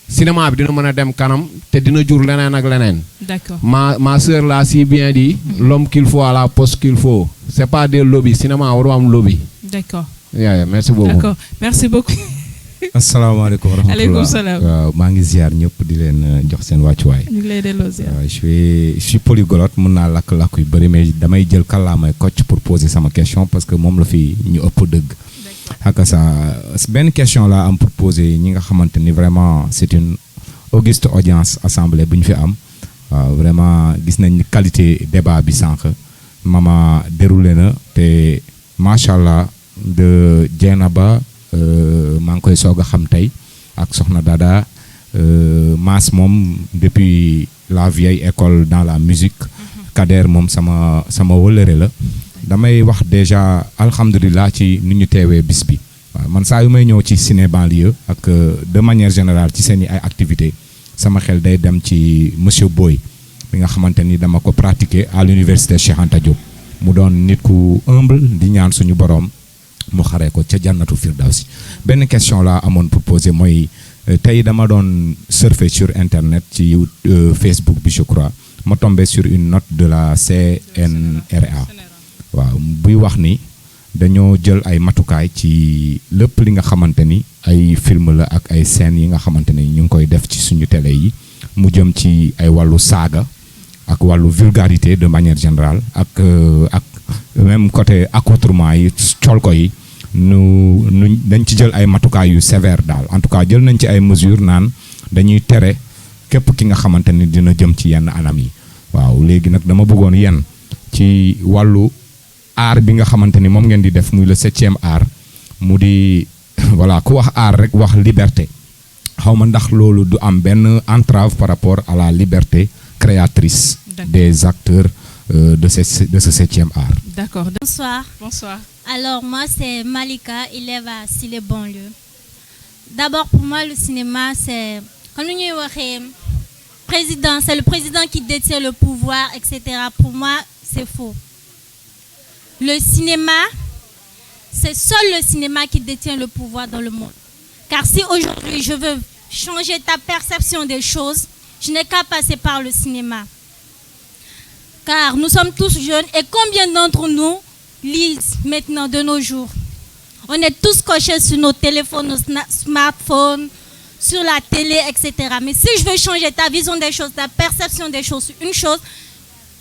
cinéma bi dina mën a dem kanam te dina jur leneen ak leneen. D'accord. ma sœur l'a si bien dit. L'homme qu'il faut à la poste qu'il faut. C'est pas des lobbies cinéma waru am lobby. D'accord. Merci beaucoup. D'accord. Merci beaucoup. asalaamaaleykum wa rahmatulah. Aleykum salaam. waaw maa ngi ziar ñëpp di leen jox seen wàccuwaay. ñu ngi lay delloo ziar. je suis polyglotte mën naa lakk-lakk yu bëri mais damay jël kàllaamay Kocc pour poser sama question parce que moom la fi ñu ëpp dëgg. ak ça benn question laa am pour poser ñi nga xamante ni vraiment c'est une auguste audience assemblée bu ñu fi am. waaw vraiment gis nañ qualité débat bi sànq mama déroulé na te macha allah de Dieynaba maa ngi koy soog a xam tey ak Soxna Dada Mass moom depuis la vieille école dans la musique. Kader moom sama wëllëre la. damay wax déjà alhamdulilah ci ni ñu teewee bis bi. waaw man saa yu may ñëw ci ciné banlieue ak de manière générale ci seen i ay activités sama xel day dem ci monsieur Boy bi nga xamante ni dama ko pratiquer à l'université Cheikh Anta Diop. mu doon nit ku humble di ñaan suñu boroom. mu xaree ko ca jannatu firdawsi benn question la amoon pour poser mooy tey dama doon surfer sur internet ci Facebook bi je crois ma tombé sur une note de la CNRA waaw buy wax ni dañoo jël ay matukaay ci lépp li nga xamante ni ay film la ak ay scènes yi nga xamante ni ñu ngi koy def ci suñu télé yi mu jëm ci ay wàllu saaga ak wàllu vulgarité de manière générale ak même côté accoutrement yi col ko yi nu dañ ci jël ay matukaay yu sévère daal en tout cas jël nañ ci ay mesures naan dañuy tere képp ki nga xamante ni dina jëm ci yenn anam yi waaw léegi nag dama bëggoon yenn ci wàllu art bi nga xamante ni moom ngeen di def muy le 7e art mu di voilà ku wax art rek wax liberté xaw ma ndax loolu du am benn entrave par rapport à la liberté créatrice des acteurs de ce 7e art. D'accord. Bonsoir. Bonsoir. Alors moi c'est Malika, élève à Sile Banlieue. D'abord pour moi le cinéma c'est comme nous ñuy waxee président, c'est le président qui détient le pouvoir, etc. Pour moi c'est faux. Le cinéma, c'est seul le cinéma qui détient le pouvoir dans le monde. Car si aujourd'hui je veux changer ta perception des choses, je n'ai qu'à passer par le cinéma. Car nous sommes tous jeunes et combien d'entre nous lisent maintenant de nos jours? On est tous cochés sur nos téléphones, nos smartphones, sur la télé, etc. Mais si je veux changer ta vision des choses, ta perception des choses sur une chose,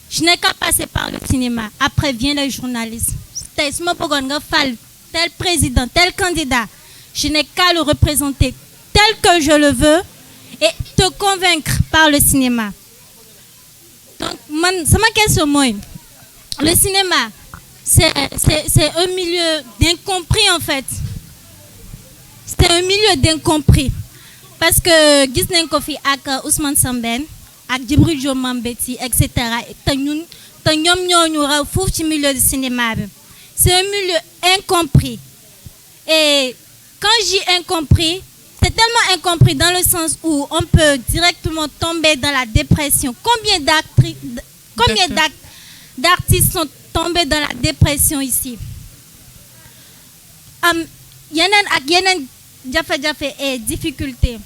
je n'ai qu'à passer par le cinéma. Après vient les journalistes. Tel président, tel candidat, je n'ai qu'à le représenter tel que je le veux et te convaincre par le cinéma. Donc, ma question, moi, le cinéma, c'est un milieu d'incompris en fait. C'est un milieu d'incompris. Parce que gis nañ ko fi ak Ousmane Sambène ak Djibril Diop Mambéty etc. te ñoom ñoo ñu raw foofu ci milieu du cinéma bi. C'est un milieu incompris. Et quand je dis incompris, c'est tellement incompris dans le sens où on peut directement tomber dans la dépression. Combien d'artistes sont tombés dans la dépression ici? Yenen jafe-jafe et difficultés.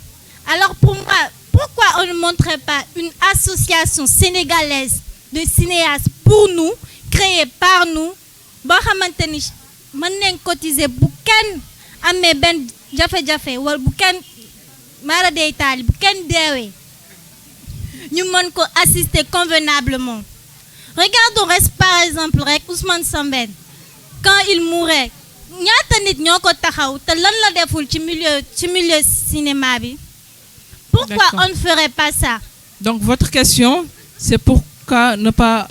Alors pour moi, pourquoi on ne montrerait pas une association sénégalaise de cinéastes pour nous, créée par nous, boo xamante ni mën nañ cotiser bu kenn amee benn jafe-jafe wala bu kenn mara day taali bu kenn deewee ñu mën ko assister convenablement. Regardons par exemple rek Ousmane Sambène quand il mourait ñaata nit ñoo ko taxaw te lan la deful ci milieu cinéma bi. Pourquoi on ne ferait pas ça? Donc votre question, c'est pourquoi ne pas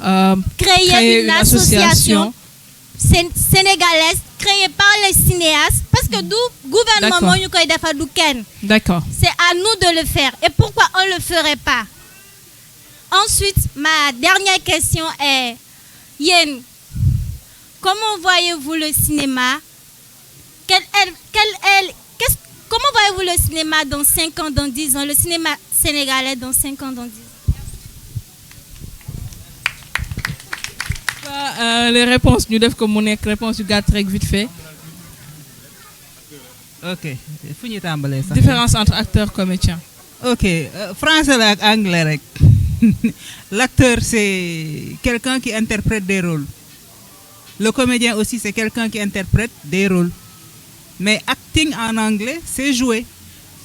créer une association sénégalaise créée par les cinéastes, parce que du gouvernement ñu koy defar du kenn. D'accord. C'est à nous de le faire. Et pourquoi on ne le ferait pas? Ensuite, ma dernière question est, Yen, comment voyez-vous le cinéma? Comment voyez-vous le cinéma dans 5 ans, dans 10 ans, le cinéma sénégalais dans 5 ans, dans 10 ans? Les réponses, nous devons comme une réponse du gars très vite fait. Ok. Différence entre acteur et comédien. Ok. Français et anglais. L'acteur, c'est quelqu'un qui interprète des rôles. Le comédien aussi, c'est quelqu'un qui interprète des rôles. Mais acting en anglais, c'est jouer.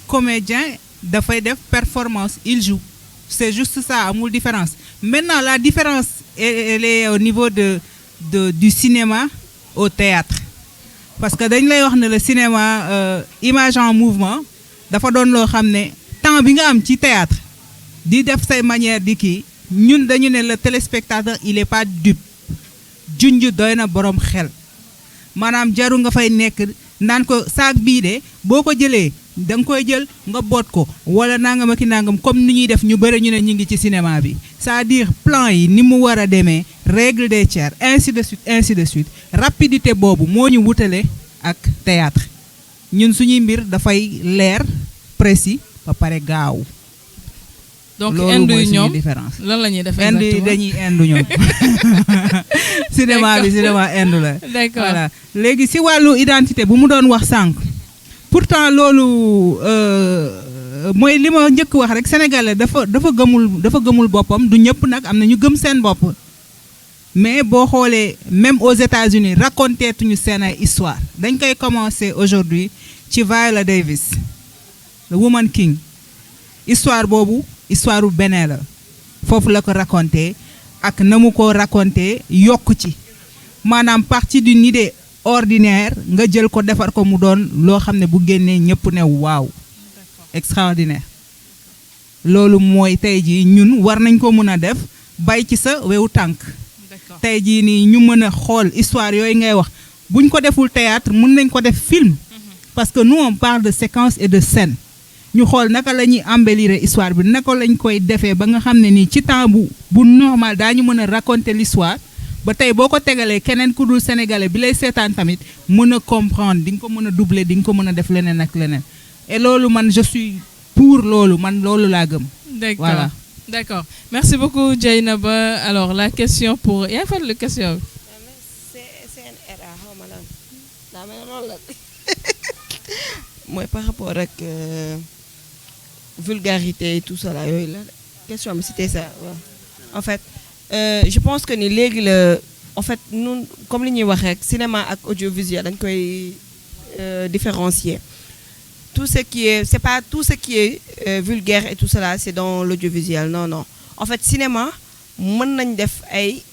Comédien, il fait des performances, il joue. C'est juste ça, amul différence. Maintenant, la différence, elle est au niveau du cinéma au théâtre. Parce que dans le cinéma, image en mouvement, dafa don lo xamné temps bi nga am ci théâtre di def say manière di ki ñun dañu né le téléspectateur il est pas dupe. Junju doyna borom xel. Manam jaru nga fay nek nan ko sac bi dé boko jëlé dang koy jël nga bot ko wala nangam ak nangam comme ni ñuy def ñu bëre ñu né ñi ngi ci cinéma bi. C'est-à-dire plan yi ni mu wara démé règle des tiers ainsi de suite rapidité bobu mo ñu wutalé ak théâtre. Ñun suñuy mbir da fay lèr précis ba paré gaaw. Donc indu ñom lan lañuy def exactement indu dañuy indu ñom cinéma bi cinéma indu la. D'accord. Voilà. Légui ci walu identité bu mu doon wax sank. Pourtant lolu moy lima ñëk wax rek sénégalais dafa gëmul bopam du ñëpp nak amna ñu gëm seen bop. Mais bo xolé même aux États-Unis raconter tuñu seen ay histoire. Dañ koy commencer aujourd'hui ci Viola Davis, le Woman King. Histoire bobu histoire u Bénin la foofu la ko raconté ak na mu ko raconté yokku ci maanaam partie d'une idée ordinaire nga jël ko defar ko mu doon loo xam ne bu génnee ñëpp ne waaw extraordinaire loolu mooy tey jii ñun war nañ ko mën a def bay ci sa wewu tànk tey jii nii ñu mën a xool histoire yooyu ngay wax buñ ko deful théâtre mën nañ ko def film parce que nous on parle de séquence et de scène ñu xool naka la ñuy embellir histoire bi naka lañ koy defee ba nga xam ne nii ci temps bu normal daañu mën a raconter l'histoire ba tey boo ko tegalee keneen ku dul sénégalais bi lay seetaan tamit mën a comprendre di nga ko mën a doubler di nga ko mën a def leneen ak leneen et loolu man je suis pour loolu man loolu laa gëm. D'accord. Voilà. D'accord. Merci beaucoup Dieynaba. Alors la question pour yaa fa la question. Moi par rapport à vulgarité et tout ça là, la question mais c'était ça. Ouais. En fait, je pense que ni légui en fait nous comme li ñuy wax rek cinéma ak audiovisuel dañ koy différencier. Tout ce qui est c'est pas tout ce qui est vulgaire et tout cela c'est dans l'audiovisuel. Non. En fait cinéma mën nañ def ay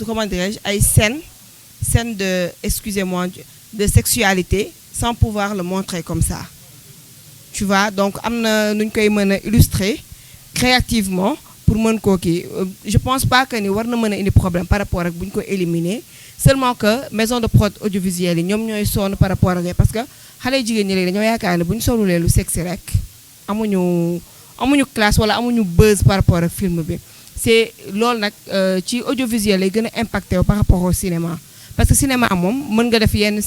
comment dirais-je ay scène de excusez-moi de sexualité sans pouvoir le montrer comme ça. Tu vois, donc amna nuñ koy mëna illustrer créativement pour mën koo kii je pense pas que ni war na mën a indi problème par rapport ak bu ñu ko éliminer seulement que maison de prod audiovisuelle yi ñoom ñooy sonn par rapport ak parce que xale jigéen ñi léegi dañoo yaakaar ne bu ñu solulee lu sexy rek amuñu classe wala amuñu buzz par rapport ak film bi c'est loolu nag ci audiovisuel lay gën a impacté par rapport au cinéma parce que cinéma moom mën nga def yenn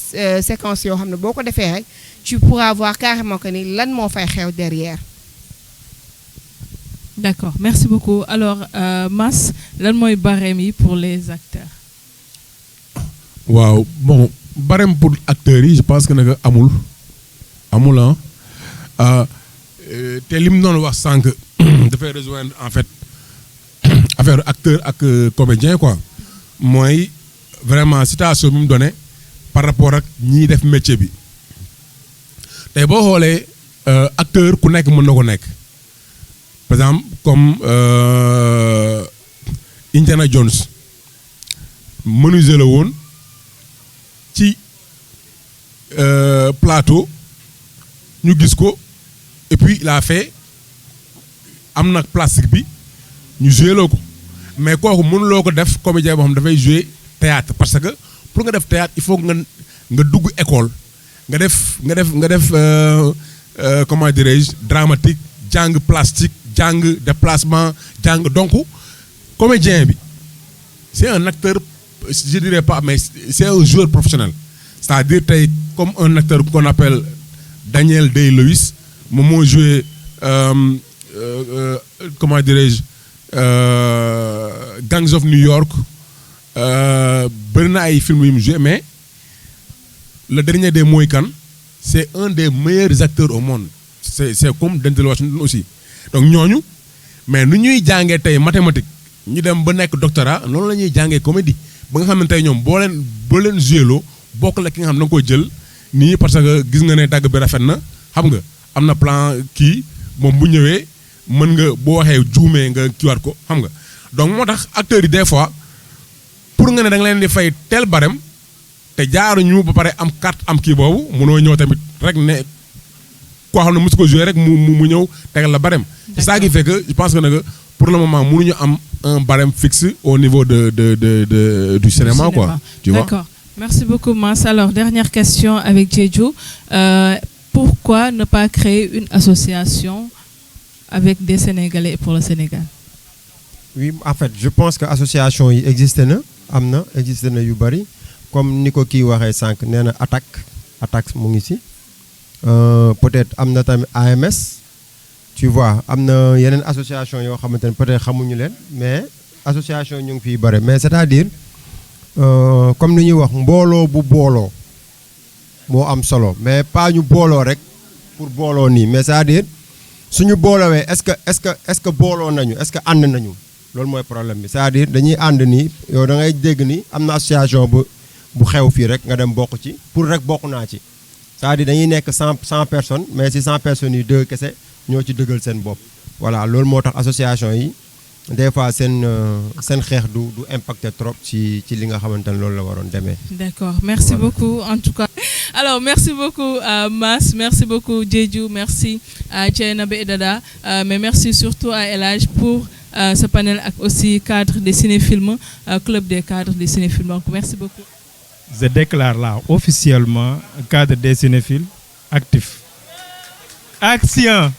séquence yoo xam ne boo ko defee rek tu pourras voir carrément que ni lan moo fay xew derrière. D'accord, merci beaucoup. Alors Mass lan mooy barème yi pour les acteurs. waaw bon barème pour acteurs yi je pense que nag amul te li mu doon wax sànq dafay rejoindre en fait affaire acteur ak comédien quoi mooy vraiment citation bi mu donné par rapport ak ñiy def métier bi tey boo xoolee acteur ku nekk mën na ko nekk par exemple comme Indiana Jones menuisier la woon ci plateau ñu gis ko et puis il a fait am na plastique bi ñu joué loo ko mais kooku mënuloo ko def comédien boo xam dafay jouer théâtre parce que pour nga def théâtre il faut nga dugg école nga def comment dirais-je dramatique jàng plastique jàng déplacement jàng donc comédien bi c'est un acteur je dirais pas mais c'est un joueur professionnel c'est-à-dire tey comme un acteur qu'on appelle Daniel Day-Lewis moom moo joué comment dirais-je Gangs of New York bëri na ay films yu mu joué mais le dernier des Mohicans c'est un des meilleurs acteurs au monde c'est comme Denzel Washington aussi donc ñooñu mais nu ñuy jàngee tey mathématique ñu dem ba nekk doctorat noonu la ñuy jàngee comédie ba nga xam ne tey ñoom boo leen joué loo bokk la ki nga xam ne da nga koy jël nii parce que gis nga ne dagg bi rafet na xam nga am na plan kii moom bu ñëwee mën nga boo waxee juumee nga kiiwaat ko xam nga donc moo tax acteurs yi des fois pour nga ne da nga leen di fay tel barème te jaaruñu ba pare am carte am kii boobu mënoo ñëw tamit rek ne koo xam ne mosu ko joué rek mu ñëw tegal la barème. c'est ça qui fait que je pense que nag pour le moment mënuñu am un barème fixe au niveau du cinéma quoi. Tu vois? D'accord. Merci beaucoup Mass. Alors dernière question avec Diédhiou. Pourquoi ne pas créer une association avec des Sénégalais pour le Sénégal? Oui, en fait, je pense que association yi existé na yu bari comme ni ko kii waxee sànq nee na attaque mu ngi ci peut-être am na tamit AMS tu vois am na yeneen association yoo xamante ne peut-être xamuñu leen mais association ñu ngi fiy bari mais c'est-à-dire comme ni ñuy wax mbooloo bu booloo moo am solo mais pas ñu booloo rek pour booloo nii mais c'est-à-dire suñu boolowee est-ce que booloo nañu est-ce que ànd nañu loolu mooy problème bi c'est-à-dire dañuy ànd nii yow da ngay dégg ni am na association bu xew fii rek nga dem bokk ci pour rek bokk naa ci c'est-à-dire dañuy nekk 100 personnes mais si 100 personnes yi 2 kese ñoo ci dëggal seen bopp voilà loolu moo tax association yi des fois seen xeex du impacté trop ci li nga xamante ne loolu la waroon demee. D'accord, merci beaucoup en tout cas. Alors merci beaucoup à Mass, merci beaucoup Diédhiou, merci à Dieynaba et Dada, mais merci surtout à El Hadj pour ce panel ak aussi cadre des cinéphiles, club des cadres des cinéphiles. Donc merci beaucoup. Je déclare là officiellement cadre des cinéphiles actif. Action.